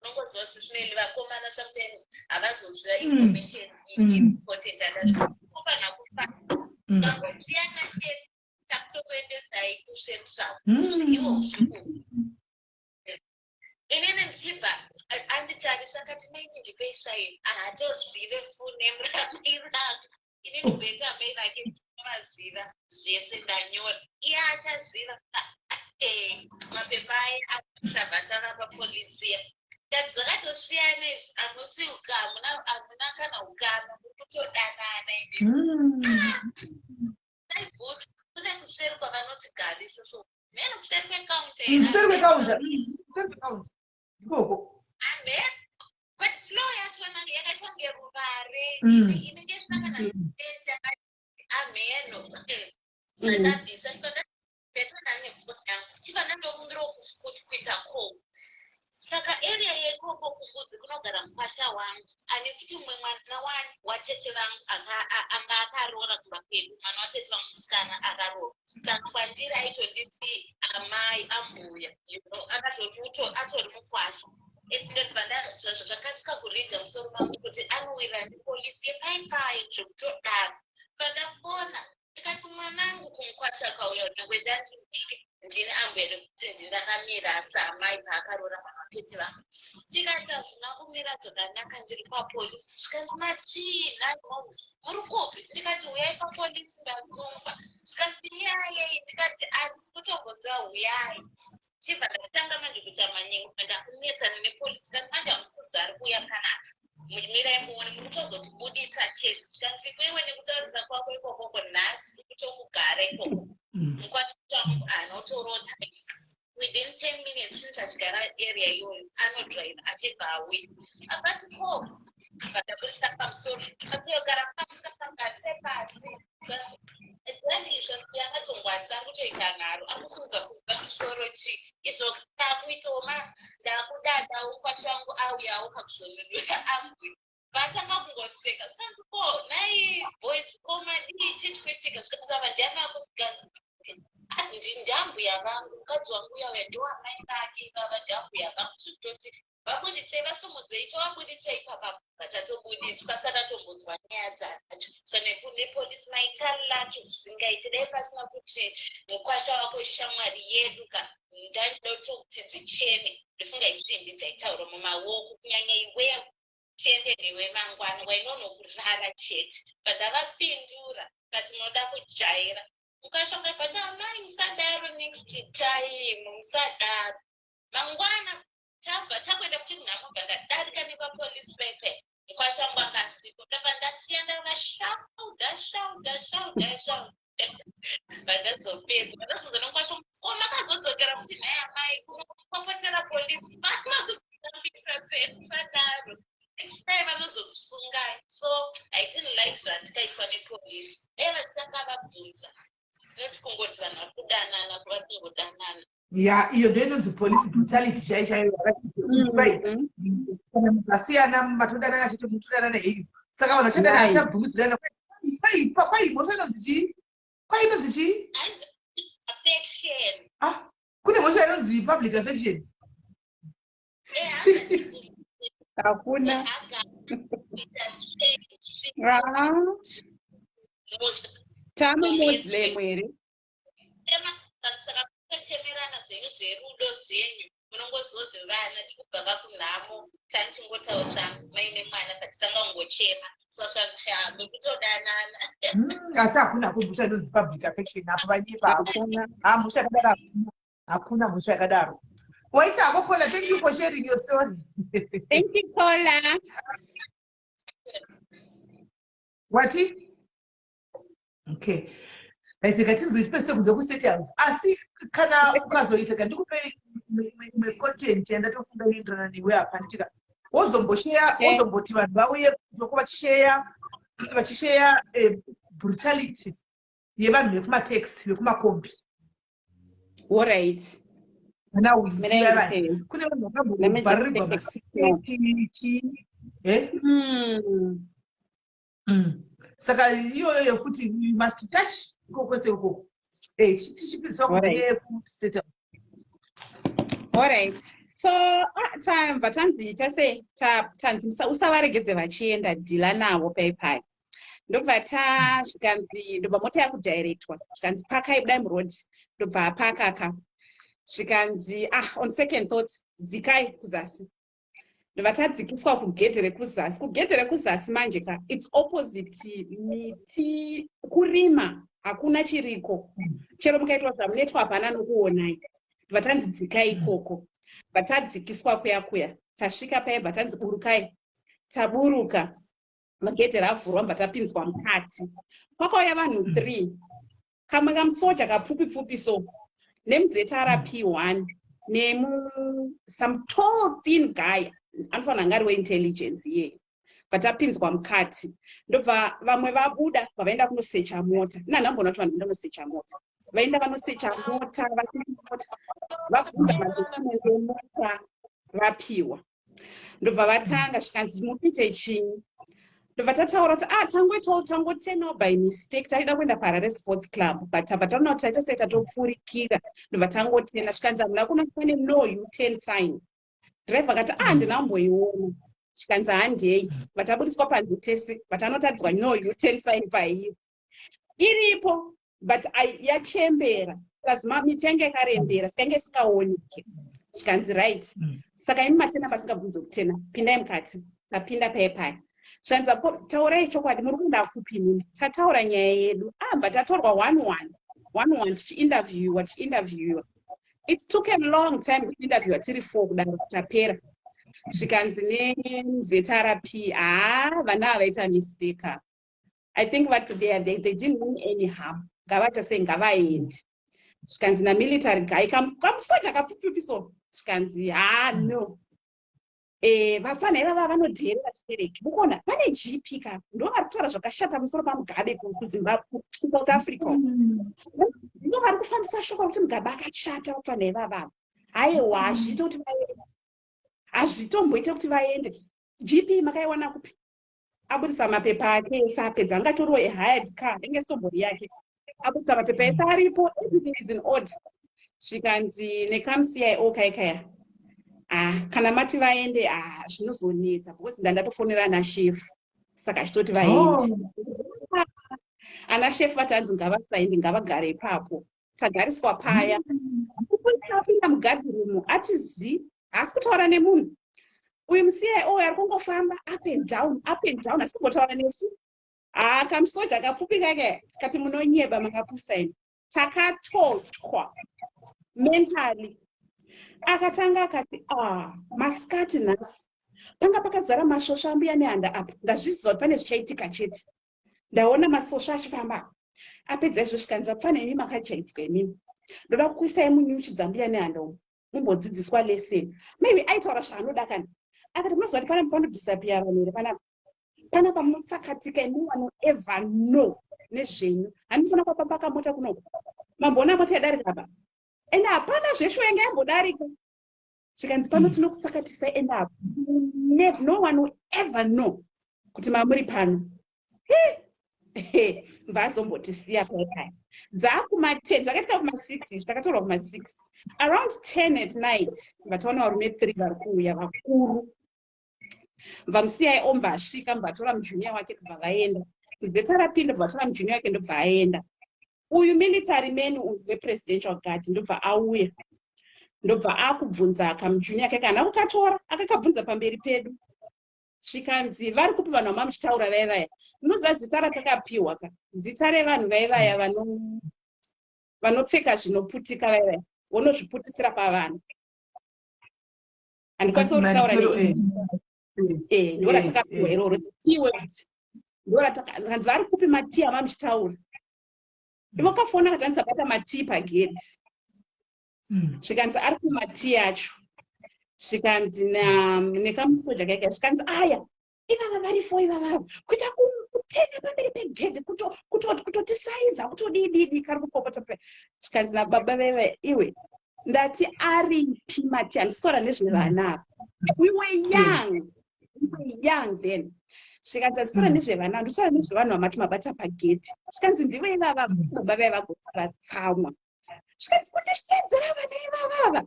unongoziva sishineli vakomana sometimes havazoziva information important andazofana kufana ukangosiyana chete takutokuendesai kucentral iwo usiku inini ndichibva anditarisa akati maini ndipeisaini hatozive full name ramai vangu inini beta mai vake ndinovaziva zvese ndanyora iye achaziva mapepa aye atabvatana papolisiya kati zvakatosiyana izvi hamusi hamuna kana ukama kutodanana saibooks kune kuseri kwavanoti garisa so mene kuseri kwekaunta ikoko but flow yachona yakatonge ruvare inenge isakana neti yakati amheno atabvisa betonane yangu chivana ndokumbira kuita ko saka area yekoko kumbudzi kunogara mupasha wangu ane futi mumwe mwana watete vangu anga akarora kuva kwedu mwana watete vangu musikana akarora saka kwandiri aitonditi amai ambuya atori mukwasha zvakasika kuridza musoro mangu kuti anowira nepolisi yepaipai zvekutodaro pandafona ndikati mwanangu kumukwasha kauya newedandindike ndini ambere kuti ndindakamira samai paakarora mwana watete vangu tikati hazvina kumira zvakanaka ndiri kwapolisi zvikanzi matii naimous muri kupi ndikati huyai papolisi ndazomba zvikanzi iyayei ndikati handisi kutomboziva huyai chibva ndatanga manje kuita manyengo ndakunetsana nepolisi kasi manje hamusi ari kuuya kanaka mirai muone muri kutozotibuditsa chesi tikanzi kwewe nekutaurisa kwako ikokoko nhasi kutokugara ikoko mukwasha wangu anotorota within 10 minutes since asvigara area iyoyo anodrive achibva away akati ko vadaburisa pamusoro akatiyogara pasi kakagate pasi then izvo yakatongwatisa kutoita nharo akusimudza musoro chi izvo kakuitoma ndakudada ukwasha wangu auyawo kakuzonudura ambwi vatanga kungoseka zvikanzi ko nai boys komadi chichikuitika zvikanzi ava ndiani akuzikanzi ndambuya vangu mukadzi wangu uyauya ndoamai vake vava ndambuya vangu zvekutoti vabuditsei vasimudzei chovabuditsei papa vatatobuditswa pasada tombonzwa nyaya dzacho so nepolisi maitarlaki zvisingaiti dai pasina kuti mukwasha wako shamwari yedu ka ndandida kuti dzichene ndofunga isimbi dzaitaura mumaoko kunyanya iwewe tiendenewe mangwana wainonokurara chete vandavapindura kati munoda kujaira ukashonga bata amai musadaro next time musadaro mangwana tabva takwenda kuti nhamo ndandadarika nevapolisi pepe mukwashangu akasiko ndabva ndasiya ndava shauda vandazopedza vandazonza nomukwashangu ko makazodzokera kuti nhai amai kunokopotera polisi vanozvikambisa sei musadaro next time vanozokusungai so I didn't like zvandikaitwa nepolisi vachitanga vabvunza noti kungoti vanhu vari kudanana kuva kungodanana iyo ndo inonzi police brutality chaichaiyo kana mukasiyana matodanana chete mutodanana heyu saka vanhu vachadana vachabvunzirana kwai moto inonzi chii kwai inonzi chii affection kune mosha inonzi public affection hakuna tama muslim here saka kuchemerana zvenyu zverudo zvenyu munongoziva zvevana tikubva vakunhamo tanichingotaura maine mwana katisanga kungochema saka mekutodanana asi hakuna musha inonzi public affection apo vanyepa musha yakadaro hakuna musha yakadaro waita hako Kola, thank you for sharing your story. Thank you, Kola. What? Okay. Ngatinzwi pese kunze kusethouse asi kana ukazoita kandikupe content yandatofunga inoenderana newe apa nditika wozomboti vanhu vauye zvokuva vachishare brutality yevanhu vekumatext vekumakombi. All right. Now kune vanhu vakambobharirwa masiketi saka iyoyo futi we must touch kwese ukoko tichipinzwa kusettle. All right. So tamva tanzi tase tanzi usavaregedze vachienda dhila navo paipai ndobva tasvikanzi ndobva mota yakudirectwa zvikanzi pakai budai muroad ndobva pakaka zvikanzi on second thoughts dzikai kuzasi ndobva tadzikiswa kugedhe rekuzasi manje ka it's opposite miti kurima hakuna chiriko chero mukaitwa zvamunetwa hapana nokuonai ndobva tanzi dzikai ikoko vatadzikiswa kuya tasvika paibva tanzi burukai taburuka magedhe ravhurwa mbva tapinzwa mukati kwakauya vanhu 3 kamwe kamusoja kapfupi so nemuzeta RP1 some tall thin guy anofanira ngari weintelligence iye vatapinzwa mukati ndobva vamwe vabuda vavaenda kunosecha mota nanhambona kuti vanhu vaenda kunosecha mota vaenda vanosecha mota vabvunza madokumende emota vapiwa ndobva vatanga zvikanzi mupite chinyi ndobva tataura kuti tangotenawo by mistake taida kuenda paRare Sports Club but tabva taona kuti taita sei tatopfurikira ndobva tangotenda zvikanzi hamuna kuna pane no U10 sign driver akati ndinamboiona zvikanzi handei vatabudiswa panze tese vatanotadzwa no U10 sign paiyo iripo but yachembera lazima miti yange yakarembera sikange isingaoneke zvikanzi right saka imi matena pasingabvunzi kutena pindai mukati tapinda paipai zvanza taurai chokwadi muri kuda kupi nini tataura nyaya yedu but tatorwa 1-1 tichiinterviewiwa it took a long time kuinterviewa tiri 4 kudaro tapera zvikanzi nemuzeta RP vana havaita mistake. I think what they didn't mean any harm ngavata sei ngavaendi zvikanzi namilitary guy kamusoja kapfupipiso zvikanzi no vafana ivava vanodheerera chibereki mukuona vane GP ka ndo vari kutaura zvakashata musoro pamugabe kuZimbabwe kuSouth Africa ndo vari kufambisa shoko kuti mugabe akashata vafana ivava haiwa hazviite kuti vaende hazvitomboite kuti vaende GP makaiwana kupi abudisa mapepa ake ese apedza angatoriwo hired car inge stombori yake abudisa mapepa ese aripo everything is in order zvikanzi nekamuCIO kaikaya kana mati vaende zvinozonetsa because ndandatofonera nashefu saka achitoti vaende ana shefu vati hanzi ngavasaende ngavagare ipapo tagariswa paya apinda mugadhirumu ati hasi kutaura nemunhu uyu muCIO ari kungofamba up and down asi kumbotaura nesu kamusoja kapfupi kake kati munonyeba makapusa imi takatotwa mentally akatanga akati masikati nhasi panga pakazara masvosva ambuya nehanda apa ndazviziva kuti pane zvichaitika chete ndaona masvosva achifamba apedza izvo zvikanzi pane imi makajaidzwa imimi ndoda kukuisai munyuchi dzambuya nehanda umu mumbodzidziswa leseni maybe aitaura zvaanoda kani akati munoziva kuti pana panodhisapiyara here panapa mutsakatika no one will ever know nezvenyu handifuna kwapambaka mota kunoko mamboona mota yadarika apa ende hapana zveshu yange yambodarika zvikanzi pano tinokutsakatisa ende apa no one will ever know kuti mamuri pano mbazombotisiya paikaya dzakuma10 zvakatika kuma6 zvakatorwa kuma6 around 10 at night vataona varume 3 vari kuuya vakuru mva muCIO mva asvika mvatora mujunior wake kubva vaenda kuzeta rapinda vatora mujunior wake ndobva aenda uyu military man wepresidential guard ndobva auya ndobva akubvunza kamujunior kake kana kukatora akakabvunza pamberi pedu zvikanzi vari kupi vanhu vama muchitaura vaivaya munoziva zita ratakapiwa ka zita revanhu vaivaya vanopfeka zvinoputika vaivaya vonozviputisira pavanhu handikwanisi kutaura ndo ratakapiwa iroro ndorakanzi vari kupi matii ama muchitaura ivo kafona katanisa bata matii pagedhi zvikanzi ari kumatii acho zvikanzi nekamusoja kaika zvikanzi aya ivava varifo ivavava kuita kutenga pamberi pegedhi kutotisaiza kutodididi kari kupopota zvikanzi nababa vaiva iwe ndati aripi matii handisitaura nezvevana we were young then zvikanzi handisitaura nezvevana handisitaura nezvevanhu vamati mabata pagedhi zvikanzi ndivo ivava baba vaiva gotara tsamwa zvikanzi kundishedzera vana ivavava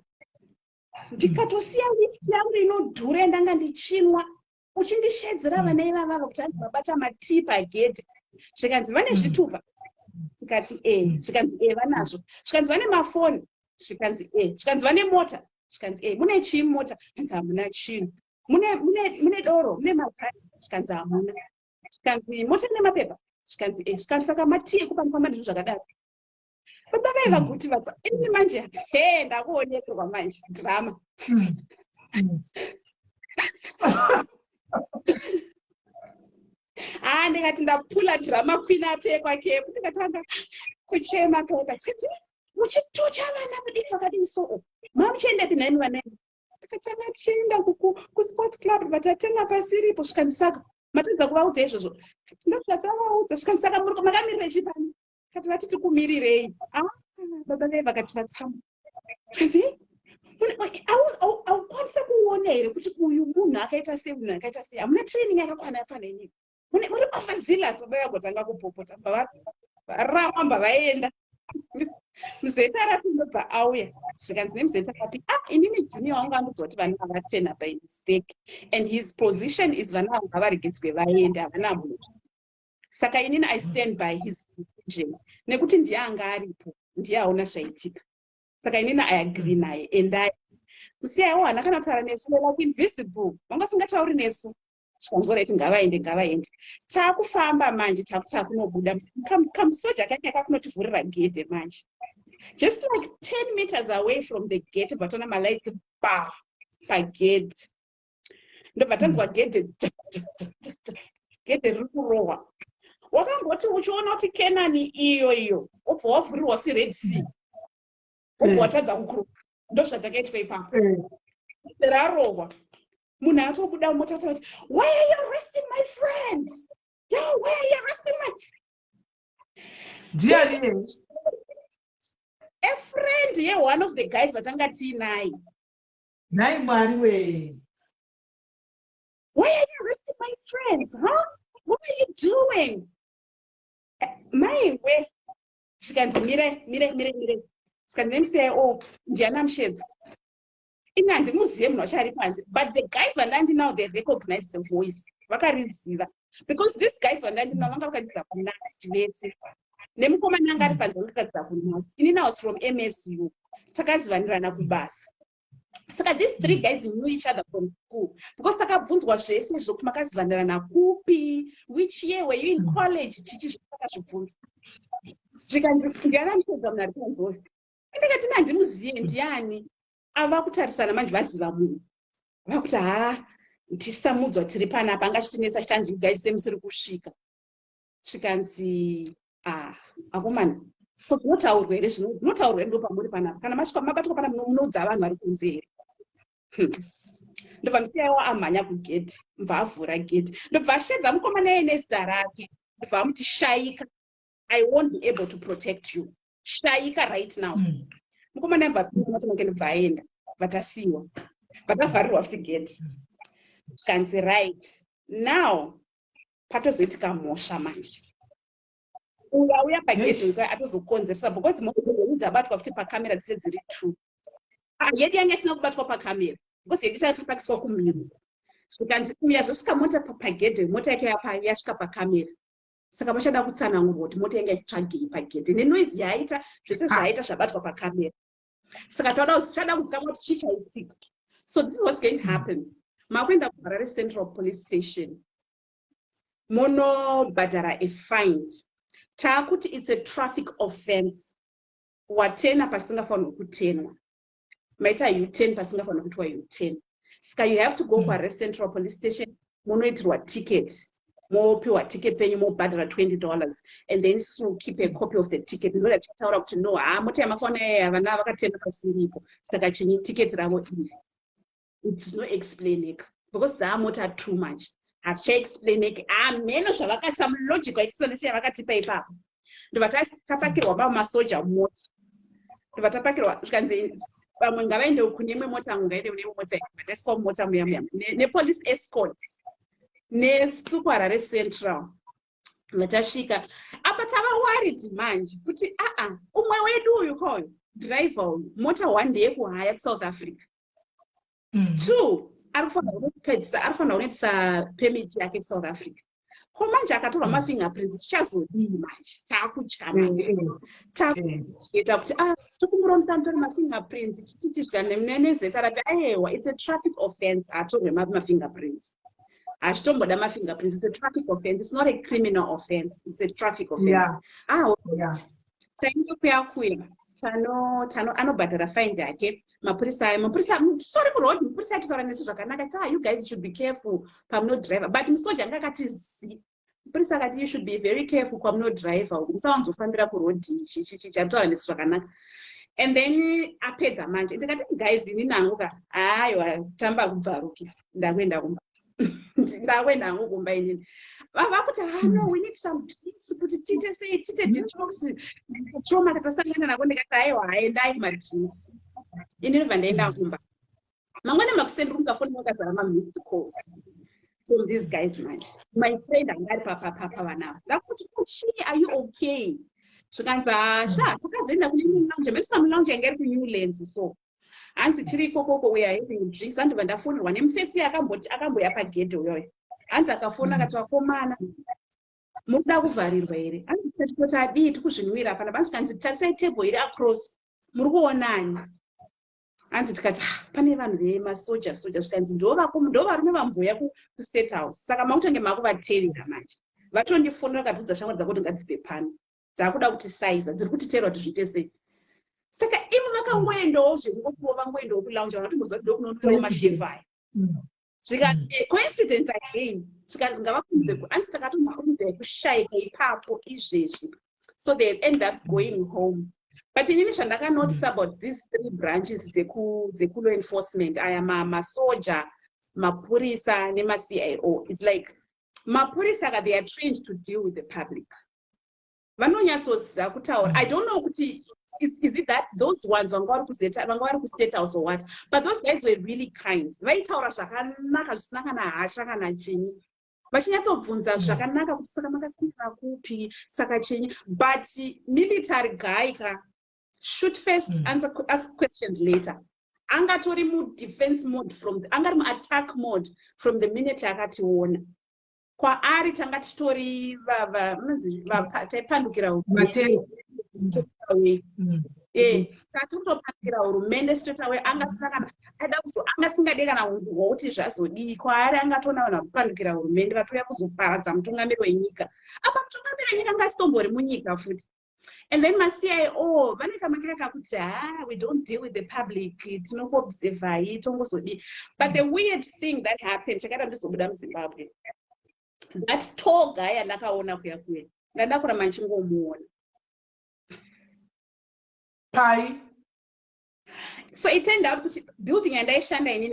ndikatosiya whisky yangu inodhura ndanga ndichinwa uchindishedzera vana ivavava kuti hanzi mabata matii pagedhi zvikanzi vane zvitupa tikati zvikanzi vanazvo zvikanzi vane mafoni zvikanzi zvikanzi vane mota zvikanzi mune chii mota hanzi hamuna chinhu mune doro mune mabhazi zvikanzi hamuna zvikanzi mota ine mapepa zvikanzi zvikanzi saka matii ekupamba ndizvo zvakadaro baba vaiva kuti vatsa ini manje ndakuonekerwa manje drama ndikati ndapula drama queen apfekwa kepu ndikatanga kuchema pepa zvikati muchitucha vana kudii vakadii so mamuchiendepi nani vanani ndikatanga tichienda kusports club vatatenga pasiripo zvikanzi saka matadza kuvaudza izvozvo ndozvatsavaudza zvikanzi saka makamirira chipani kati vatiti kumirirei baba vai vakati vatsamu aukwanisa kuona here kuti uyu munhu akaita sei munhu akaita sei hamuna training yakakwana yafana inini muri overzealous baba vagotanga kupopota rama mba vaenda muzeta rapi ndobva auya zvikanzi nemuzeta rapi inini junior wangu anudza kuti vana vavatena by mistake and his position is vana vangu ngavaregedzwe vaende havana munhu saka inini I stand by his decision nekuti ndiye anga aripo ndiye aona zvaitika saka inini I agree naye endai muCIO hana kana kutaura nesu like invisible vanga singatauri nesu zvikanzorati ngavaende taakufamba manje takunobuda kamusoja kake kakunotivhurira gate manje just like 10 meters away from the gate vatona malights pagate ndobva tanzwa gate riri kurohwa wakangoti uchiona kuti Kenani iyo obva wavhurirwa kuti Red Sea Watadza kukuru. Ndoshadzakaitwa ipapo. Rarohwa. Munhu atobuda mumota ati, why are you arresting my friends? Yo, why are you arresting my... Dear. A friend, yeah, one of the guys atanga T9. Nai Mwari way. Why are you arresting my friends? Huh? What are you doing? My way. She can say, mire. She can say, oh, Diana Mshed. Inandi museum no shari panzi. But the guys are landing now, they recognize the voice. Because these guys are landing now, Nemukoma nangari panzakadza kunasi. Inini was from MSU. Takazivanirana kubasa. Saka these three guys knew each other from school. Because takabvunzwa zvese zvokuti makazivanirana kupi, which year were you in college? Chichi zvakazvibvunza. Zvikanzi ndiana mutedza munhu ari panzori. Ndikati nandimuziye ndiani. Ava kutarisana manje vaziva munhu. Vakuti tisamudzwa tiri panapa anga chitinetsa chitanzi you guys semusiri kusvika. Zvikanzi akomana. Zvinotaurwa here zvinotaurwa ndo pamuri panapa. Kana masvika mabatwa pana munoudza vanhu vari kunze here. Ndobva ndisiyawo amhanya kugedhi. Mbva avhura gedhi. Ndobva ashedza mukomana yenezita rake. Ndobva amuti shaika. I won't be able to protect you. Shaika right now. Mukomana ndobva aenda. Vatasiwa. Vakavharirwa futi gedhi. Kanzi right. Now patozoitika mhosva manje. Uya pagedhi atozokonzeresa because munhu abatwa futi pakamera dzese dziri 2. Yedu yanga isina kubatwa pakamera. Because yedu takapakiswa kumiro. Zvikanzi uya zvosvika mota pagedhi, mota yake yasvika pakamera. Saka vachada kutsanangurwa kuti mota yanga ichitsvagei pagedhi. Nenoise yaita zvese zvaita zvabatwa pakamera. Saka tichada kuzikamwa kuti chichaitika. So this is what's going to happen. Makwenda kuHarare Central Police Station. Monobhadhara a fine. Takuti it's a traffic offense. Watena pasingafanirwa kutenwa. Maita U10 pasingafanirwa kuitwa U10. Saka you have to go kuHarare Central Police Station. Monoitirwa ticket. Mopiwa ticket yenyu mobhadhara $20 and then you keep a copy of the ticket. Ndoda tichitaura kuti no, mota yamafona havana vakatenga pasiripo. Saka chinyi ticket ravo iri. It's not explaining because the motor too much. Has she explaining? Meno shavaka some logical explanation vakatipa ipapo. Ndobva tapakirwa masoja mota. Ndobva tapakirwa zvikanzi vamwe ngavaende kune imwe mota ngaende kune imwe mota vataiswa mota muya nepolice escort neSuperHarare Central. Vatasvika apa tava worried manje kuti umwe wedu uyu koyo driver uyu mota 1 day kuhaya kuSouth Africa. 2, arifanira kunoitisa permit yake kuSouth Africa. Ko manje akatorwa mafingerprints chichazodii manje? Taakutya manje. Takuita kuti tokumuromisa mutori mafingerprints chichitika nezeta rapi aiwa it's a traffic offense atorwe mafingerprints. Achitomboda mafingerprints, it's a traffic offense. It's not a criminal offense. It's a traffic offense. Taindokuyakuya. Anobhadhara fine yake. Mapurisa sorry kurod mapurisa akitaura nesu zvakanaka you guys should be careful pamuno driver but musoja ngakati mapurisa akati you should be very careful pamuno driver musawanzofambira kurod chataura nesu zvakanaka. And then apedza manje ndikati guys ini nanguka aiwa tamba kubvarukisa ndakwenda kumba. Ndakwenda hangu kumba inini. Vakuti no we need some tips kuti tite detox trauma tatasangana nako ndikati aiwa endai madrinks. Inini vandaenda kumba. Mangwana makusendera mukafoni makazara missed calls from these guys man. My friend angari papa vanava. Ndakuti kuchi are you okay? Zvikanzi takazoenda kune imwe lounge metisamu lounge yanga iri kuNewlands so. Hanzi tiri ikoko we are having drinks andibva ndafonirwa nemufesi akamboya pagedhi uyoyo. Hanzi akafona akati vakomana mukuda kuvharirwa here? Hanzi kuti adii tikuzvinwira pana basi kanzi tarisai table iri across muri kuonani? Hanzi tikati pane vanhu vemasoja zvikanzi ndo varume vamboya kuState House saka makutonge makuvatevera manje. Vatondifonera vakabvunza shamwari dzako kuti ngadzipe pano dzakuda kuti saiza dziri kutiteerwa kuti zviite sei. Saka ivo vakangoendawo zvengokuwo vangoendawo kulaunja vanotomboziva kuti ndokunonwirawo mashevaya. Zvikanzi coincidence again zvikanzi ngavakunze hanzi takatomakunze kushayika ipapo izvezvi. So they end up going home. But in Inishanda, notice about these 3 branches, the law enforcement, I am a soldier, Mapurisa, Nema CIO. It's like Mapurisa, they are trained to deal with the public. I don't know, is it that those ones to state house or what? But those guys were really kind. But military guy shoot first, ask questions later. Anga to remove defense mode from the attack mode from the minute akati wona. Kwa ari tanga story taipandukira tatotopandukira hurumende straight away anga singadeka na kuti zvazodii kwaari angatona vanhu vakupandukira hurumende vatouya kuzoparadza mutungamiri wenyika apa mutungamiri wenyika angasitomboori munyika futi. And then my CIO, we don't deal with the public. But the weird thing that happened, Zimbabwe. That tall guy, so it turned out building and I shanda in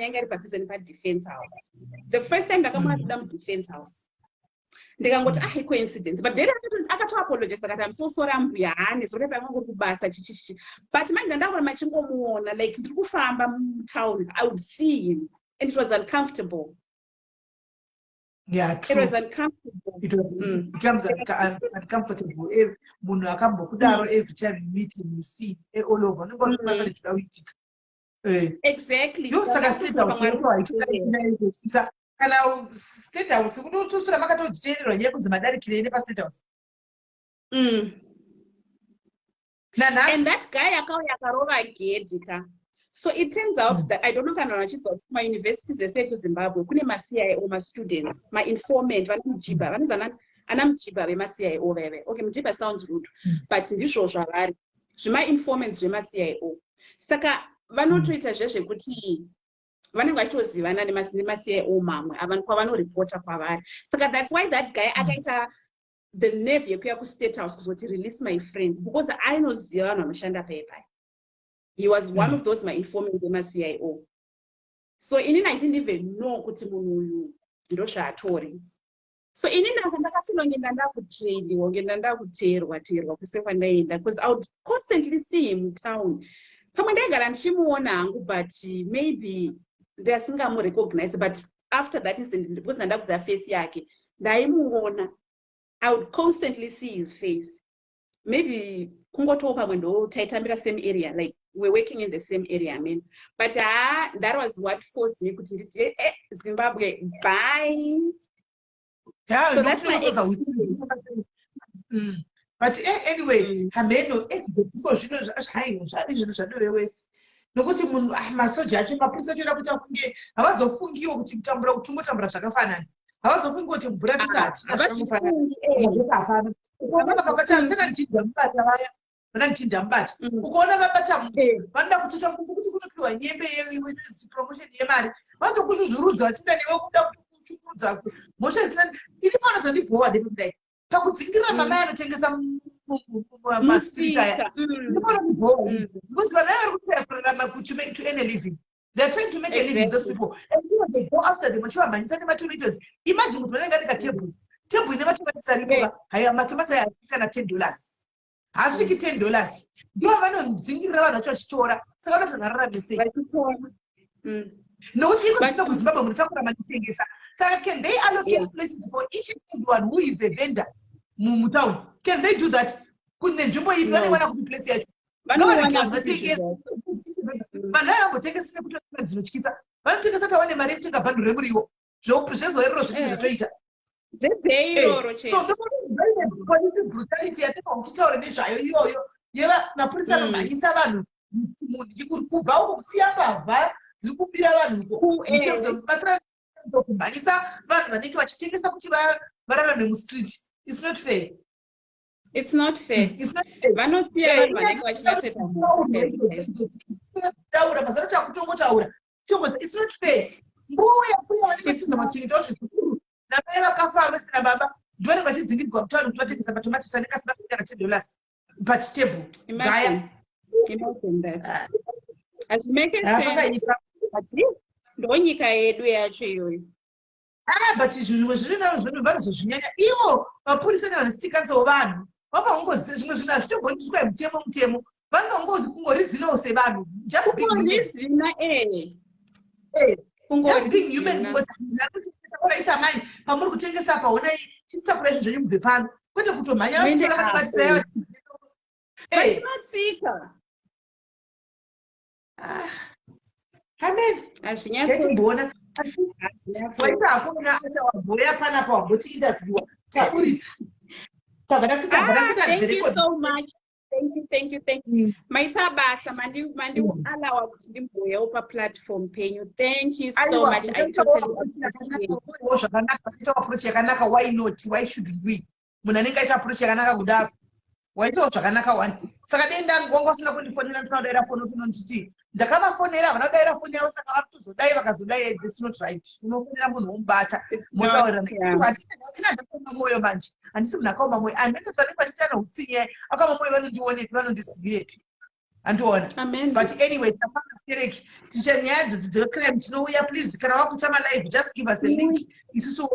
defense house. The first time that I come to defense house. They can go to coincidence, but they don't apologize that I'm so sorry. I'm so but my like town, I would see him, and it was uncomfortable. Yeah, true. It was uncomfortable. It becomes uncomfortable. Every time you meet him, you see all over. Exactly. Kana state house kunotusura makatodzitererwa nyaya kunzi madarikire ine pa state house. And that guy akauya akarova gedhi ka. So it turns out that I don't know kana vachizoti my universities ese kuZimbabwe kune ma CIO ma students my informant vanomujiba vanonzana ana mujiba vema CIO veve. Okay, mujiba sounds rude but ndizvo zvavari zvima informants vema CIO. Saka vanotoita zvekuti vanenge vachitozivana nema-CIO mamwe avanhu kwavanoreporta kwavari. Saka that's why that guy akaita the nerve yekuya ku-state house kuzoti release my friends because ainoziva vanhu vanoshanda paipai. He was one of those my informants vema-CIO. So inini I didn't even know kuti munhu uyu ndo zvaatori. So inini ndakasino ngenda ndakutrailiwa ngenda ndakuteerwa kuse kwandaenda because I would constantly see him in town. Pamwe ndaigara ndichimuona hangu but maybe ndasingamurecognize, but after that incident because ndandakuziva face yake ndaimuona. I would constantly see his face. Maybe kungotowo pamwe ndo taitambira same area, like we're working in the same area, I mean. But that was what forced me kuti nditi Zimbabwe bye. Yeah, so that's my experience. But anyway, hameno zviro zvino zvanovewese nokuti munhu masoja acho mapurisa atoda kuita kunge havazofungiwo kuti kutambura kutungotambura zvakafanana, havazofungi kuti mvura tisati hapana. Ukaona vakabata sena ndindambata vaya vana ndindambata ukaona vabata munhu vanoda kutoita kuti kunopiwa nyembe promotion yemari vanotokuzvuzvurudza vachida newe kuda kushukudza mhosva zisina ili pano zvandibhowa ndekudai pakudzingira mama anotengesa masita aya ndipona kubhowa because vana vari kutsaikurarama to earn a living. They're trying to make a living, those people. And they go after them. Imagine what they got table. Table never to say, I am mathematics at $10. I think $10. You have no singing around a church store. So I don't know. No, so can they allocate places for each and everyone who is a vendor? Mumutau. Can they do that? Couldn't Jumbo if anyone could place it? No one can take it. But now we'll take a step to the Chisa. But take us at one and take a bundle of you. Joe presents a rose to the traitor. So the brutality at the computer and the you have a person of Isavan. You could go out, see about you could be a who is a matter of Banisa, but when you watch take us up to Barana Street. It's not fair. It's not fair. It's not fair. It's not fair. Imagine that. Azvimeke Hapana sense. nyika. But ndonyika yedu yacho iyoyo. But zvimwe zviri nazvo zvinobva zvozvinyanya ivo mapurisa nevanostikanzawo vanhu vapangozisa zvimwe zvinhu hazvitombondiswa mutemo vanongozi kungorizinawo sevanhu just being human. Kungorizina Just being human kungoisa mai pamuri kutengesa paonai chisitapura izvo zvenyu mubve pano kwete kutomhanya vachitora vanobatisaya vachinotsika. amen yatimboona waita hakuna acha wabhoya panapa wamboti indavhiwa taburitsa Thank you so much. Thank you. Maita basa mandi alawa kuti ndimboyawo paplatform penyu. Thank you so much. I totally appreciate it. approach yakanaka. Why not? Why shouldn't we? Munhu anenge aita approach yakanaka kudaro waitawo zvakanaka wani. Saka denda ngongo usina kundifonera ndinodaira foni unonditi ndakavafonera havana kudaira foni yavo saka vari kutozodai vakazodai this not right. Unofonera munhu womubata motaurirana ina ndakaoma mwoyo manje handisi munhu akaoma mwoyo anendotanenge vachitana utsinye akaoma mwoyo vanondionepi vanondizivirepi andiona. But anyway tapanga stereki ticha nyaya dzodzi dzecrime tinouya please kana wakutama live just give us a link isusu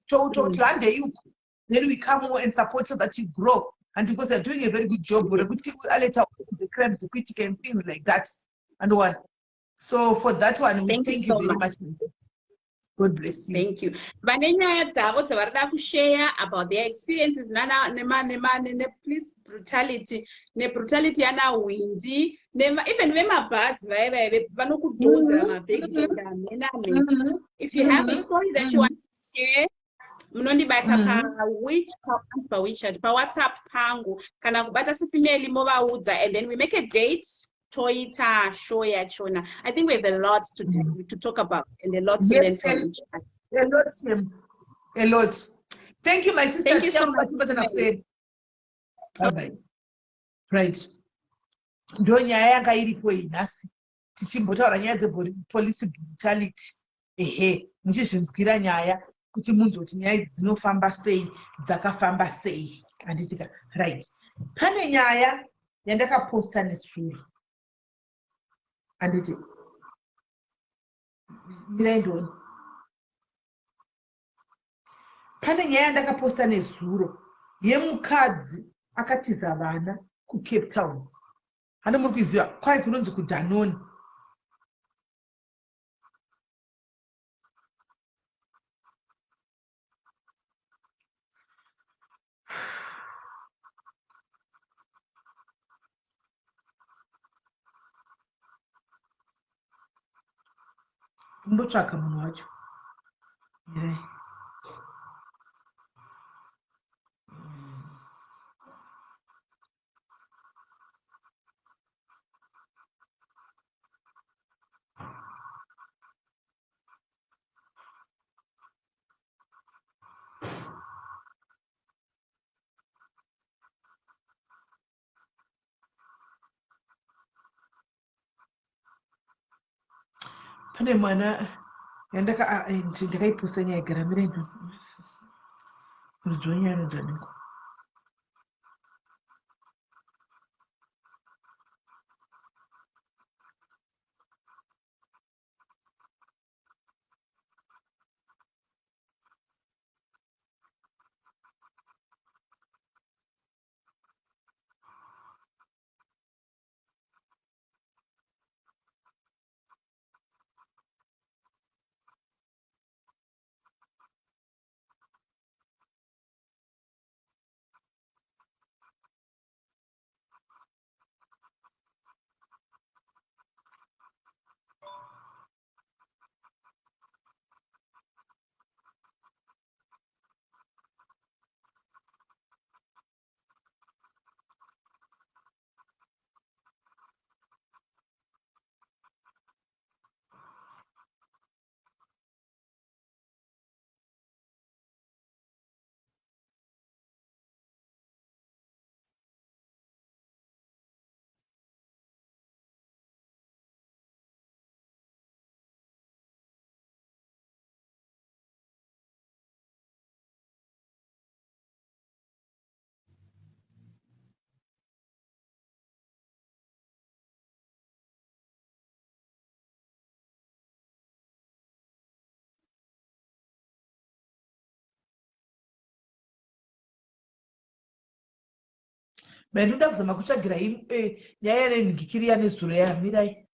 tohandei uku then we come more and support so that you grow. And because they're doing a very good job, the crime to critical and things like that. And one. So for that one, we thank you very much. God bless you. Thank you. Vanenya dzavo dzavarida kushare about their experiences police brutality, brutality yana windi, even vemabhazi vaya vanokudhonza mabhegi. If you have a story that you want to share, munondibata WhatsApp pangu kana kubata SIS MELLY movaudza and then we make a date toita show yachona. I think we have a lot to talk about and a lot to learn from each other. A lot. Thank you, my sister. Thank you so much. Bye. Right. Ndo nyaya yanga iripo nhasi tichimbotaura nyaya dzepolice brutality. Muchizvinzwira nyaya kuti munzoti nyaya idzi dzinofamba sei dzakafamba sei handitika right. Pane nyaya yandakaposta nesuro handiti mirai ndoni. Pane nyaya yandakaposta nezuro yemukadzi akatiza vana kuCape Town. Hano muri kuziva kwai kunonzi kuDanoni. Mbotsvaka munhu wacho mirai. Pane mwana ndakaiposta nyaya igara mirai ndoni. Rudzonyaya nodhaniko. Ndoda kuzama kutsvagira nyaya yenhingikiri nezuro yayo. Mirai.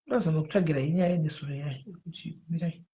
Ndozama kutsvagira nyaya nezuro yayo kuti mirai.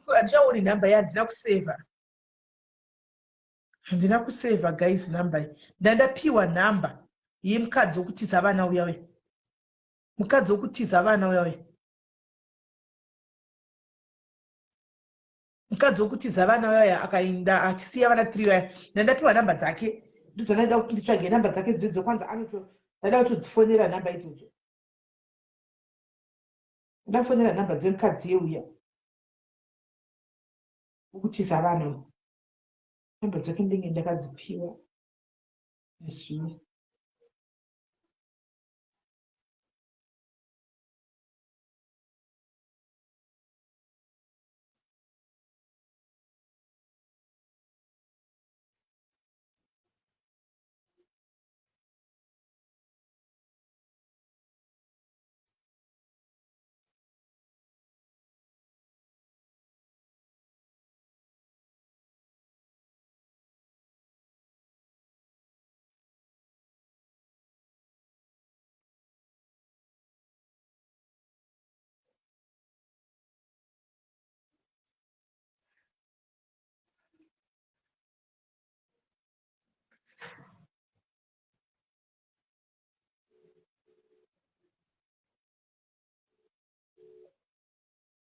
Handichaoni nhamba iyi, handina kusevha guys nhamba iyi. Ndandapiwa nhamba yemukadzi wokutiza vana uya uya. Mukadzi wokutiza vana uya uya. Mukadzi wokutiza vana uya uya akaenda achisiya vana 3 uya. Ndandapiwa nhamba dzake. Ndidzo ndanda kuti nditsvage nhamba dzake dzidzo kwanza ndada kutodzifonera nhamba idzodzo. Ndafonera nhamba dzemukadzi uya. Wokutiza vana uya. Nhamba dzake ndenge ndakadzipiwa. Yesu.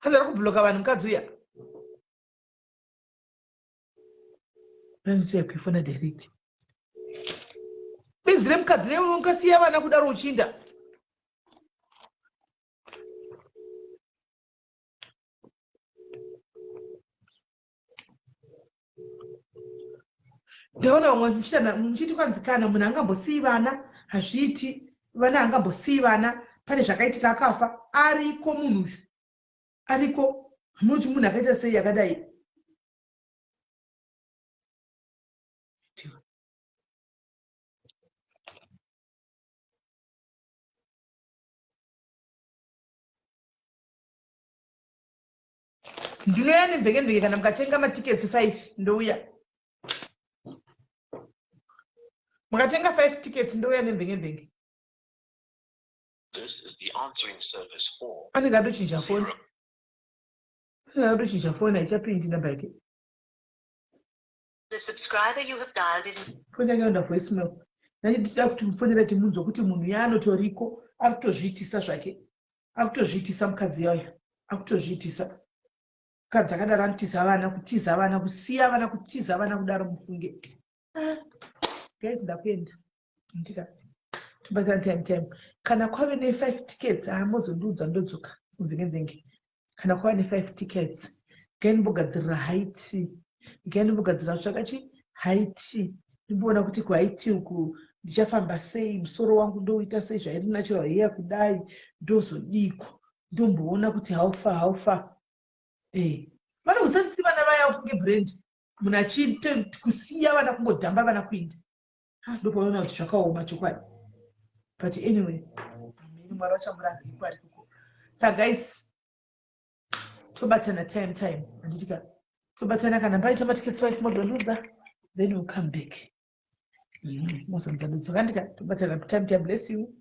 Handari kubloka vanhu mukadzi uya. Ndanditi kuifona direct. Benzi remukadzi newe unkasiya vana kudaro uchinda. Ndaona vamwe muchiti kwanzikana munhu angambosiyi vana hazviiti, vana angambosiyi vana, pane zvakaitika akafa. Ariko munhu uyu. Ariko munoti munhu akaita sei yakadai. Ndinoya nemvekemveke kana mukatenga matiketsi 5 ndouya. Mukatenga 5 tickets ndouya nemvekemveke. This is the answering service for Anenge atochinja foni. Anenge atochinja foni haichapindi namba yake. the subscriber you have dialed is Foni yake yonda voicemail. Ndachida kuti mufonera kuti munzwe kuti munhu yaanotoriko arikutozviitisa zvake. Arikutozviitisa mukadzi yauya. Arikutozviitisa. Mukadzi akadaro anotiza vana, kutiza vana, kusiya vana, kutiza vana kudaro mufunge. Guys ndakuenda. Ndika. Tubatana time. Kana kwave ne5 tickets amozondiudza ndodzoka muvhengevhenge. Kana kwave ne5 tickets ngainimbogadzirira Haiti. Ngainimbogadzirira zvakachi Haiti. Ndimboona kuti kuHaiti uku ndichafamba sei, musoro wangu ndoita sei, zvairi natural hair kudai, ndozodiko. Ndomboona kuti haufa. Vana usasisi vana vaya ufunge brand. Munhu achiita kusiya vana kungodhamba vana kuinda. Ndopaona kuti zvakaoma chokwadi. But anyway, mwari wachamuranga iko ari kuko. So guys, tobatana time. Anditika tobatana kana paita matiketsi 5 mozondiudza, then we'll come back. Mozondiudza. Andika tobatana time. Bless you.